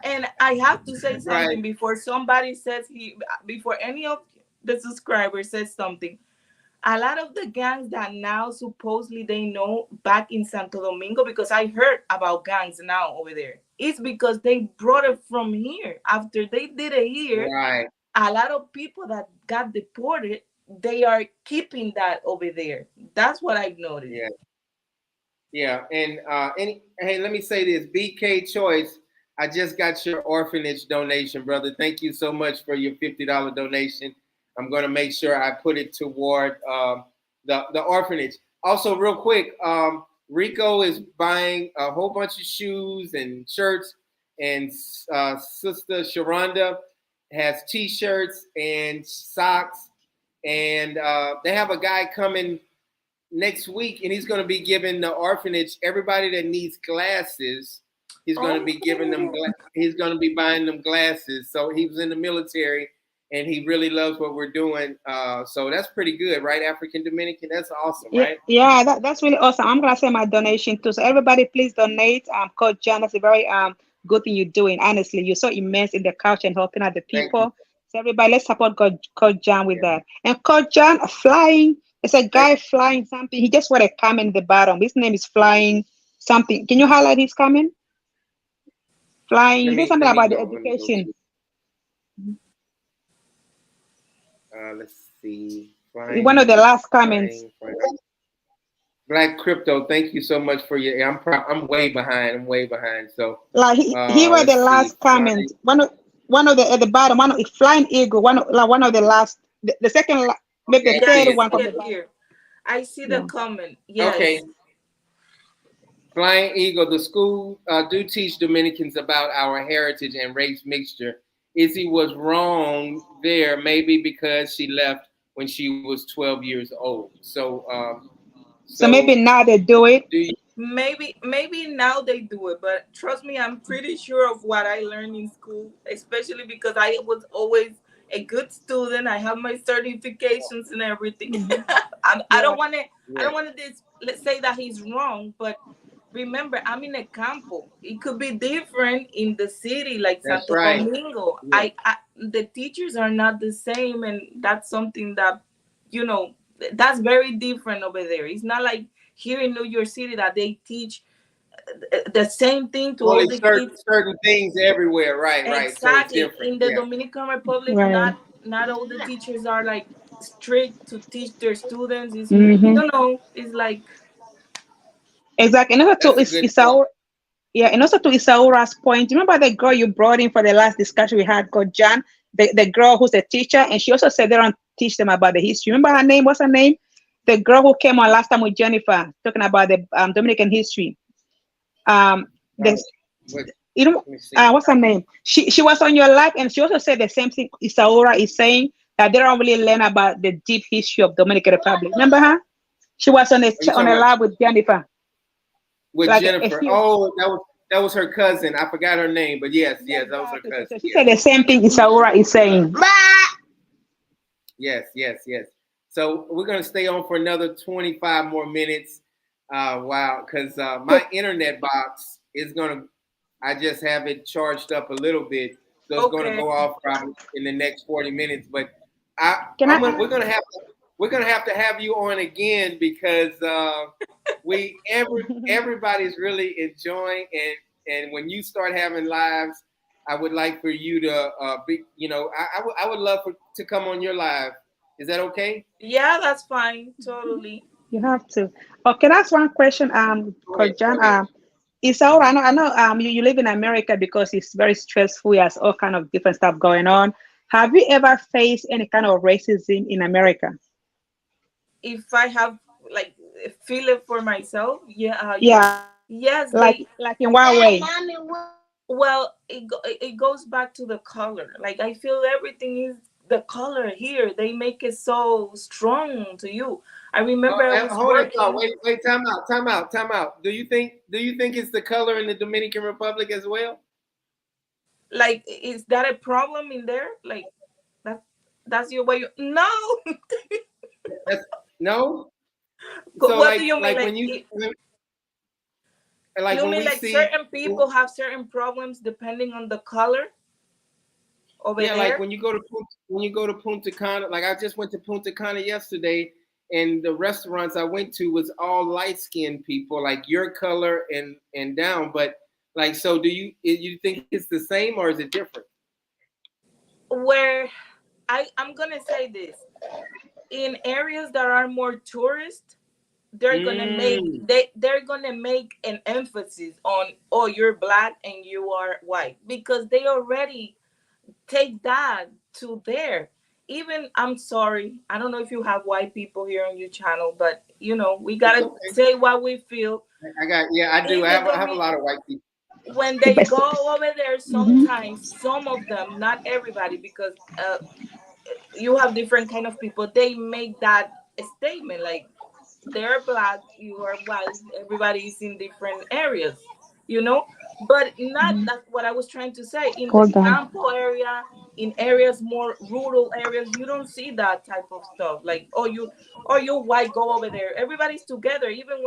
And I have to say Right. something before somebody says before any of the subscribers says something. A lot of the gangs that now supposedly they know back in Santo Domingo, because I heard about gangs now over there, it's because they brought it from here. After they did it here, Right. a lot of people that got deported, they are keeping that over there. That's what I've noticed. Yeah. Yeah. And hey, let me say this, BK Choice. I just got your orphanage donation, brother. Thank you so much for your $50 donation. I'm going to make sure I put it toward the orphanage. Also, real quick, Rico is buying a whole bunch of shoes and shirts, and Sister Sharonda has T-shirts and socks, and they have a guy coming next week, and he's going to be giving the orphanage everybody that needs glasses. He's going to be giving them. He's going to be buying them glasses. So he was in the military, and he really loves what we're doing. So that's pretty good, right? African Dominican. That's awesome, Yeah, right? yeah, that's really awesome. I'm gonna send my donation too. So everybody, please donate. Coach John, that's a very good thing you're doing. Honestly, you're so immense in the culture and helping out the Thank you. people. So everybody, let's support Coach John with Yeah. that. And Coach John flying. It's a Thank guy flying something. He just wrote a comment in the bottom. His name is Flying something. Can you highlight his comment? Flying. He said something let me about the go. Let me go education. let's see. One of the last comments. Flying. Black Crypto, thank you so much for your. I'm way behind. I'm way behind. So Like he read the let's last see. comment. One of the at the bottom. One of Flying Eagle. One of the last. The second. Maybe the Okay, I Yeah, see I third it. one see from the it bottom. here. I see the Yeah. comment. Yes. Okay. Flying Eagle, the school do teach Dominicans about our heritage and race mixture. Izzy was wrong there, maybe because she left when she was 12 years old. So maybe now they do it. do you, Maybe now they do it, but trust me, I'm pretty sure of what I learned in school, especially because I was always a good student. I have my certifications and everything. Mhm. I Yeah. don't want to. I yeah, don't want to. Let's say that he's wrong, but remember, I'm in a campo. It could be different in the city, like that's Santo right. Domingo. Yeah, The teachers are not the same, and that's something that you know that's very different over there. It's not like here in New York City that they teach the same thing to all only the certain kids. certain things everywhere. Right, right. So it's Exactly. different. In the Yeah, Dominican Republic, Right. not all the teachers are like strict to teach their students. It's Mm-hmm. it's like Exactly. And also that's to a good point. Isaura, yeah, and also to Isaura's point. Remember the girl you brought in for the last discussion we had, called Jan, the girl who's a teacher, and she also said they don't teach them about the history. Remember her name? What's her name? The girl who came on last time with Jennifer, talking about the Dominican history. Uh, The what, you know, let me see. what's her name? She was on your live, and she also said the same thing. Isaura is saying that they don't really learn about the deep history of Dominican Republic. Remember her? She was Are you on talking a about live with Jennifer. with Like a Jennifer? few. Oh, that was her cousin. I forgot her name, but yes, Yeah, yes, that was her exactly. So cousin. she Yes. said the same thing Isaura is saying. Yes, yes, yes. So we're gonna stay on for another 25 more minutes. Wow, because my internet box is gonna. I just have it charged up a little bit, so it's gonna Okay. go off probably in the next 40 minutes. But Can I? we're gonna have to have you on again because everybody's really enjoying and when you start having lives, I would like for you to be. I would love to come on your live. Is that okay? Yeah, that's fine. Totally. You have to. Okay, that's one question. Go For ahead. John. Go ahead. Isaura, I know. You live in America because it's very stressful. There's all kind of different stuff going on. Have you ever faced any kind of racism in America? If I have like feel it for myself, yeah, Yeah, yes, they. like in what way? Well, it goes back to the color. Like I feel everything is the color here. They make it so strong to you. I remember I was Hold that thought. working. Wait. Time out. Do you think it's the color in the Dominican Republic as well? Like, is that a problem in there? Like that? That's your way. No. No. So What do you mean? like Like when you you when mean we like see certain people have certain problems depending on the color over yeah, like there? when you go to Punta Cana, like I just went to Punta Cana yesterday, and the restaurants I went to was all light skinned people, like your color and down. But like, so do you think it's the same or is it different? Where I'm gonna say this, in areas that are more tourist, Mm. they're gonna make an emphasis on, oh, you're black and you are white, because they already take that to there. Even, I'm sorry, I don't know if you have white people here on your channel, but we It's gotta okay. say what we feel. I do. In I have a lot of white people. when The they best. go over there, Mhm. sometimes some of them, not everybody, because you have different kind of people, they make that statement like they're black, you are white, everybody is in different areas, but not, Mhm. that's what I was trying to say. In the Hold on. campo area, in areas more rural areas, you don't see that type of stuff, like, you white, go over there, everybody's together. Even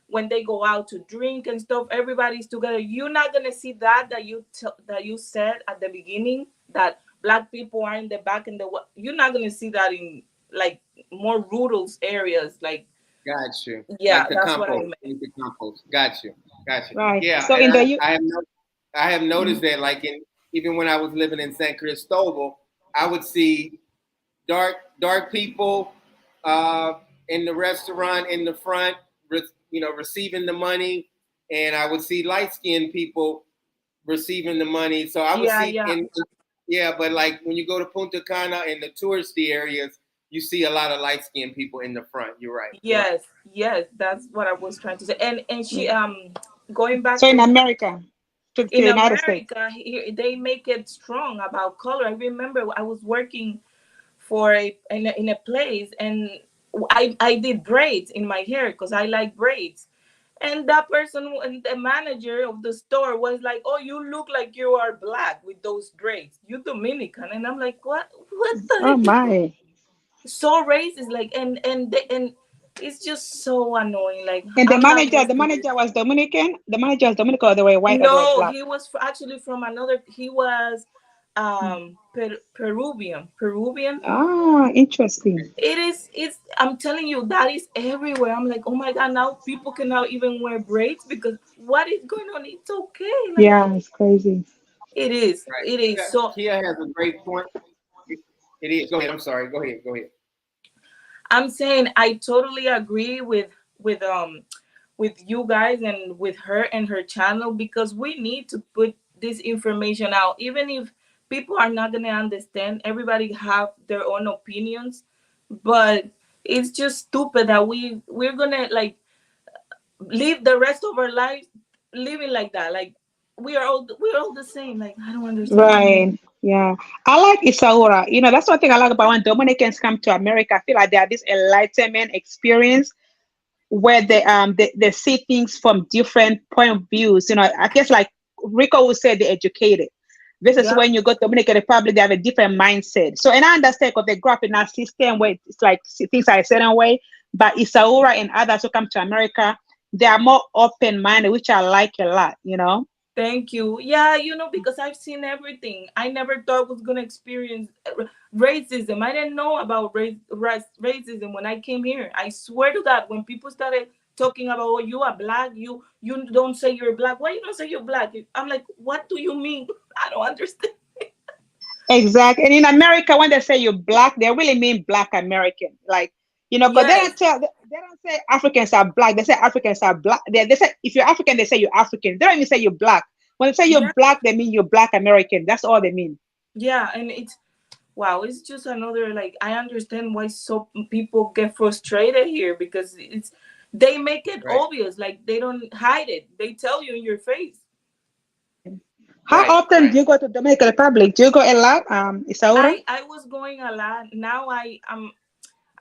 when they go out to drink and stuff, everybody's together. You're not gonna see that you said at the beginning, that black people are in the back, and you're not gonna see that in like more rural areas, like. Got you. Yeah, Like the that's what I compost. meant. Like the compost. Got you. Got you. Right. Yeah, So and in the U. I have Mhm. noticed that, like even when I was living in San Cristobal, I would see dark people uh, in the restaurant in the front, receiving the money, and I would see light skinned people receiving the money. So I would Yeah, see yeah. yeah, but like when you go to Punta Cana in the touristy areas, you see a lot of light skinned people in the front. You're right. You're right. Yes, yes, that's what I was trying to say. And she going back So in to, America, to in the United States. America, here they make it strong about color. I remember I was working for in a place, and I did braids in my hair because I like braids. And that person, and the manager of the store, was like, "Oh, you look like you are black with those braids. You Dominican." And I'm like, "What? What the Oh heck?" my. So racist, like, and it's just so annoying. Like, And the I'm not manager, the wasting this. manager was Dominican. The manager was Dominican, or they were white, or they were No, black. he was actually from another. He was Peruvian. Ah, interesting. It's, I'm telling you, that is everywhere. I'm like, oh my god, now people cannot even wear braids, because what is going on? It's okay, like, Yeah, it's crazy. it is, Right. it is. So Kia has a great point. It is. Go ahead. I'm sorry. Go ahead. Go ahead. I'm saying I totally agree with um with you guys and with her and her channel, because we need to put this information out, even if people are not going to understand. Everybody have their own opinions, but it's just stupid that we're going to like live the rest of our lives living like that, like we're all the same. Like, I don't understand. Right. Yeah. I like Isaura. That's one thing I like about when Dominicans come to America. I feel like they have this enlightenment experience where they see things from different point of views. I guess like Rico would say, they're educated. This is Yeah, when you go to Dominican Republic, they have a different mindset. So, and I understand because they grew up in that system where it's like things are a certain way. But Isaura and others who come to America, they are more open-minded, which I like a lot, you know. Thank you. Yeah, because I've seen everything. I never thought I was gonna experience racism. I didn't know about racism when I came here. I swear to God, when people started talking about, oh, you are black, you don't say you're black. Why you don't say you're black? I'm like, what do you mean? I don't understand. Exactly. And in America, when they say you're black, they really mean black American. Like, because Yes, they don't say Africans are black. They say Africans are black. They say if you're African, they say you're African. They don't even say you're black. When they say you're yeah, black, they mean you're black American. That's all they mean. yeah, and it's wow. It's just another like I understand why so people get frustrated here because they make it Right. obvious. Like they don't hide it. They tell you in your face. How Right. often Right. do you go to Dominican Republic? Do you go a lot, Isaura? I was going a lot. Now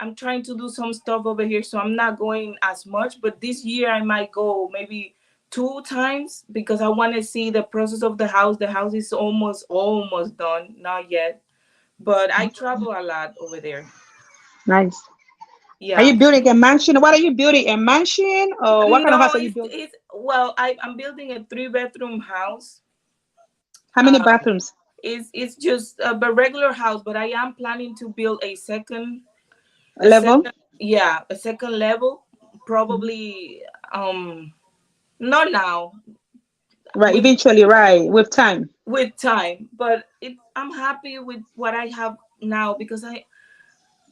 I'm trying to do some stuff over here, so I'm not going as much. But this year I might go maybe 2 times because I want to see the process of the house. The house is almost done, not yet. But I travel a lot over there. Nice. Are Yeah. you building a mansion? What are you building? A mansion, or what kind of No, house are you building? it's well, I'm building a 3 bedroom house. How many Uh, bathrooms? it's just a regular house, but I am planning to build a Level? second, yeah, a second level, probably not now, Right. with Eventually, right. With time. time, but I'm happy with what I have now because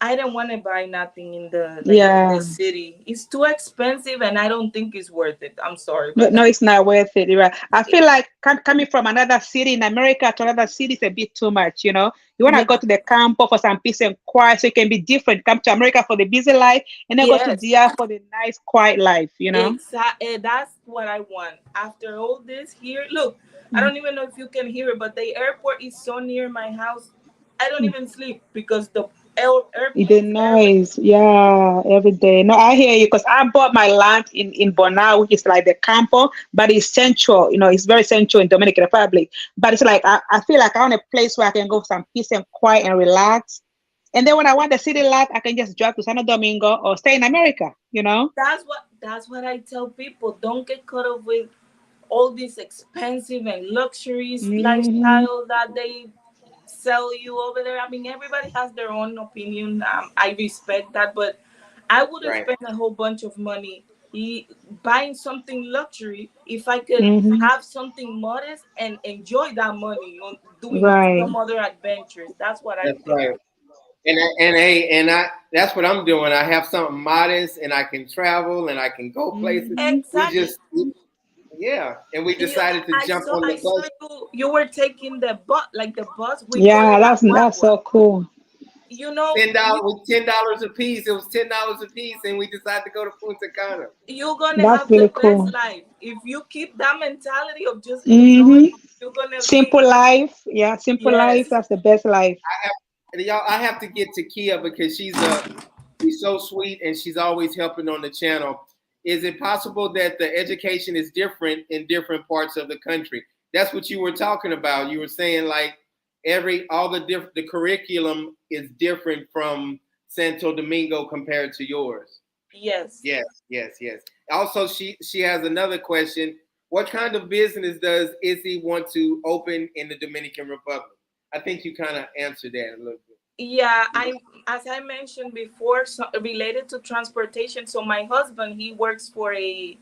I don't want to buy nothing in the Yeah. city. It's too expensive and I don't think it's worth it. I'm sorry, No, but no, it's not worth it. Right. I feel like coming from another city in America to another city is a bit too much. You want to go yeah, to the campo for some peace and quiet, so it can be different. Come to America for the busy life, and then go to yes, DR for the nice, quiet life. exactly. That's what I want. After all this here, look, I don't even know if you can hear it, but the airport is so near my house. I don't even sleep because the It is airplanes every. nice. Yeah, every day. No, I hear you because I bought my land in Bonao, which is like the campo, but it's central. It's very central in Dominican Republic. But it's like I feel like I want a place where I can go for some peace and quiet and relax. And then when I want the city life, I can just drive to Santo Domingo or stay in America. That's what I tell people. Don't get caught up with all these expensive and luxuries Hmm. lifestyle that they sell you over there. I mean, everybody has their own opinion. I respect that, but I wouldn't Right. spend a whole bunch of money buying something luxury if I could Hmm. have something modest and enjoy that money on doing Right. some other adventures. That's what I That's think. right. And that's what I'm doing. I have something modest, and I can travel, and I can go places. Hmm. We Exactly. just, yeah, and we decided to jump on I the saw bus. you were taking the bus. We call Yeah, it la that's guagua. so cool. You know, $10 with $10 a piece. It was $10 a piece, and we decided to go to Punta Cana. you're gonna That's have the really best cool. life if you keep that mentality of just enjoying. Hmm. You're gonna Simple be life. Yeah, simple life. yes, That's the best life. And y'all, I have to get to Kia because she's so sweet and she's always helping on the channel. Is it possible that the education is different in different parts of the country? That's what you were talking about. You were saying like the curriculum is different from Santo Domingo compared to yours. yes. Yes, yes, yes. Also, she has another question. What kind of business does Izzy want to open in the Dominican Republic? I think you kind of answered that a little bit. Yeah, as I mentioned before, so, related to transportation. So my husband, he works for a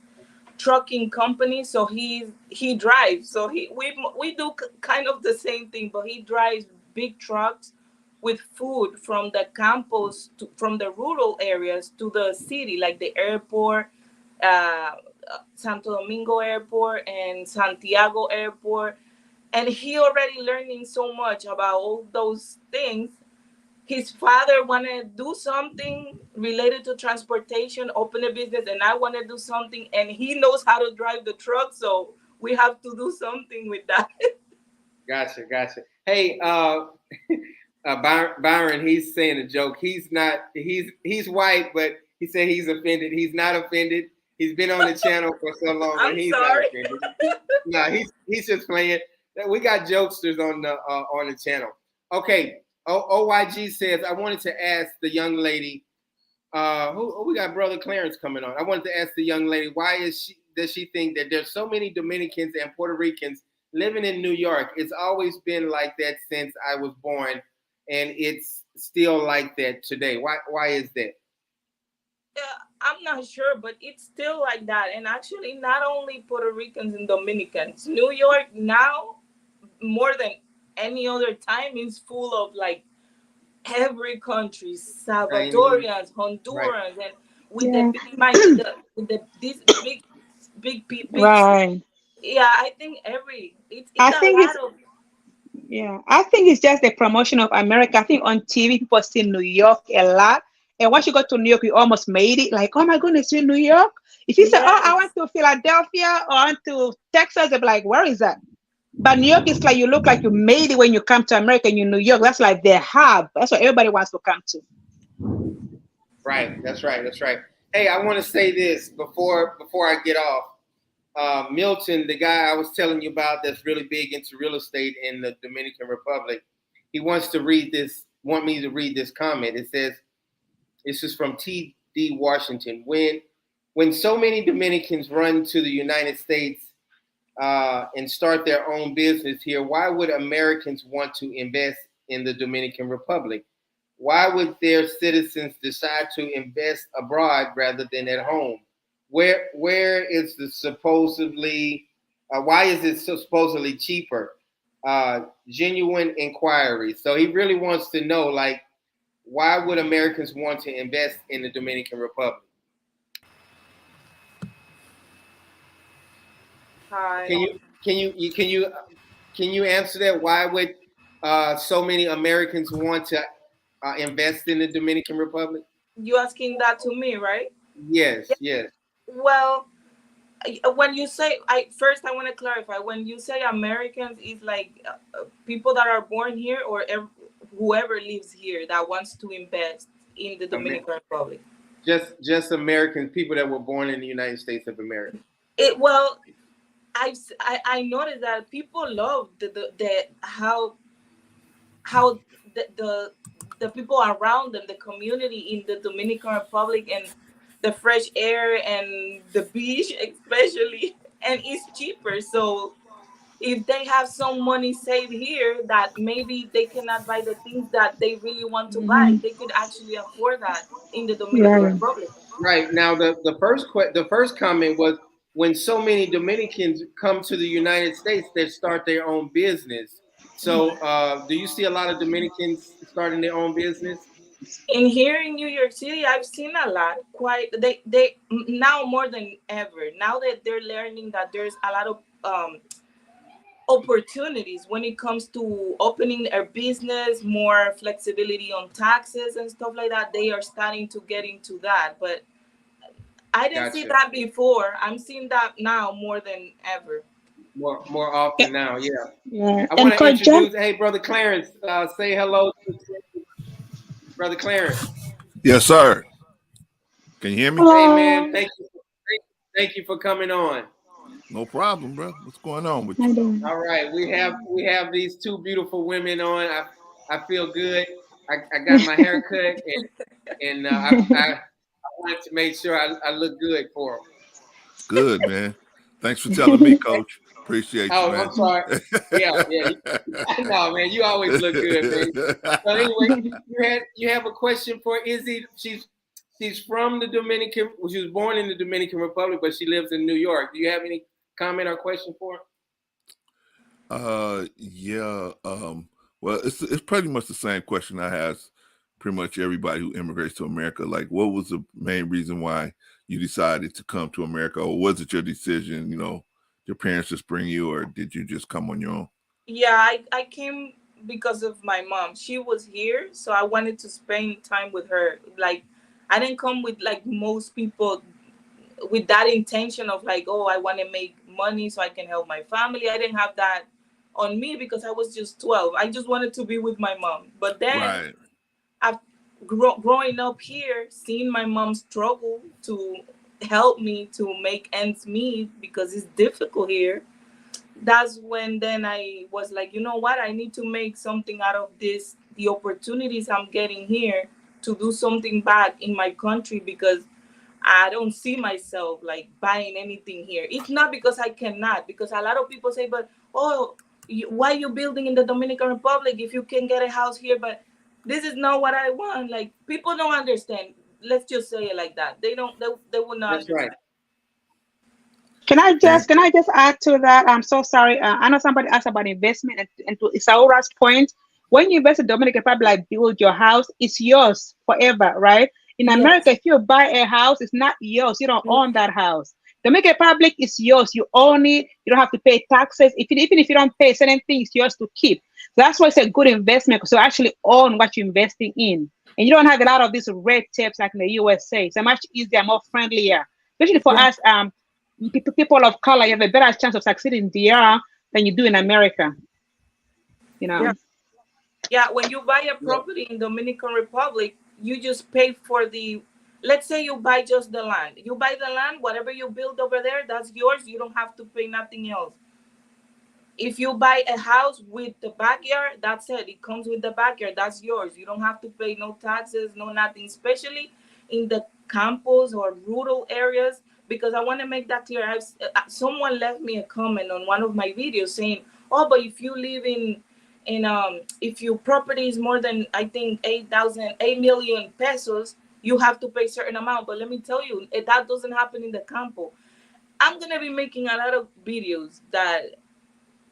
trucking company, so he drives. So we do kind of the same thing, but he drives big trucks with food from the campus from the rural areas to the city, like the airport, uh, Santo Domingo Airport and Santiago Airport. And he already learning so much about all those things. His father wanted to do something related to transportation, open a business, and I want to do something, and he knows how to drive the truck, so we have to do something with that. Gotcha, gotcha. Hey, Byron, he's saying a joke. He's not. He's white, but he said he's offended. He's not offended. He's been on the channel for so long, but I'm he's not sorry. offended. No, he's just playing. We got jokesters on the channel. Okay. OYG says I wanted to ask the young lady Who we got? Brother Clarence coming on. I wanted to ask the young lady, does she think that there's so many Dominicans and Puerto Ricans living in New York? It's always been like that since I was born, and it's still like that today. Why is that? I'm not sure, but it's still like that. And actually, not only Puerto Ricans and Dominicans, New York now, more than any other time, is full of like every country, Salvadorians, Hondurans, Right. and with Yeah. these big. Right. Yeah, I think it's I a think lot it's of. Yeah, I think it's just the promotion of America. I think on TV people see New York a lot. And once you go to New York, you almost made it. Like, oh my goodness, you're in New York. If you say, oh, I went Yes. to Philadelphia or I went to Texas, they'll be like, where is that? But New York is like you look like you made it when you come to America and you're in New York. That's like their hub. That's what everybody wants to come to. Right. That's right. That's right. Hey, I want to say this before I get off. Milton, the guy I was telling you about that's really big into real estate in the Dominican Republic, he want me to read this comment. It says, this is from T.D. Washington. When so many Dominicans run to the United States and start their own business here, why would Americans want to invest in the Dominican Republic? Why would their citizens decide to invest abroad rather than at home? Where is the supposedly why is it so supposedly cheaper? Genuine inquiry. So he really wants to know, like, why would Americans want to invest in the Dominican Republic? Hi. Can you answer that? Why would so many Americans want to invest in the Dominican Republic? You asking that to me, right? Yes, yes. Well, when you say I want to clarify, when you say Americans, is like people that are born here or whoever lives here that wants to invest in the Dominican Republic. Just Americans, people that were born in the United States of America. Well, I noticed that people love the how the people around them, the community in the Dominican Republic, and the fresh air and the beach especially, and it's cheaper. So if they have some money saved here that maybe they cannot buy the things that they really want to buy, Mhm. they could actually afford that in the Dominican Right. Republic. Right. Now the first comment was, when so many Dominicans come to the United States, they start their own business. So do you see a lot of Dominicans starting their own business? In here in New York City, I've seen a lot. Quite they now more than ever. Now that they're learning that there's a lot of opportunities when it comes to opening a business, more flexibility on taxes and stuff like that. They are starting to get into that, but I didn't see Gotcha. that before. I'm seeing that now more than ever. More often now, yeah. Yeah. I And want to Coach Jeff, introduce, hey, Brother Clarence, say hello to Brother Clarence. Yes, sir. Can you hear me? Hey, man, hello. thank you for coming on. No problem, bro. What's going on with How you? you doing? All right, we have these two beautiful women on. I feel good. I got my hair cut, and I wanted to make sure I look good for them. Good, man. Thanks for telling me, Coach. Appreciate you, Oh, man. I'm sorry. Yeah. No, man, you always look good, man. So anyway, you have a question for Izzy? She's from the Dominican. Well, she was born in the Dominican Republic, but she lives in New York. Do you have any comment or question for her? Yeah. Well, it's pretty much the same question I ask pretty much everybody who immigrates to America. Like, what was the main reason why you decided to come to America, or was it your decision? Your parents just bring you, or did you just come on your own? Yeah, I came because of my mom. She was here, so I wanted to spend time with her. Like, I didn't come with like most people with that intention of like, oh, I want to make money so I can help my family. I didn't have that on me because I was just 12. I just wanted to be with my mom. But then Right. I've growing up here, seeing my mom struggle to help me to make ends meet because it's difficult here. That's when then I was like, you know what? I need to make something out of this, the opportunities I'm getting here. to do something back in my country, because I don't see myself like buying anything here. It's not because I cannot, because a lot of people say, but why you building in the Dominican Republic if you can get a house here? But this is not what I want. Like, people don't understand. Let's just say it like that. They don't. They will not That's understand. right. Can I just add to that? I'm so sorry. I know somebody asked about investment, and to Isaura's point, when you invest in Dominican Republic, like build your house, it's yours forever, right? In Yes. America, if you buy a house, it's not yours. You don't own that house. Dominican Republic is yours. You own it. You don't have to pay taxes. Even if you don't pay certain things, yours to keep. So that's why it's a good investment, because you actually own what you're investing in, and you don't have a lot of these red tapes like in the USA. It's much easier, more friendlier, especially for Yeah. us. People of color, you have a better chance of succeeding in DR than you do in America. You know. Yeah. Yeah, when you buy a Yeah. property in Dominican Republic, you just pay for the, let's say you buy just the land. You buy the land, whatever you build over there, that's yours. You don't have to pay nothing else. If you buy a house with the backyard, that's it. It comes with the backyard. That's yours. You don't have to pay no taxes, no nothing, especially in the campus or rural areas. Because I want to make that clear. Someone left me a comment on one of my videos saying, "Oh, but if you live in if your property is more than, I think, 8 million pesos, you have to pay a certain amount." But let me tell you, that doesn't happen in the campo. I'm gonna be making a lot of videos that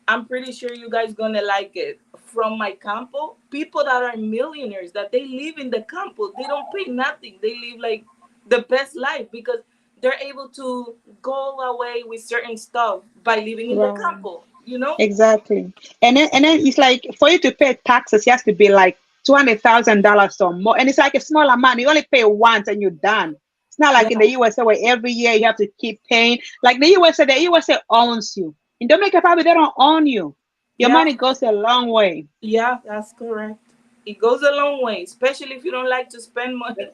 I'm pretty sure you guys gonna like it. From my campo, people that are millionaires, that they live in the campo, they don't pay nothing. They live like the best life because they're able to go away with certain stuff by living in the Right. campo. You know? Exactly. And then it's like for you to pay taxes, you have to be like $200,000 or more, and it's like a small amount. You only pay once and you're done. It's not like in Yeah, the USA where every year you have to keep paying. Like the USA owns you. In Dominican Republic, they don't own you. Your yeah, money goes a long way. yeah. That's correct. It goes a long way, especially if you don't like to spend money.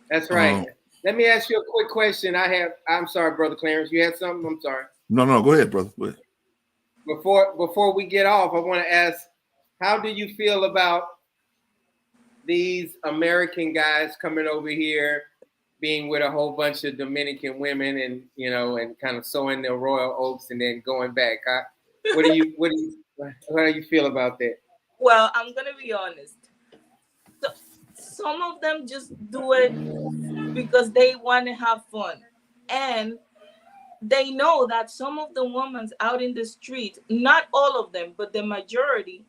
That's right. Um, Let me ask you a quick question. I'm sorry, Brother Clarence. You had something? I'm sorry. no, go ahead, brother. Go ahead. Before we get off, I want to ask, how do you feel about these American guys coming over here, being with a whole bunch of Dominican women, and and kind of sowing their royal oats and then going back? How do you feel about that? Well, I'm gonna be honest. So, some of them just do it because they want to have fun, and they know that some of the women out in the street, not all of them, but the majority,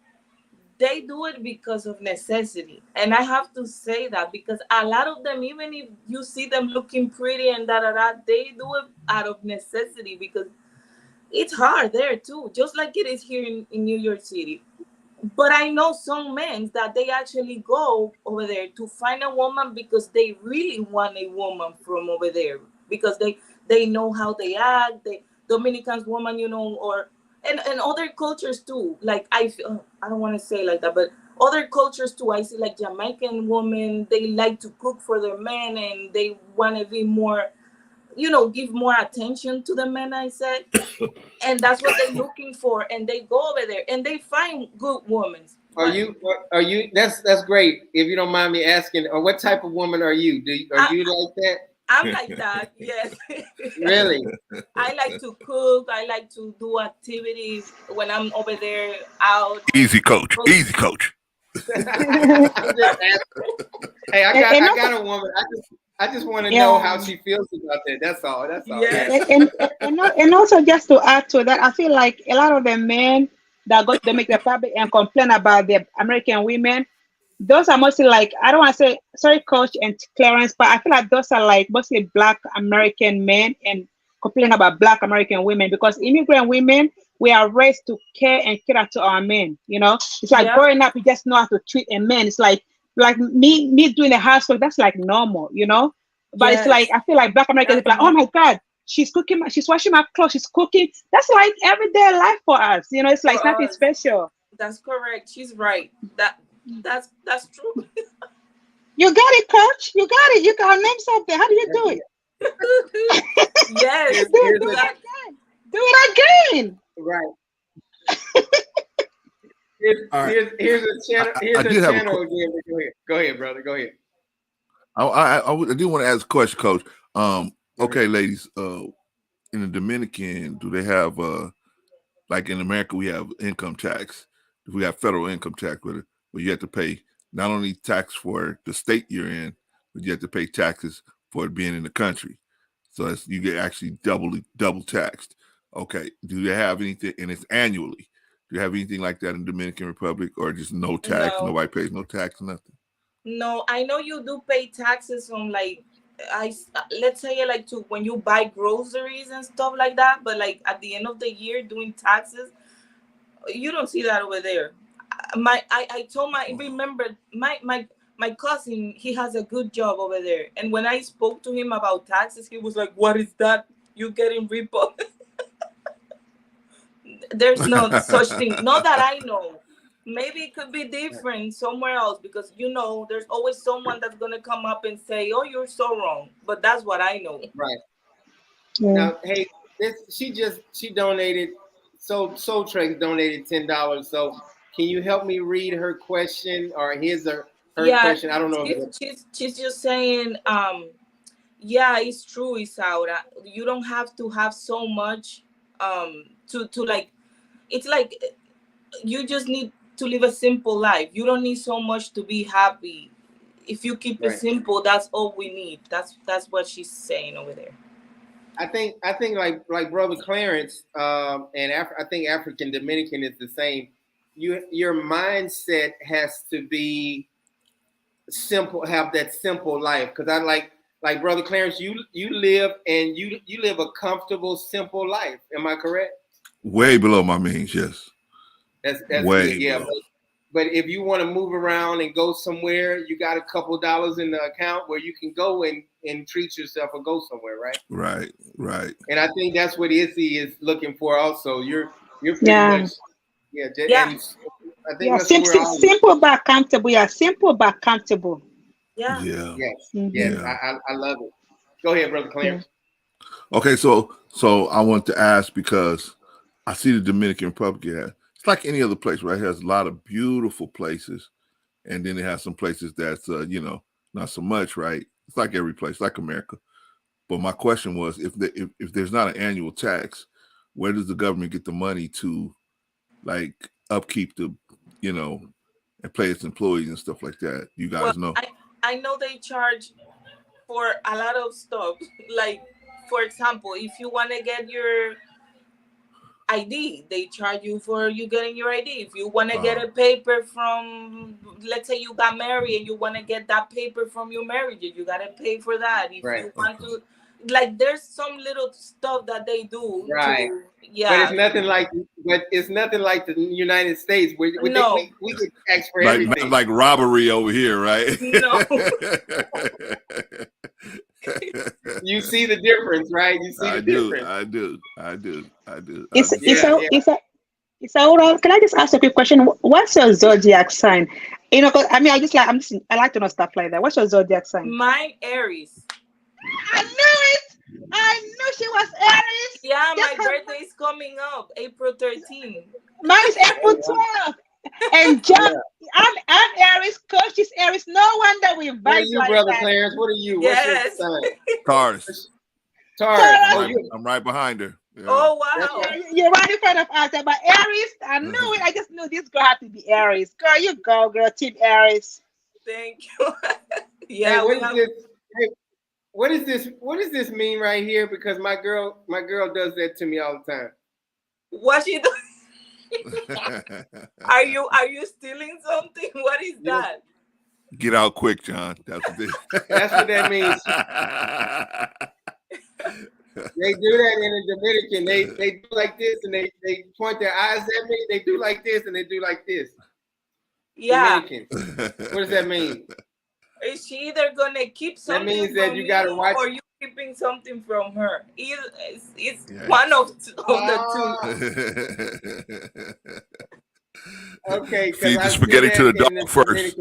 they do it because of necessity. And I have to say that because a lot of them, even if you see them looking pretty and they do it out of necessity because it's hard there too, just like it is here in New York City. But I know some men that they actually go over there to find a woman because they really want a woman from over there, because they know how they act. The Dominicans woman, or and other cultures too. Like I don't want to say like that, but other cultures too. I see like Jamaican women. They like to cook for their men, and they want to be more, give more attention to the men. I said. And that's what they're looking for, and they go over there and they find good women. Are you? That's great. If you don't mind me asking, or what type of woman are you? Are you like that? I'm like that, yes. Really? I like to cook. I like to do activities when I'm over there out. Easy, coach. Easy, coach. I'm just asking. Hey, I got a woman. I just want to know how she feels about that. That's all. Yes. And also just to add to that, I feel like a lot of the men that go to Dominican Republic and complain about the American women, those are mostly like, I don't want to say, sorry, Coach and Clarence, but I feel like those are like mostly Black American men and complain about Black American women, because immigrant women, we are raised to care and cater to our men. It's like growing up, you just know how to treat a man. It's like me doing the housework, that's like normal, But it's like, I feel like Black Americans are like, oh my God, she's cooking, she's washing my clothes, she's cooking. That's like everyday life for us. It's like nothing special. That's correct. She's right. That's true. You got it, Coach. You got it. You got name something. How do you do it? Yes. Do it again. Right. All right. Here's a channel. Here's I a did have a channel again. Go ahead, brother. Go ahead. I do want to ask a question, Coach. Okay, ladies. In the Dominican, do they have like in America we have income tax? We have federal income tax where you have to pay not only tax for the state you're in, but you have to pay taxes for being in the country. So you get actually double taxed. Okay. Do they have anything, and it's annually? Do you have anything like that in Dominican Republic, or just no tax? No. Nobody pays no tax, nothing. No, I know you do pay taxes on let's say like to when you buy groceries and stuff like that, but like at the end of the year doing taxes, you don't see that over there. I told my cousin, he has a good job over there, and when I spoke to him about taxes, he was like, "What is that? You getting repo?" There's no such thing, not that I know. Maybe it could be different somewhere else, because there's always someone that's gonna come up and say, "Oh, you're so wrong," but that's what I know. Right. Yeah. Now, hey, she donated. Soul Trex donated $10. So can you help me read her question or her question? I don't know. She's just saying, yeah, it's true, Isaura. You don't have to have so much to like. It's like you just need to live a simple life. You don't need so much to be happy. If you keep it simple, that's all we need. That's what she's saying over there. I think like Brother Clarence, and I think African Dominican is the same. Your mindset has to be simple. Have that simple life, because I like Brother Clarence. You live a comfortable, simple life. Am I correct? Way below my means, yes. That's way good, yeah. below. But if you want to move around and go somewhere, you got a couple dollars in the account where you can go and treat yourself or go somewhere, right? Right. And I think that's what Izzy is looking for also. You're pretty much, yeah. And I think that's simple but comfortable. Yeah, simple but comfortable. Yeah. Yes. Mm-hmm. Yes. I love it. Go ahead, Brother Clarence. Yeah. Okay, so I want to ask, because I see the Dominican Republic. It's like any other place, right? It has a lot of beautiful places, and then it has some places that's not so much, right? It's like every place, like America. But my question was, if there's not an annual tax, where does the government get the money to like upkeep the and pay its employees and stuff like that? You guys know? I know they charge for a lot of stuff. Like, for example, if you want to get your ID, they charge you for you getting your ID. If you want to get a paper from, let's say you got married and you want to get that paper from your marriage, you got to pay for that. If you want to, like, there's some little stuff that they do. Right. But it's nothing like the United States. We get taxed for everything. Like robbery over here, right? No. You see the difference, right? You see the difference. I do. Isaura, can I just ask a quick question? What's your zodiac sign? Cause I like to know stuff like that. What's your zodiac sign? Mine, Aries. I knew it. I knew she was Aries. Yeah, my birthday is coming up, April 13th. Mine's April 12th. And John, I'm Aries, Coach is Aries. No wonder we vibe. What are you, like Brother that. Clarence? What are you? Yes. What's your sign? Taurus. I'm right behind her. Yeah. Oh, wow. You're right in front of us. But Aries, I knew it. I just knew this girl had to be Aries. Girl, you go, girl. Team Aries. Thank you. Yeah. Hey, what is this? What does this mean right here? Because my girl does that to me all the time. What she doing? Are you stealing something? What is that? Get out quick, John. That's what that means. They do that in the Dominican. They do like this, and they point their eyes at me. They do like this, and they do like this. Yeah. Dominican. What does that mean? Is she either gonna keep something? That means that you gotta watch. Or you keeping something from her? It's one of the two. Okay. Feed the spaghetti to the dog first.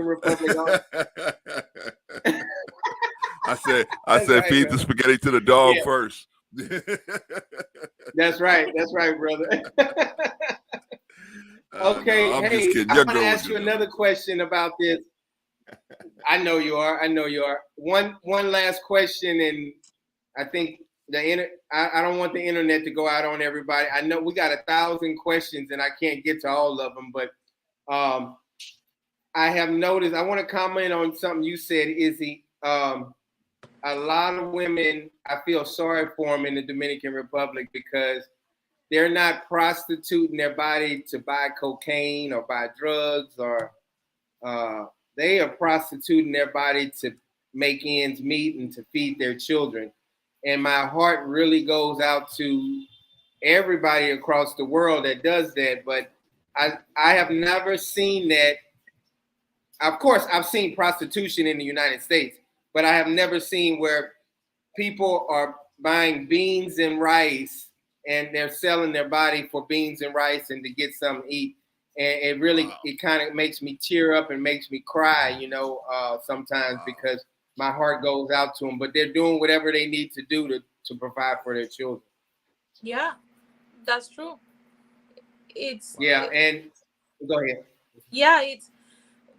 I said feed the spaghetti to the dog first. That's right, brother. Okay, No, I'm just hey, kidding. I Your want to girl ask was you your another number. question about this. I know you are. I know you are. One last question, and I think I don't want the internet to go out on everybody. I know we got 1,000 questions, and I can't get to all of them, but I have noticed. I want to comment on something you said, Izzy. A lot of women, I feel sorry for them in the Dominican Republic because they're not prostituting their body to buy cocaine or buy drugs, or they are prostituting their body to make ends meet and to feed their children. And my heart really goes out to everybody across the world that does that. But I have never seen that. Of course, I've seen prostitution in the United States, but I have never seen where people are buying beans and rice and they're selling their body for beans and rice and to get something to eat. And it really, Wow. it kind of makes me tear up and makes me cry, sometimes Wow. because my heart goes out to them, but they're doing whatever they need to do to provide for their children. Yeah, that's true. It's Yeah. it, And go ahead. yeah, it's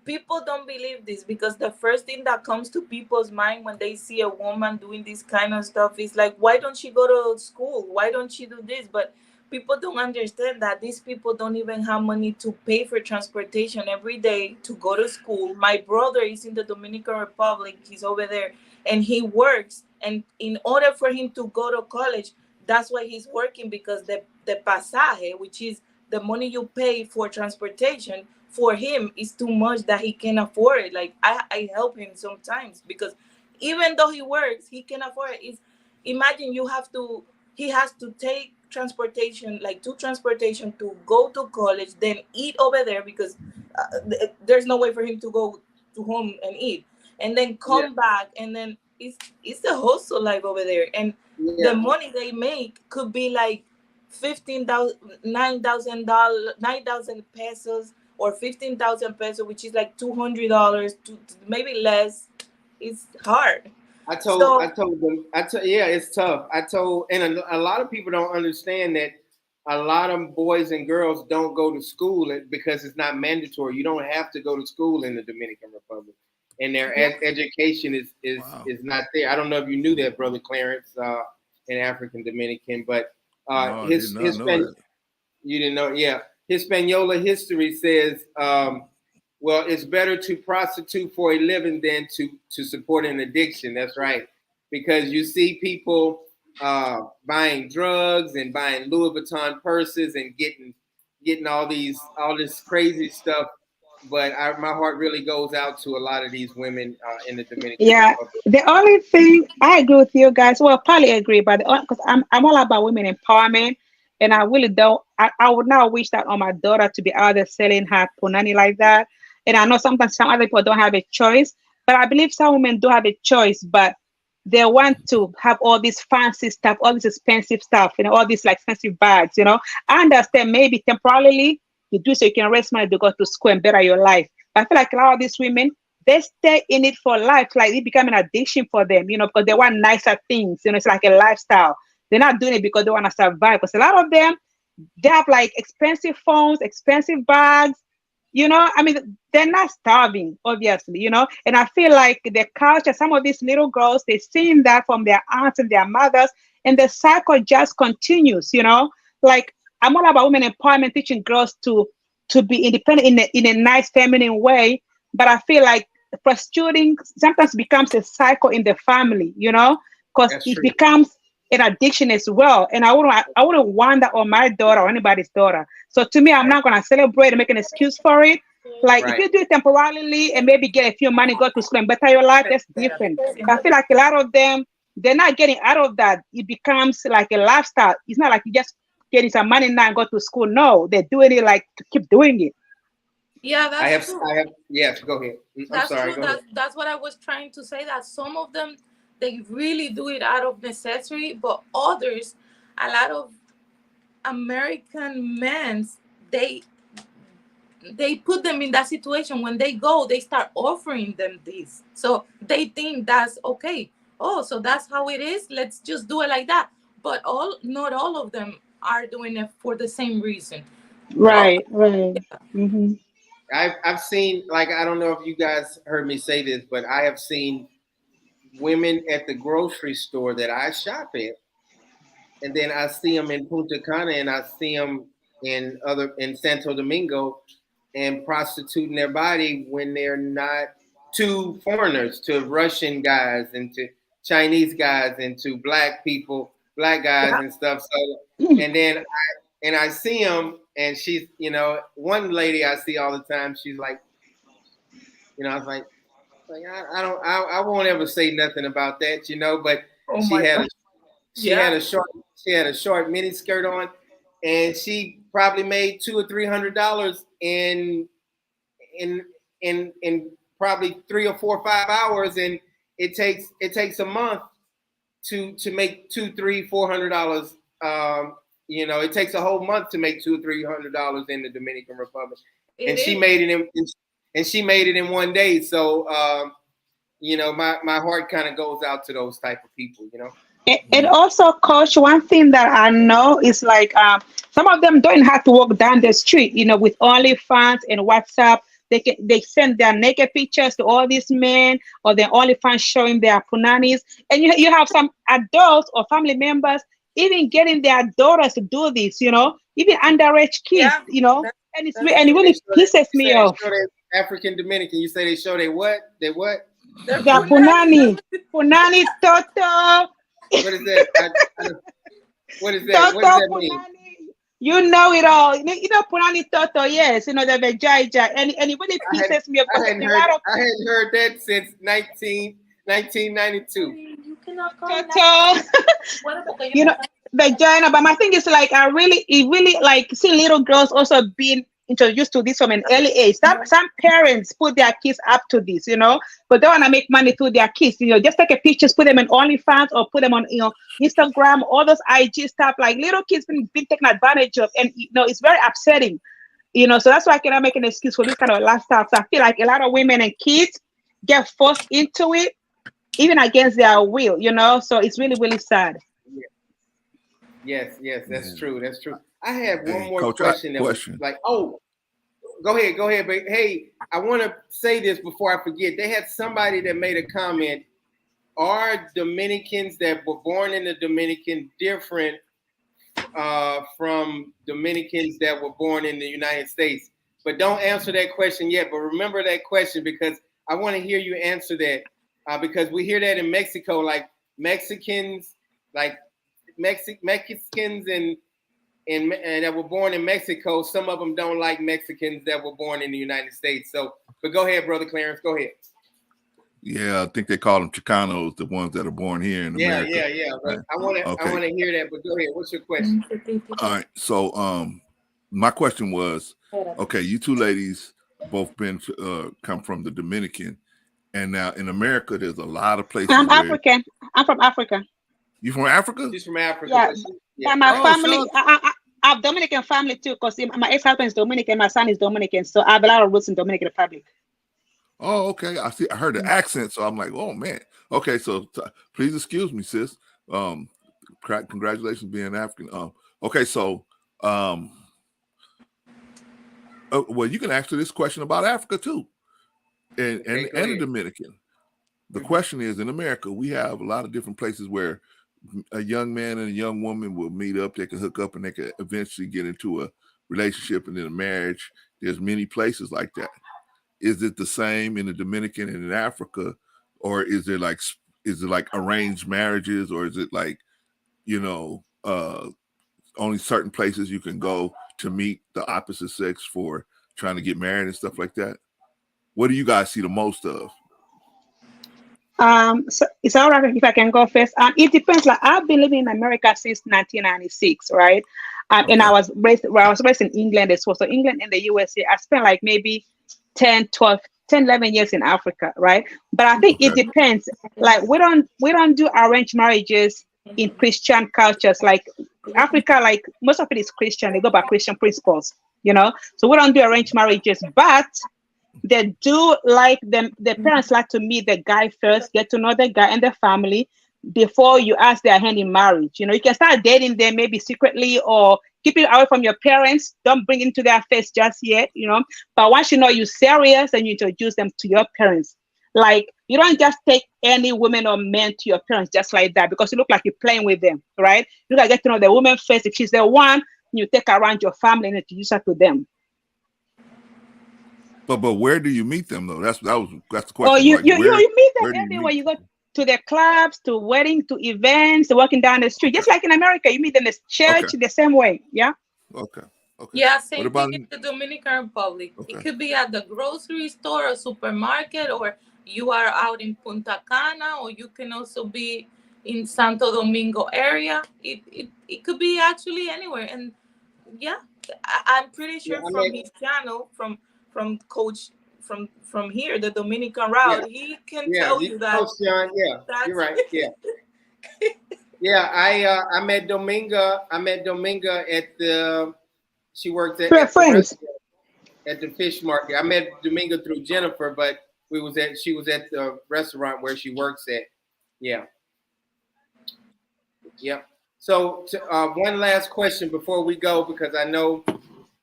people don't believe this because the first thing that comes to people's mind when they see a woman doing this kind of stuff is like, why don't she go to school? Why don't she do this? But people don't understand that these people don't even have money to pay for transportation every day to go to school. My brother is in the Dominican Republic, he's over there, and he works, and in order for him to go to college, that's why he's working, because the pasaje, which is the money you pay for transportation, for him is too much that he can afford it. Like I help him sometimes because even though he works, he can afford it. It's, imagine he has to take transportation, like two transportation to go to college, then eat over there because there's no way for him to go to home and eat, and then Yeah. come back, and then it's the hustle life over there, and Yeah. the money they make could be like 15,000, $9,000, 9,000 pesos, or 15,000 pesos, which is like $200 to maybe less. It's hard. I told So I told them yeah, it's tough. And a lot of people don't understand that a lot of boys and girls don't go to school because it's not mandatory. You don't have to go to school in the Dominican Republic, and their yeah, education Wow. is not there. I don't know if you knew that, Brother Clarence, in African Dominican, but No, I did not his know that. you didn't know, yeah. Hispaniola history says, well, it's better to prostitute for a living than to support an addiction. That's right, because you see people buying drugs and buying Louis Vuitton purses and getting all this crazy stuff. But my heart really goes out to a lot of these women in the Dominican Yeah, Republic. the only thing I agree with you guys, well, partly agree, but because I'm all about women empowerment, and I really don't. I would not wish that on my daughter to be out there selling her punani like that. And I know sometimes some other people don't have a choice, but I believe some women do have a choice, but they want to have all this fancy stuff, all this expensive stuff, all these like expensive bags. I understand maybe temporarily you do so you can raise money to go to school and better your life. But I feel like a lot of these women, they stay in it for life. Like it become an addiction for them, because they want nicer things. It's like a lifestyle. They're not doing it because they want to survive. Because a lot of them, they have like expensive phones, expensive bags. I mean, they're not starving, obviously. And I feel like the culture, some of these little girls, they're seeing that from their aunts and their mothers, and the cycle just continues. Like I'm all about women empowerment, teaching girls to be independent in a nice feminine way. But I feel like prostituting sometimes becomes a cycle in the family, because That's it true. becomes an addiction as well. And I wouldn't want that on my daughter or anybody's daughter. So to me, I'm Right. not gonna celebrate and make an excuse for it. Like if Right. you do it temporarily and maybe get a few money, go to school and better your life, that's different. But I feel like a lot of them, they're not getting out of that. It becomes like a lifestyle. It's not like you just getting some money now and go to school. No, they're doing it like to keep doing it. yeah, that's true. Yes. Go ahead. I'm That's sorry. true. Go ahead. That's what I was trying to say. That some of them, they really do it out of necessity, but others, a lot of American men, they they put them in that situation. When they go, they start offering them this, so they think that's okay. Oh, so that's how it is, let's just do it like that. But not all of them are doing it for the same reason. Right, right. Mm-hmm. I've seen, like, I don't know if you guys heard me say this, but I have seen women at the grocery store that I shop at, and then I see them in Punta Cana, and I see them in Santo Domingo, and prostituting their body when they're not, to foreigners, to Russian guys, and to Chinese guys, and to black people, black guys, and stuff. So, and then I see them, and she's, one lady I see all the time. She's like, I was like I won't ever say nothing about that, but she had a short mini skirt on, and she probably made $200 or $300 in probably 3 or 4 or 5 hours, and it takes a month to make $200, $300, $400. It takes a whole month to make $200 or $300 in the Dominican Republic, and she made it in one day. So my heart kind of goes out to those type of people. And also, Coach, one thing that I know is like some of them don't have to walk down the street, with OnlyFans and WhatsApp. They send their naked pictures to all these men, or their OnlyFans showing their punanis. And you have some adults or family members even getting their daughters to do this, even underage kids, and it really pisses me off. African Dominican, you say they show they what? They what? Their punani toto. What is that? What is that? Toto, what does that mean? punani. You know it all. Punani toto, yes. The vajayjay. And it really pisses me off. I hadn't heard that since 1992. You cannot call Toto. Vagina. But my thing is like, it really like see little girls also being introduced to this from an early age. Some parents put their kids up to this, but they want to make money through their kids. Just take a pictures, put them in OnlyFans, or put them on, Instagram, all those IG stuff. Like little kids being taken advantage of, and it's very upsetting. So that's why I cannot make an excuse for this kind of lifestyle. So I feel like a lot of women and kids get forced into it, even against their will. So it's really, really sad. Yes, that's true. That's true. I have one more Coach, question. Go ahead. But hey, I want to say this before I forget. They had somebody that made a comment. Are Dominicans that were born in the Dominican different from Dominicans that were born in the United States? But don't answer that question yet. But remember that question, because I want to hear you answer that. Because we hear that in Mexico, like Mexicans, Mexicans and that were born in Mexico, some of them don't like Mexicans that were born in the United States. So, but go ahead, Brother Clarence, go ahead. Yeah, I think they call them Chicanos, the ones that are born here in America. Yeah. But I want to hear that. But go ahead. What's your question? All right. So, my question was, okay, you two ladies both come from the Dominican, and now in America, there's a lot of places. I'm African. I'm from Africa. You from Africa? She's from Africa. Yeah. My family. I have Dominican family too, because my ex-husband is Dominican, my son is Dominican, so I have a lot of roots in Dominican Republic. Oh, okay. I see. I heard the accent, so I'm like, oh man. Okay, so please excuse me, sis. Congratulations being African. Okay, so well, you can answer this question about Africa too, and the Dominican. The question is, in America, we have a lot of different places where a young man and a young woman will meet up. They can hook up, and they can eventually get into a relationship and then a marriage. There's many places like that. Is it the same in the Dominican and in Africa, or is it like arranged marriages, or is it like, only certain places you can go to meet the opposite sex for trying to get married and stuff like that? What do you guys see the most of? So it's all right if I can go first. It depends. Like, I've been living in America since 1996, right? Okay. And I was raised in England as well. So England and the USA, I spent like maybe 10, 11 years in Africa, right? But I think it depends. Like, we don't do arranged marriages in Christian cultures. Like Africa, like most of it is Christian. They go by Christian principles, So we don't do arranged marriages, but they do like them. The parents like to meet the guy first, get to know the guy and the family before you ask their hand in marriage. You can start dating them maybe secretly or keep it away from your parents. Don't bring it into their face just yet, But once you know you're serious, then you introduce them to your parents. Like, you don't just take any women or men to your parents just like that, because you look like you're playing with them, right? You gotta get to know the woman first. If she's the one, you take her around your family and introduce her to them. But where do you meet them though? That's the question. Oh, you Like, you meet them where do you everywhere. meet You go to the clubs, to weddings, to events, walking down the street, just like in America. You meet them in the church the same way. Yeah. Okay. Yeah, What same about thing in the Dominican Republic. Okay. It could be at the grocery store or supermarket, or you are out in Punta Cana, or you can also be in Santo Domingo area. It could be actually anywhere. And yeah, I'm pretty sure Yeah, I from mean, his channel, from Coach from here, the Dominican route, he can tell you that. Coach John, you're right. Yeah. Yeah, I met Dominga. I met Dominga at the. She worked at the restaurant, at the fish market. I met Dominga through Jennifer, but she was at the restaurant where she works at. Yeah. Yep. So one last question before we go, because I know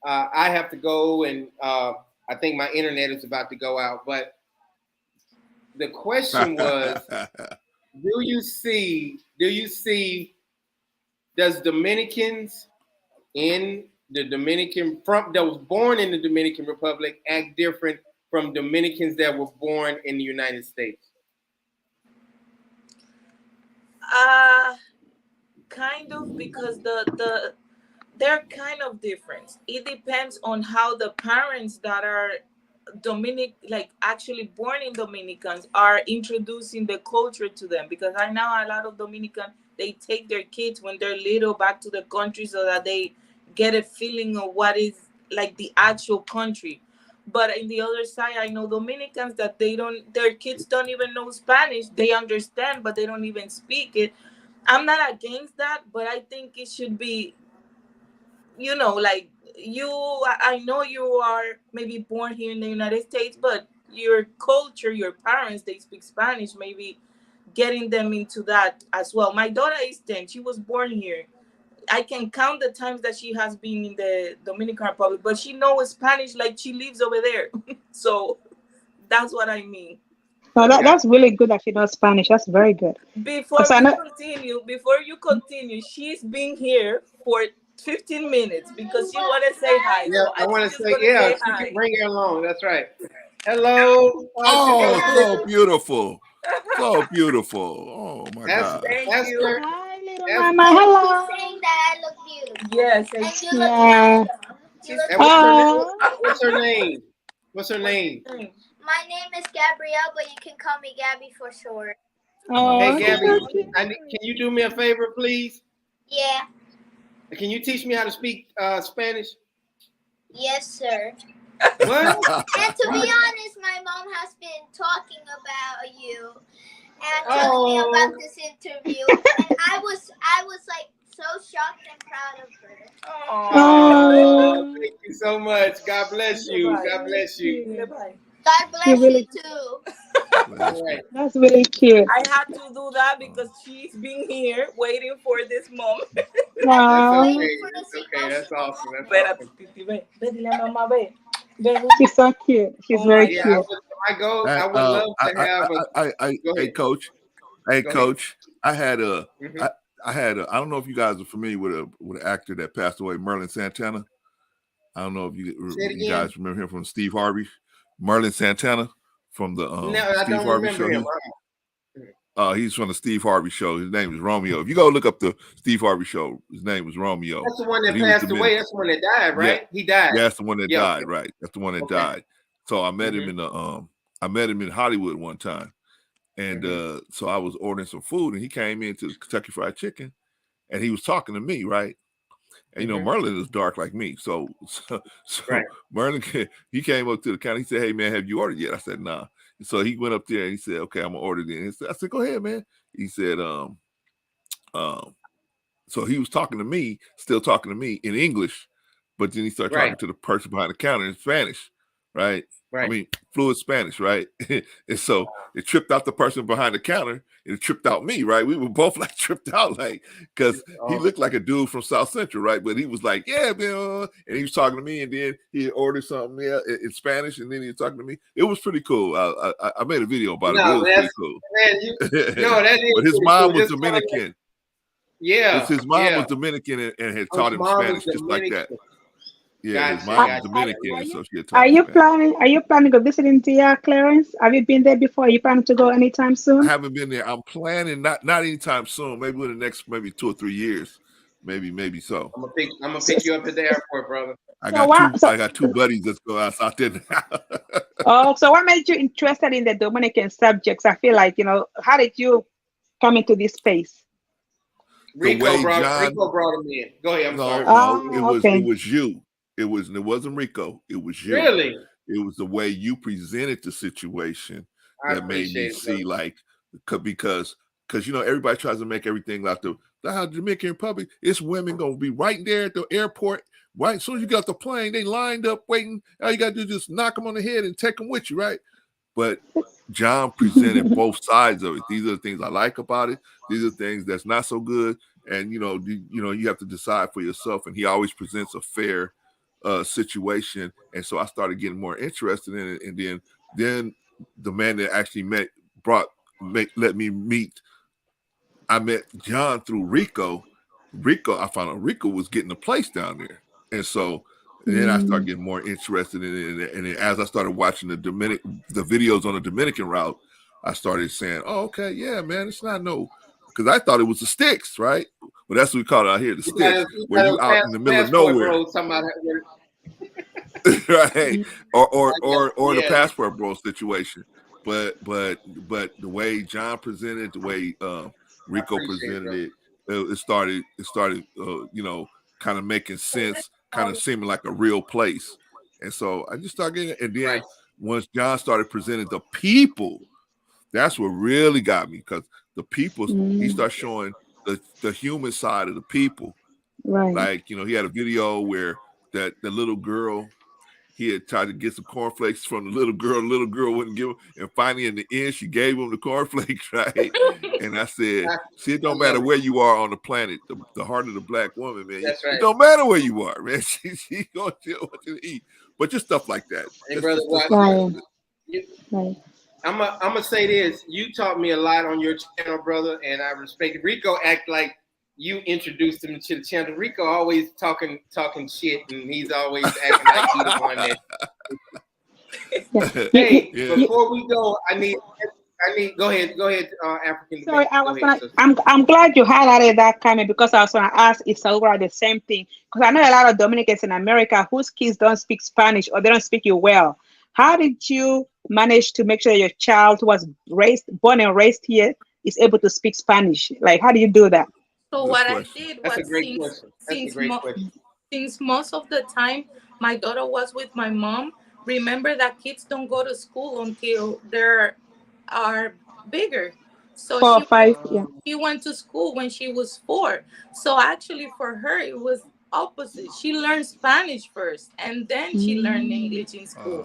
I have to go, and I think my internet is about to go out. But the question was, does Dominicans in the Dominican, that was born in the Dominican Republic, act different from Dominicans that were born in the United States? Kind of, because they're kind of different. It depends on how the parents that are actually born in Dominicans are introducing the culture to them. Because I know a lot of Dominican, they take their kids when they're little back to the country so that they get a feeling of what is like the actual country. But in the other side, I know Dominicans that their kids don't even know Spanish. They understand, but they don't even speak it. I'm not against that, but I think it should be, like I know you are maybe born here in the United States, but your culture, your parents, they speak Spanish, maybe getting them into that as well. My daughter is 10. She was born here. I can count the times that she has been in the Dominican Republic, but she knows Spanish like she lives over there. So that's what I mean. No, that's really good that she knows Spanish. That's very good. Before you continue, she's been here for 15 minutes because she want to say hi. Yeah, so I want to say, hi. bring her along. That's right. Hello. Oh, so beautiful. So beautiful. Oh, my God. Thank you. Hi, little mama. Hello. Saying that I look beautiful. Yes. And you look What's her name? What's her name? My name is Gabrielle, but you can call me Gabby for short. Oh, hey, Gabby, can you do me a favor, please? Yeah. Can you teach me how to speak Spanish? Yes, sir. What? And to be honest, my mom has been talking about you and telling me about this interview, and I was like so shocked and proud of her. Oh, thank you so much. God bless you. God bless you. God bless you too. Right. That's really cute. I had to do that because she's been here waiting for this moment. Wow. That's okay. That's awesome. She's so cute. She's very cute. I would love to have Hey, Coach. Hey, Coach. I had a. I don't know if you guys are familiar with an actor that passed away, Merlin Santana. I don't know if you guys remember him from Steve Harvey. Merlin Santana from the Steve Harvey show. He's from the Steve Harvey show. His name is Romeo. If you go look up the Steve Harvey show, his name was Romeo. That's the one that passed away. That's the one that died, right? Yeah. He died. Yeah, that's the one that died, right? That's the one that died. So I met him in Hollywood one time. And so I was ordering some food, and he came into Kentucky Fried Chicken, and he was talking to me, right? And Merlin is dark like me, so right. Merlin, he came up to the counter. He said, "Hey man, have you ordered yet?" I said, "Nah." So he went up there and he said, "Okay, I'm gonna order it." I said, "Go ahead, man." He said, so he was talking to me, still talking to me in English, but then he started talking to the person behind the counter in Spanish. right? I Right. mean, fluent Spanish, right? And so it tripped out the person behind the counter, and it tripped out me, right? We were both like tripped out, like, because he looked like a dude from South Central, right? But he was like, yeah, man, and he was talking to me, and then he ordered something in Spanish, and then he was talking to me. It was pretty cool. I made a video about it, but it was pretty cool. Man, that is But his pretty mom cool. was Just kinda like- Dominican. yeah. His mom yeah. was Dominican and had Oh, taught his him mom was Spanish just like that. Dominican. Yeah, his Gotcha, mom gotcha. was Dominican, and so she had Are taught him you Spanish. planning? Are you planning to visit India, Clarence? Have you been there before? Are you planning to go anytime I soon? haven't been there. I'm planning not anytime soon. Maybe in the next 2 or 3 years. Maybe so. I'm gonna pick you up at the airport, brother. I So got two buddies that's go out there now. so what made you interested in the Dominican subjects? I feel like, how did you come into this space? Rico brought John, him in. Go ahead. I'm sorry. no, okay. it was you. It wasn't Rico. It was you. Really? It was the way you presented the situation I that made me appreciate it, see like because everybody tries to make everything like the Dominican Republic. It's women gonna be right there at the airport. Right, as soon as you got off the plane, they lined up waiting. All you gotta do is just knock them on the head and take them with you, right? But John presented both sides of it. These are the things I like about it. These are the things that's not so good. And you have to decide for yourself. And he always presents a fair situation. And so I started getting more interested in it. And then the man that actually let me meet. I met John through Rico. I found out Rico was getting a place down there. And so then I started getting more interested in it. And then as I started watching the videos on the Dominican route, I started saying, oh, okay, yeah, man, it's not because I thought it was the sticks, right? Well, that's what we call it out here, the sticks, where you out in the middle of nowhere. Right. Or the passport bro situation. But the way John presented, the way Rico presented it started kind of making sense, kind of seeming like a real place. And so I just started getting it. And then once John started presenting the people, that's what really got me, because the people, he started showing the human side of the people. Right. Like, he had a video where the little girl, he had tried to get some cornflakes from the little girl wouldn't give him, and finally in the end she gave him the cornflakes, right? And I said, see, it don't matter where you are on the planet, the heart of the black woman, man. That's right. It don't matter where you are, man. She gonna tell what you eat. But just stuff like that. Hey, brother, I'm gonna say this. You taught me a lot on your channel, brother, and I respect it. Rico act like you introduced him to the channel. Rico always talking shit, and he's always acting like he's the one that. Hey, before we go, I need. Go ahead, African. Sorry, I'm glad you highlighted that comment, because I was gonna ask Isaura the same thing, because I know a lot of Dominicans in America whose kids don't speak Spanish or they don't speak it well. How did you manage to make sure your child who was born and raised here is able to speak Spanish? Like, how do you do that? So what I did was, since most of the time my daughter was with my mom, remember that kids don't go to school until they are bigger. So 4 or 5, she went to school when she was 4. So actually for her it was opposite. She learned Spanish first, and then she learned English in school.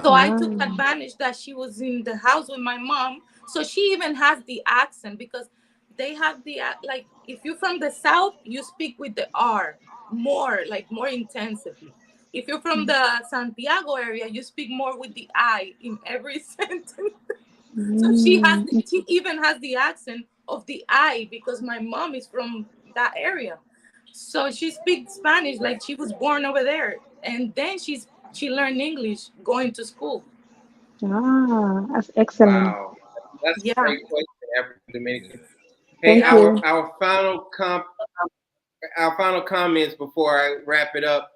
So I took advantage that she was in the house with my mom. So she even has the accent, because they have the, like, if you're from the South, you speak with the R more intensively. If you're from the Santiago area, you speak more with the I in every sentence. So she even has the accent of the I, because my mom is from that area. So she speaks Spanish like she was born over there. And then she learned English going to school. That's excellent. Wow. That's a great question, African Dominican. Hey, our final comments before I wrap it up.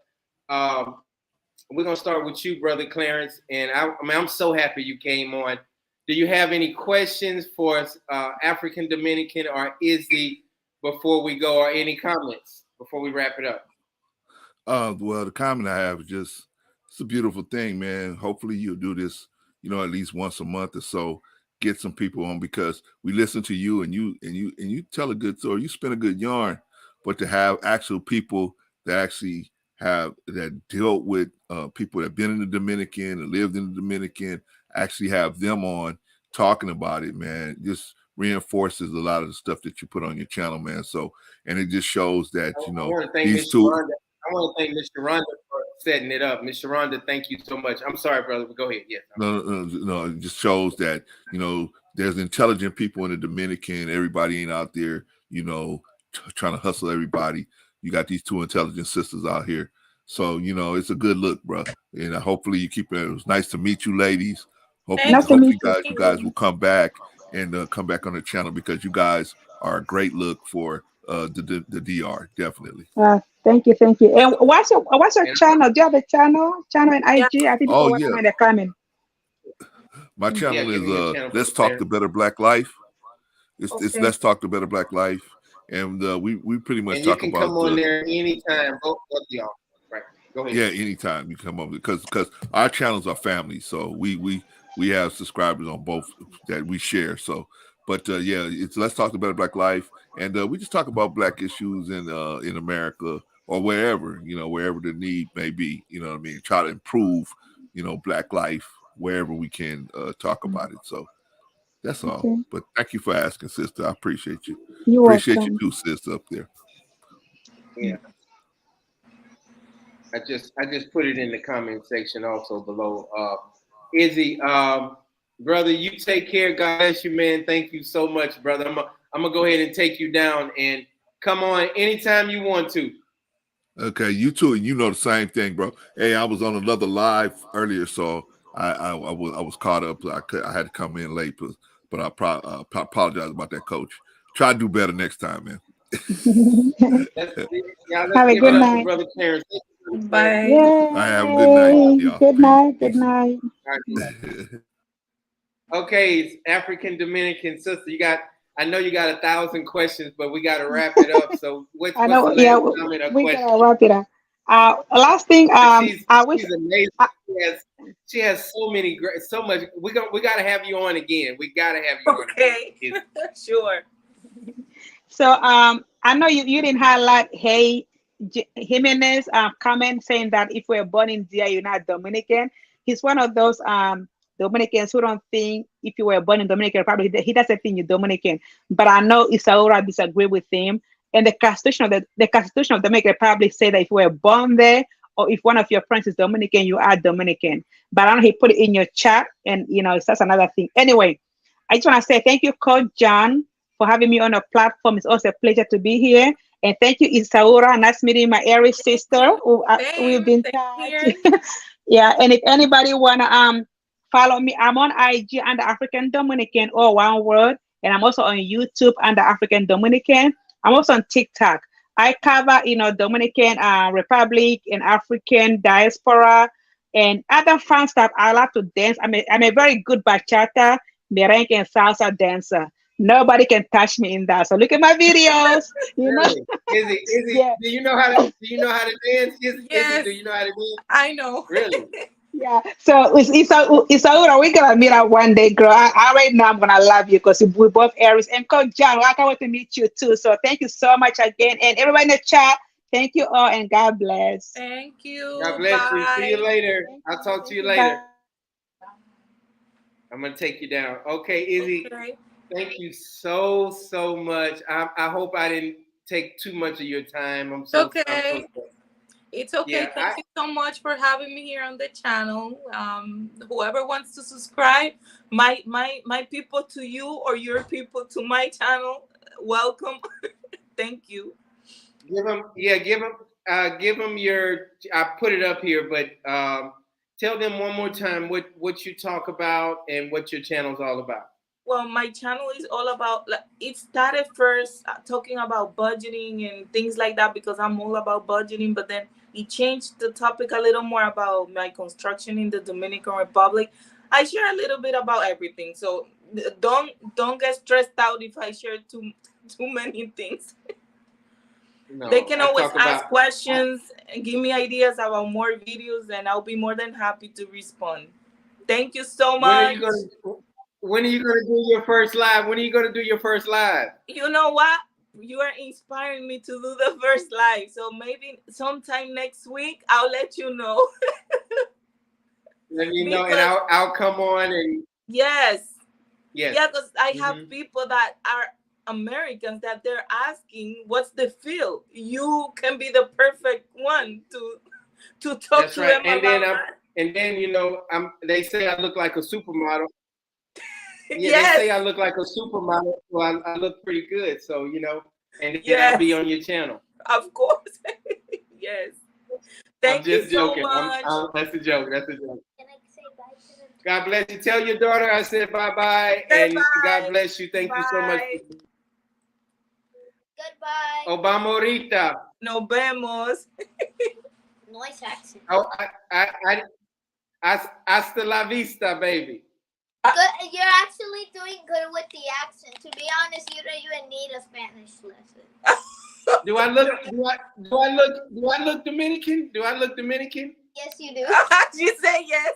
We're gonna start with you, brother Clarence. And I'm so happy you came on. Do you have any questions for us, African Dominican or Izzy, before we go, or any comments before we wrap it up? Well, the comment I have is just, it's a beautiful thing, man. Hopefully you'll do this, at least once a month or so. Get some people on, because we listen to you and you tell a good story. You spin a good yarn, but to have actual people that actually that dealt with people that have been in the Dominican and lived in the Dominican, actually have them on talking about it, man. Just reinforces a lot of the stuff that you put on your channel, man. So, and it just shows that, I want to thank Miss Sharonda. I want to thank Miss Sharonda for setting it up. Miss Sharonda, thank you so much. I'm sorry, brother, but go ahead. Yes. No, it just shows that, there's intelligent people in the Dominican. Everybody ain't out there, trying to hustle everybody. You got these two intelligent sisters out here. So, it's a good look, bro. And hopefully you keep it. It was nice to meet you, ladies. Hopefully you guys will come back and come back on the channel, because you guys are a great look for the DR, definitely. Thank you. And what's your channel? Do you have a channel in IG? I think people when they're coming. My channel is Let's Talk the Better Black Life. It's Let's Talk the Better Black Life, and we pretty much talk about. You can come on there anytime, both of y'all. Right? Go ahead. Yeah, anytime you come over, because our channels are family, so we have subscribers on both that we share. So, but it's Let's Talk the Better Black Life, and we just talk about Black issues in America or wherever wherever the need may be. You know what I mean? Try to improve Black life wherever we can talk about it. So that's all. Okay. But thank you for asking, sister. I appreciate you. You're appreciate welcome. You too, sister, up there. Yeah. I just put it in the comment section also below. Izzy, brother, you take care. God bless you, man. Thank you so much, brother. I'm gonna go ahead and take you down and come on anytime you want to. Okay, you too, and the same thing, bro. Hey, I was on another live earlier, so I was caught up. I had to come in late, but I apologize about that, Coach. Try to do better next time, man. Have a good night. Brother Clarence. Bye. I have a good night, y'all. Good night. Okay, it's African Dominican sister. I know you got 1,000 questions, but we got to wrap it up. So what's the last comment or we question? gotta wrap it up. Last thing, she's amazing. She has so much. We got to have you on again. We got to have you on. Okay, sure. So I know you didn't highlight Jimenez comment saying that if we're born in DR, you're not Dominican. He's one of those Dominicans who don't think if you were born in Dominican Republic, he doesn't think you're Dominican. But I know Isaura disagree with him. And the Constitution of Dominican Republic say that if you were born there, or if one of your friends is Dominican, you are Dominican. But I know he put it in your chat, and that's another thing. Anyway, I just want to say thank you, Coach John, for having me on a platform. It's also a pleasure to be here. And thank you, Isaura. Nice meeting my Irish sister. We've been touch. Yeah, and if anybody wanna follow me, I'm on IG under African Dominican, or one word, and I'm also on YouTube under African Dominican. I'm also on TikTok. I cover, Dominican Republic and African diaspora and other fun stuff. I love to dance. I'm a very good bachata, merengue, and salsa dancer. Nobody can touch me in that. So look at my videos. Izzy, yeah. Do you know how to dance? Yes. Do you know how to dance? I know. Really? Yeah. So Isaura, we're gonna meet up one day, girl. I right now I'm gonna love you because we both Aries. And Coach John, I can't wait to meet you too. So thank you so much again. And everybody in the chat, thank you all, and God bless. Thank you. God bless you. See you later. I'll talk to you later. Bye. I'm gonna take you down. Okay, Izzy. Okay. Thank you so much. I hope I didn't take too much of your time. I'm so okay. It's okay. Yeah, Thank you so much for having me here on the channel. Whoever wants to subscribe, my people to you, or your people to my channel, welcome. Thank you. Give them your. I put it up here, but tell them one more time what you talk about and what your channel's all about. Well, my channel is all about, it started first talking about budgeting and things like that, because I'm all about budgeting, but then it changed the topic a little more about my construction in the Dominican Republic. I share a little bit about everything, so don't get stressed out if I share too many things. No, they can always ask questions and give me ideas about more videos, and I'll be more than happy to respond. Thank you so much. When are you going to do your first live? You know what? you are inspiring me to do the first live. So maybe sometime next week I'll let you know. Let me know, and I'll come on and yes. yes. Yeah, because I have people that are Americans that they're asking what's the field. You can be the perfect one to talk That's to right. them about And then you know, they say I look like a supermodel. Yeah, yes. they say I look like a supermodel. Well, I look pretty good, so you know, and then Yes. I'll be on your channel. Of course. Yes. Thank you so much. That's a joke. That's a joke. Can I say bye to them? God bless you. Tell your daughter I said bye-bye. And bye. God bless you. Thank you so much. Goodbye. Obama Rita. Nos vemos. Nice accent. Oh, hasta la vista, baby. Good. You're actually doing good with the accent. To be honest, you don't even need a Spanish lesson. Do I look Dominican? Do I look Dominican? Yes, you do. She said yes.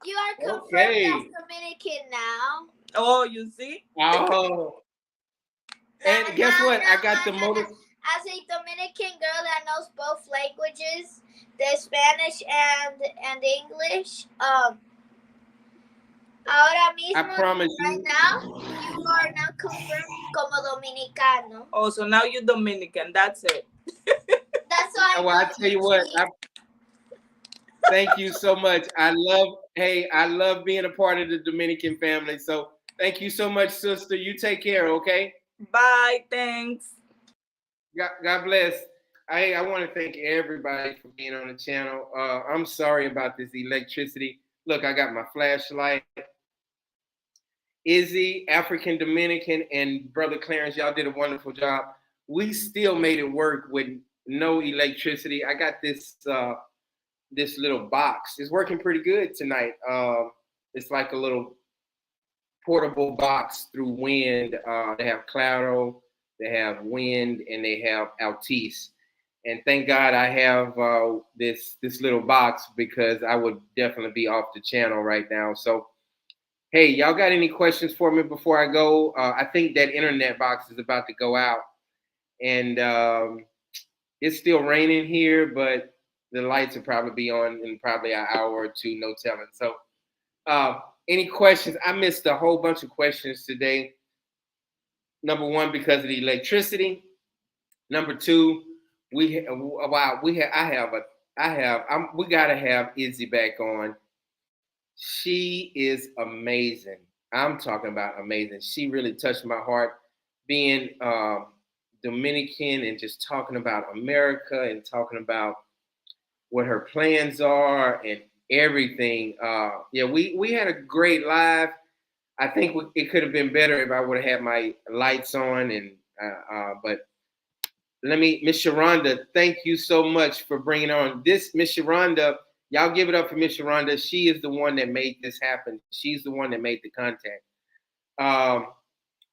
You are confirmed Okay. as Dominican now. Oh, you see? Oh. And guess what? I got the motive. As a Dominican girl that knows both languages, the Spanish and English, ahora mismo, I promise right you. now, you are now confirmed como Dominicano. Oh, so now you're Dominican. That's it. That's why. Well, I tell you what. Thank you so much. I love being a part of the Dominican family. So thank you so much, sister. You take care, okay? Bye. Thanks. God bless. I want to thank everybody for being on the channel. I'm sorry about this electricity. Look, I got my flashlight. Izzy, African Dominican, and Brother Clarence, y'all did a wonderful job. We still made it work with no electricity. I got this this little box. It's working pretty good tonight. It's like a little portable box through wind. They have Claro, they have wind, and they have Altice. And thank God I have this little box, because I would definitely be off the channel right now. So, hey, y'all got any questions for me before I go? I think that internet box is about to go out. And it's still raining here, but the lights will probably be on in probably an hour or two, no telling. So any questions? I missed a whole bunch of questions today. Number one, because of the electricity. Number two, we gotta have Izzy back on. She is amazing. I'm talking about amazing. She really touched my heart, being Dominican and just talking about America and talking about what her plans are and everything. Yeah, we had a great live. I think it could have been better if I would have had my lights on. And but Miss Sharonda, thank you so much for bringing on this. Miss Sharonda, y'all give it up for Miss Sharonda. She is the one that made this happen. She's the one that made the contact.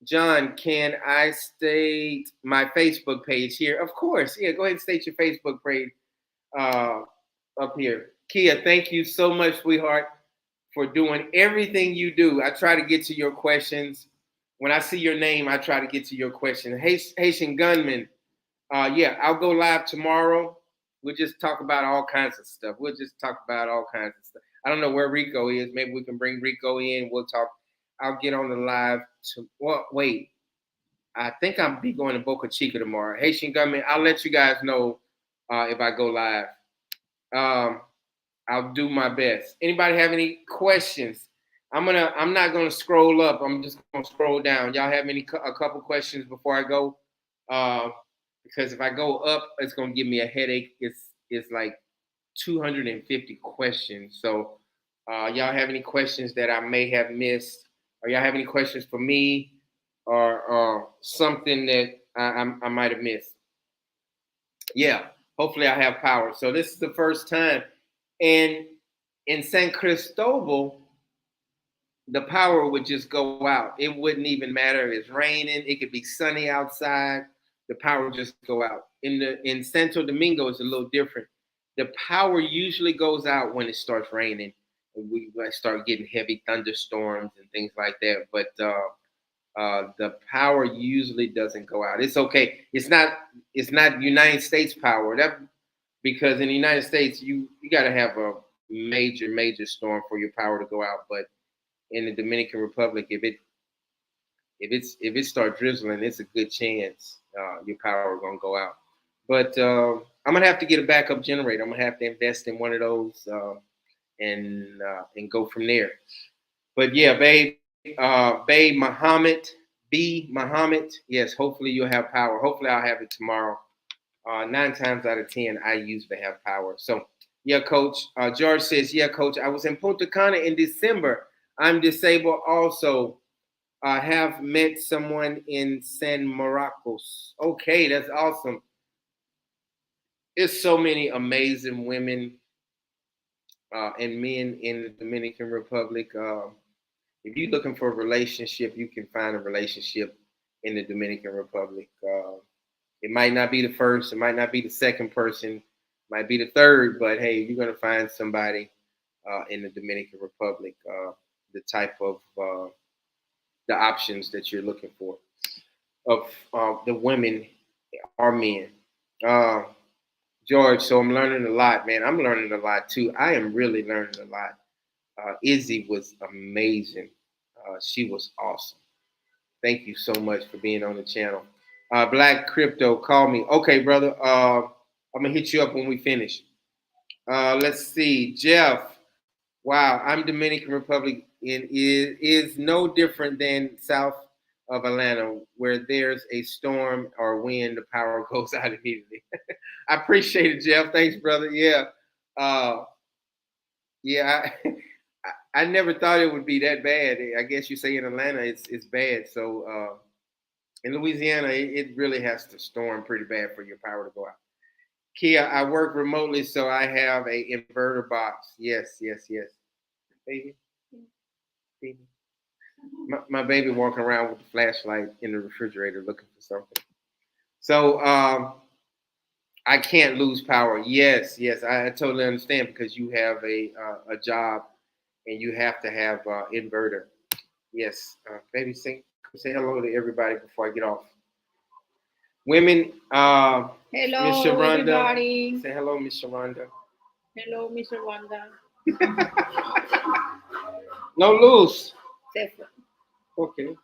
John, can I state my Facebook page here? Of course. Yeah, go ahead and state your Facebook page up here. Kia, thank you so much, sweetheart, for doing everything you do. I try to get to your questions. When I see your name, I try to get to your question. Haitian Gunman, yeah, I'll go live tomorrow. We'll just talk about all kinds of stuff. I don't know where Rico is. Maybe we can bring Rico in. We'll talk. I'll get on the live. Wait. I think I'll be going to Boca Chica tomorrow. Haitian Gunman, I'll let you guys know if I go live. I'll do my best. Anybody have any questions? I'm not gonna scroll up. I'm just gonna scroll down. Y'all have a couple questions before I go? Because if I go up, it's gonna give me a headache. It's like 250 questions. So y'all have any questions that I may have missed? Or y'all have any questions for me, or something that I might have missed? Yeah, hopefully I have power. So this is the first time. And in San Cristobal, the power would just go out. It wouldn't even matter if it's raining. It could be sunny outside. The power would just go out. In Santo Domingo, it's a little different. The power usually goes out when it starts raining. We start getting heavy thunderstorms and things like that. But the power usually doesn't go out. It's okay. It's not United States power. That because in the United States you got to have a major storm for your power to go out. But in the Dominican Republic, if it start drizzling, it's a good chance your power gonna go out. But I'm gonna have to get a backup generator. I'm gonna have to invest in one of those and go from there. But yeah, babe Muhammad. Yes, hopefully you'll have power. Hopefully I'll have it tomorrow. 9 times out of 10, I usually have power. So yeah, coach. George says, yeah, coach. I was in Punta Cana in December. I'm disabled also. I have met someone in San Marcos. Okay, that's awesome. There's so many amazing women and men in the Dominican Republic. If you're looking for a relationship, you can find a relationship in the Dominican Republic. It might not be the first, it might not be the second person, it might be the third, but hey, you're going to find somebody in the Dominican Republic, the type of the options that you're looking for of the women are men. George, so I'm learning a lot, man. I'm learning a lot too. I am really learning a lot. Izzy was amazing. She was awesome. Thank you so much for being on the channel. Black Crypto, call me. Okay, brother. I'm gonna hit you up when we finish. Let's see, Jeff. Wow, I'm Dominican Republic and is no different than south of Atlanta, where there's a storm or wind, the power goes out immediately. I appreciate it, Jeff. Thanks, brother. Yeah, yeah. I never thought it would be that bad. I guess you say in Atlanta it's bad. So in Louisiana, it really has to storm pretty bad for your power to go out. Kia, I work remotely, so I have a inverter box. Yes. Baby. My baby walking around with the flashlight in the refrigerator looking for something. So I can't lose power. Yes, I totally understand because you have a job and you have to have inverter. Yes, baby, say hello to everybody before I get off. Women, Hello, Miss Sharonda. everybody. Say hello, Miss Sharonda. Hello, Mr. Wanda. No luz. Se fue, Okay.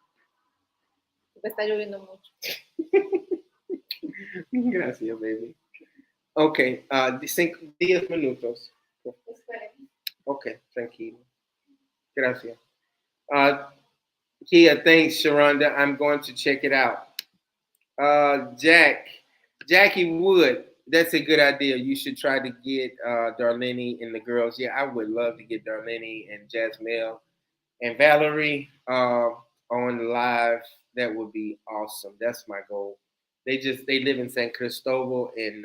porque está lloviendo mucho. Gracias, baby. Okay, 10 minutos. Okay, tranquilo. Gracias. Kia, thanks, Sharonda. I'm going to check it out. Jackie Wood, that's a good idea. You should try to get Darlene and the girls. Yeah, I would love to get Darlene and Jasmine and Valerie on live. That would be awesome. That's my goal. They live in San Cristobal and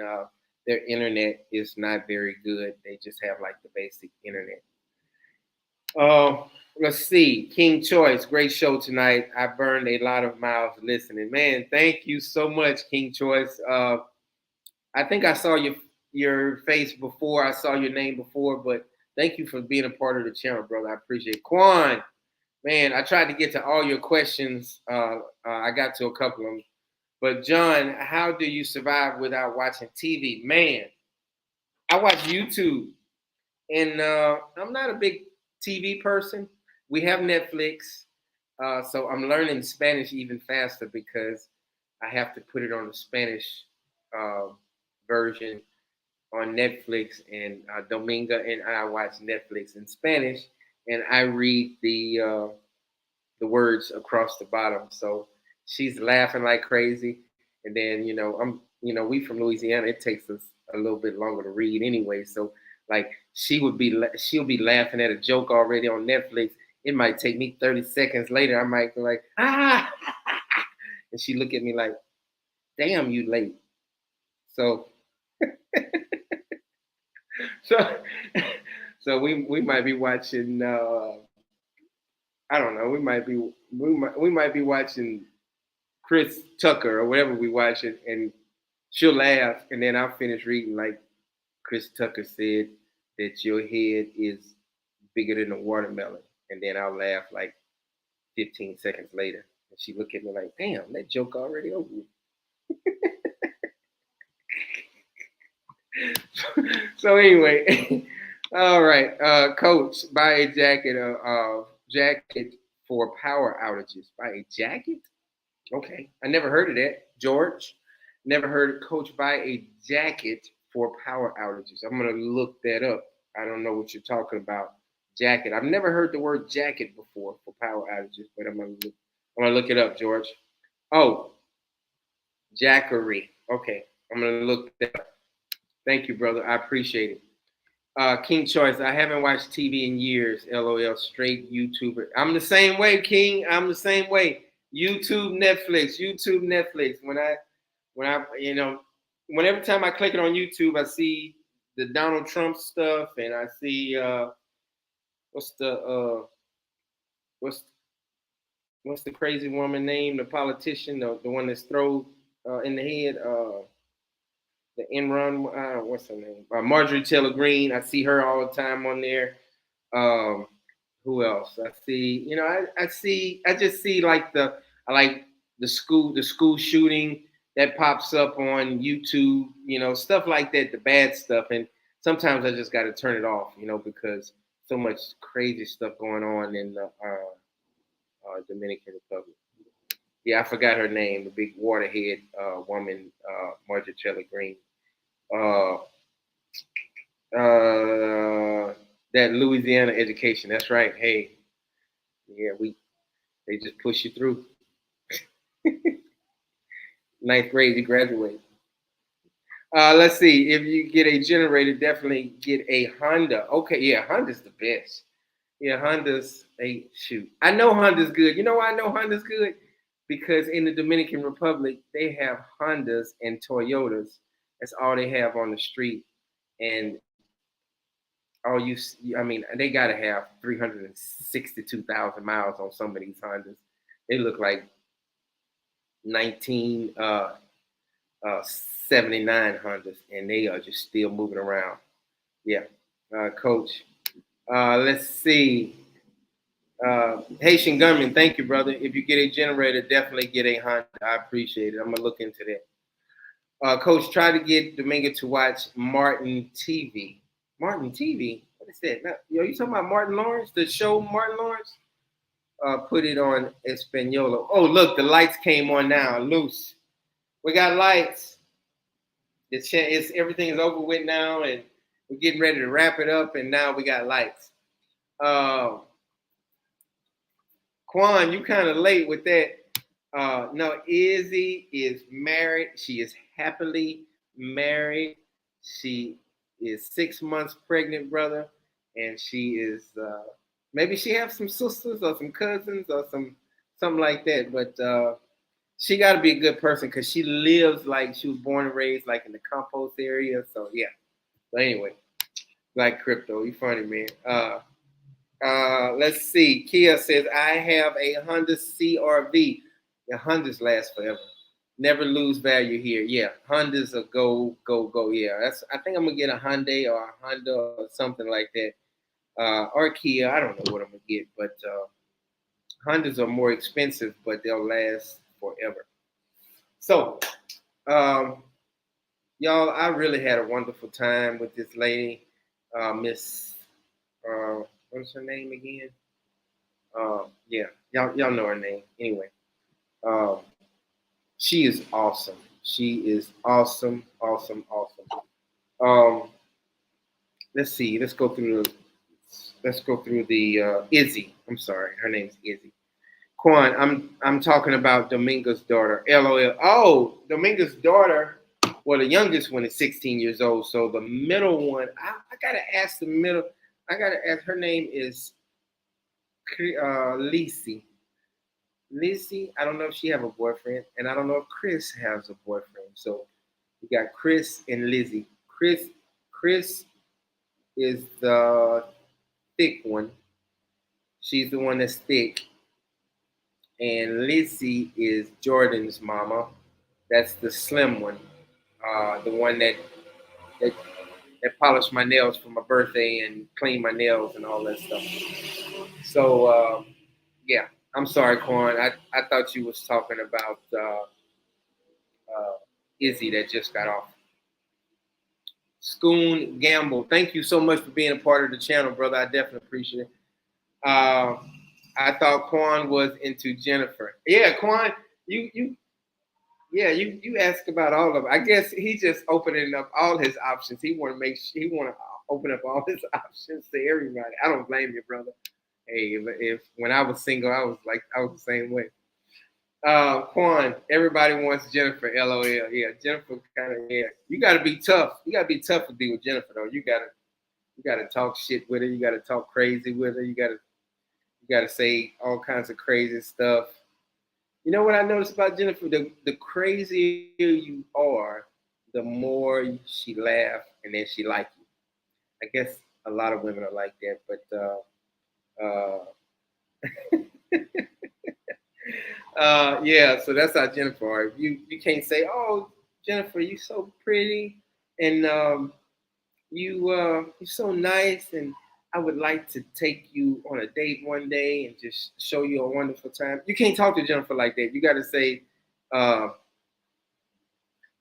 their internet is not very good. They just have like the basic internet. Let's see. King Choice, great show tonight. I burned a lot of miles listening. Man, thank you so much, King Choice. I think I saw your face before. I saw your name before, but thank you for being a part of the channel, brother. I appreciate it. Quan, man, I tried to get to all your questions. I got to a couple of them. But John, how do you survive without watching TV? Man, I watch YouTube, and I'm not a big TV person. We have Netflix, so I'm learning Spanish even faster because I have to put it on the Spanish version on Netflix, and Dominga and I watch Netflix in Spanish, and I read the words across the bottom. So she's laughing like crazy, and then we from Louisiana. It takes us a little bit longer to read anyway. So like she'll be laughing at a joke already on Netflix. It might take me 30 seconds later. I might be like, and she look at me like, damn, you late. So so we might be watching I don't know, we might be watching Chris Tucker or whatever we watching, and she'll laugh, and then I'll finish reading like Chris Tucker said that your head is bigger than a watermelon, and then I'll laugh like 15 seconds later. And she looked at me like, damn, that joke already over with. So anyway, all right, Coach, buy a jacket for power outages. Buy a jacket? Okay, I never heard of that. George, never heard Coach buy a jacket for power outages. I'm gonna look that up. I don't know what you're talking about. Jacket. I've never heard the word jacket before for power outages, but I'm gonna look it up, George. Oh, Jackery. Okay, I'm gonna look that up. Thank you, brother. I appreciate it. King Choice. I haven't watched TV in years. LOL. Straight YouTuber. I'm the same way, King. I'm the same way. YouTube, Netflix. YouTube, Netflix. Whenever time I click it on YouTube, I see the Donald Trump stuff, and I see what's what's the crazy woman name? The politician, the one that's thrown in the head. The Enron, what's her name? Marjorie Taylor Greene. I see her all the time on there. Who else? I see. I just see like I like the school shooting that pops up on YouTube. Stuff like that, the bad stuff, and sometimes I just got to turn it off. Because so much crazy stuff going on in the Dominican Republic. Yeah, I forgot her name. The big waterhead woman, Marjorie Taylor Greene. That Louisiana education. That's right. Hey, yeah, they just push you through. Ninth grade, you graduate. Let's see. If you get a generator, definitely get a Honda. Okay, yeah, Honda's the best. Yeah, Honda's a shoot. I know Honda's good. You know why I know Honda's good? Because in the Dominican Republic, they have Hondas and Toyotas. That's all they have on the street. And they got to have 362,000 miles on some of these Hondas. They look like 1979 Hondas, and they are just still moving around. Yeah, Coach. Let's see. Haitian Gunman, thank you, brother. If you get a generator, definitely get a Honda. I appreciate it. I'm gonna look into that. Coach, try to get Domingo to watch Martin TV. Martin TV? What is that? You talking about Martin Lawrence? The show Martin Lawrence? Put it on Espanol. Oh, look, the lights came on now. Loose. We got lights. Everything is over with now, and we're getting ready to wrap it up, and now we got lights. Quan, you kind of late with that. No, Izzy is married. She is happily married. She is 6 months pregnant, brother, and she is maybe she has some sisters or some cousins or something like that. But she got to be a good person because she lives like she was born and raised like in the compost area. So yeah. But anyway, like crypto, you funny, man. Let's see. Kia says, I have a Honda CRV. The Hondas last forever. Never lose value here. Yeah, Hondas are go. Yeah, I think I'm gonna get a Hyundai or a Honda or something like that. Or Kia. I don't know what I'm gonna get, but Hondas are more expensive, but they'll last forever. So, y'all, I really had a wonderful time with this lady, Miss. What's her name again? Yeah, y'all know her name. Anyway, she is awesome. She is awesome. Let's see. Let's go through the Izzy. I'm sorry, her name's Izzy. Quan, I'm talking about Domingo's daughter. LOL. Oh, Domingo's daughter. Well, the youngest one is 16 years old. So the middle one, I gotta ask the middle. I gotta ask. Her name is Lacey. Lizzie, I don't know if she have a boyfriend, and I don't know if Chris has a boyfriend. So we got Chris and Lizzie. Chris is the thick one. She's the one that's thick. And Lizzie is Jordan's mama. That's the slim one. The one that polished my nails for my birthday and cleaned my nails and all that stuff. So yeah. I'm sorry, Quan. I thought you was talking about Izzy that just got off. Schoon Gamble, thank you so much for being a part of the channel, brother. I definitely appreciate it. I thought Quan was into Jennifer. Yeah, Quan, you asked about all of them. I guess he just opening up all his options. He want to open up all his options to everybody. I don't blame you, brother. Hey, if when I was single, I was the same way. Quan, everybody wants Jennifer. LOL. Yeah, Jennifer kind of. Yeah, you got to be tough. You got to be tough to be with Jennifer, though. You gotta talk shit with her. You gotta talk crazy with her. You gotta say all kinds of crazy stuff. You know what I noticed about Jennifer? The crazier you are, the more she laugh and then she like you. I guess a lot of women are like that, but yeah. So that's how Jennifer are. You can't say, "Oh, Jennifer, you so pretty," and you're so nice, and I would like to take you on a date one day and just show you a wonderful time. You can't talk to Jennifer like that. You got to say,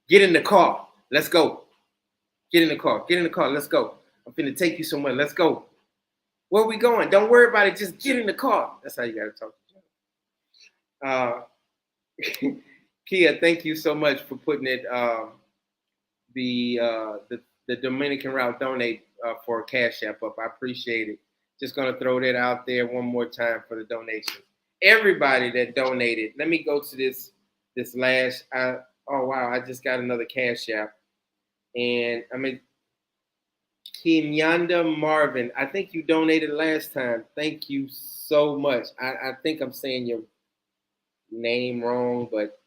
get in the car. Let's go. Get in the car. Get in the car. Let's go. I'm finna take you somewhere. Let's go. Where are we going? Don't worry about it. Just get in the car. That's how you got to talk to Jennifer. Kia, thank you so much for putting it, the Dominican route donate for a Cash App up. I appreciate it. Just going to throw that out there one more time for the donation. Everybody that donated, let me go to this last. Oh, wow, I just got another Cash App. And I mean, Kimyanda Marvin, I think you donated last time. Thank you so much. I think I'm saying your name wrong, but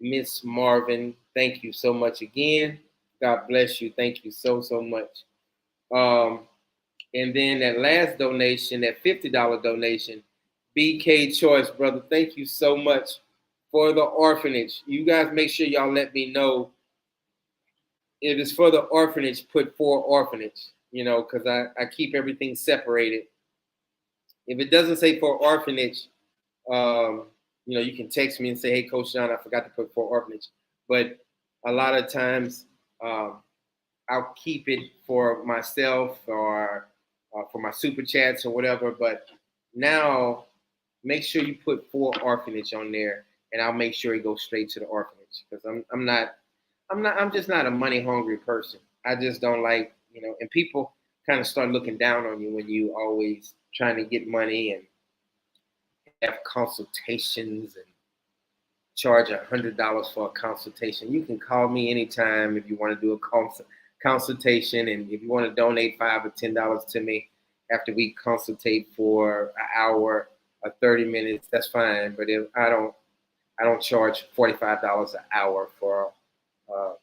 Miss Marvin, thank you so much again. God bless you. Thank you so much. And then that last donation, that $50 donation, BK Choice, brother, thank you so much for the orphanage. You guys make sure y'all let me know if it's for the orphanage, put for orphanage, because I keep everything separated. If it doesn't say for orphanage, you can text me and say, hey, Coach John, I forgot to put for orphanage. But a lot of times I'll keep it for myself or for my super chats or whatever. But now make sure you put for orphanage on there, and I'll make sure it goes straight to the orphanage, because I'm just not a money hungry person. I just don't like, and people kind of start looking down on you when you always trying to get money and have consultations and charge $100 for a consultation. You can call me anytime if you want to do a consultation, and if you want to donate $5 or $10 to me after we consultate for an hour or 30 minutes, that's fine. But if I don't charge $45 an hour for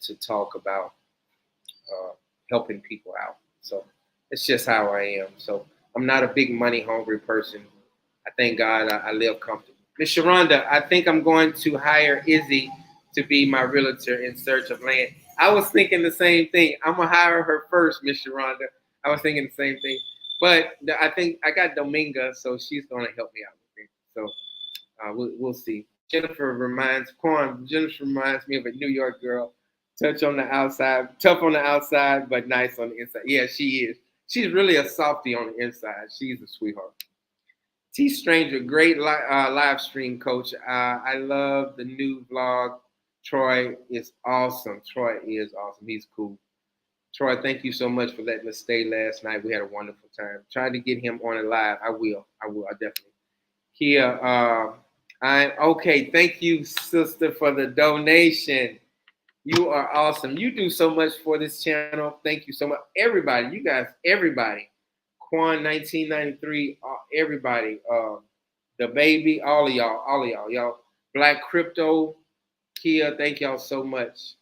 to talk about helping people out. So it's just how I am. So I'm not a big money hungry person. I thank God I live comfortably. Miss Sharonda, I think I'm going to hire Izzy to be my realtor in search of land. I was thinking the same thing. I'm going to hire her first, Miss Sharonda. I was thinking the same thing. But I think I got Dominga, so she's going to help me out with it. So we'll see. Jennifer reminds me of a New York girl. Tough on the outside, but nice on the inside. Yeah, she is. She's really a softie on the inside. She's a sweetheart. T Stranger, great live stream, coach. I love the new vlog. Troy is awesome. He's cool. Troy, thank you so much for letting us stay last night. We had a wonderful time. Trying to get him on it live. I will. I definitely. Kia, okay. Thank you, sister, for the donation. You are awesome. You do so much for this channel. Thank you so much. Everybody, you guys, everybody. Quan 1993, everybody. The baby, all of y'all. Y'all. Black Crypto, Kia, thank y'all so much.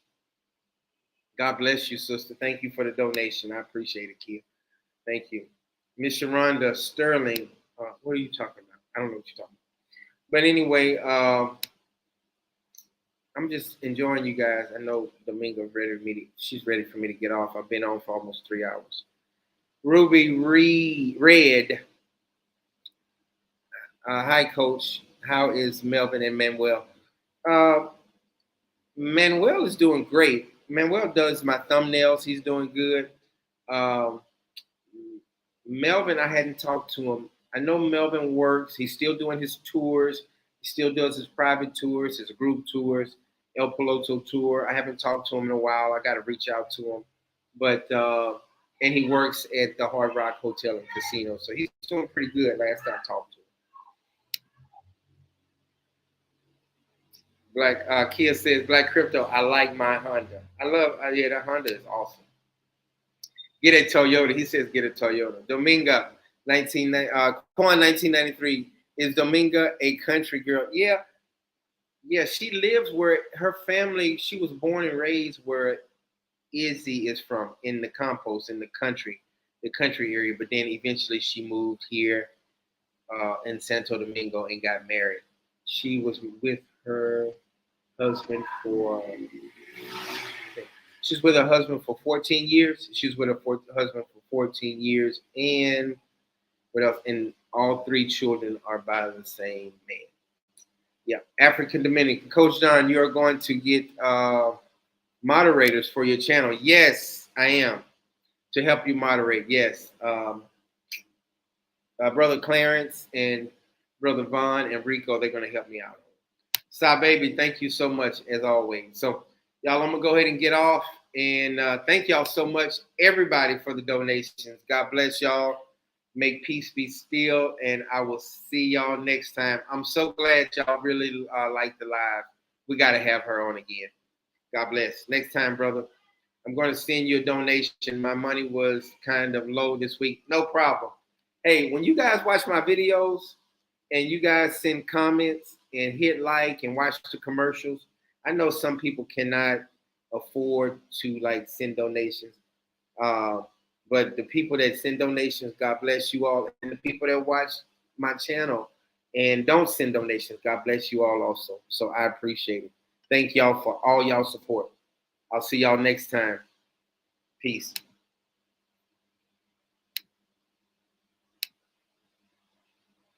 God bless you, sister. Thank you for the donation. I appreciate it, Kia. Thank you. Miss Sharonda Sterling, what are you talking about? I don't know what you're talking about. But anyway, I'm just enjoying you guys. I know Dominga she's ready for me to get off. I've been on for almost 3 hours. Ruby Red. Hi, Coach. How is Melvin and Manuel? Manuel is doing great. Manuel does my thumbnails. He's doing good. Um, Melvin, I hadn't talked to him. I know Melvin works. He's still doing his tours. He still does his private tours, his group tours, El Piloto tour. I haven't talked to him in a while. I got to reach out to him. But and he works at the Hard Rock Hotel and Casino, so he's doing pretty good. Last time I talked to him. Black Kia says, Black Crypto, I like my Honda. I love, yeah, that Honda is awesome. Get a Toyota. He says, get a Toyota. Dominga, Coin 1993. Is Dominga a country girl? Yeah. Yeah, she lives where her family, she was born and raised where Izzy is from, in the compost, in the country area. But then eventually she moved here in Santo Domingo and got married. She was with her husband for, she's with her husband for 14 years. She was with her husband for 14 years. And what else? And all 3 children are by the same man. Yeah, African Dominican. Coach Don, you're going to get moderators for your channel. Yes, I am. To help you moderate, yes. Brother Clarence and Brother Vaughn and Rico, they're going to help me out. Sa Baby, thank you so much, as always. So, y'all, I'm going to go ahead and get off. And thank y'all so much, everybody, for the donations. God bless y'all. Make peace be still. And I will see y'all next time. I'm so glad y'all really like the live. We got to have her on again. God bless. Next time, brother. I'm going to send you a donation. My money was kind of low this week. No problem. Hey, when you guys watch my videos and you guys send comments and hit like and watch the commercials, I know some people cannot afford to like send donations. But the people that send donations, God bless you all. And the people that watch my channel and don't send donations, God bless you all also. So I appreciate it. Thank y'all for all y'all support. I'll see y'all next time. Peace.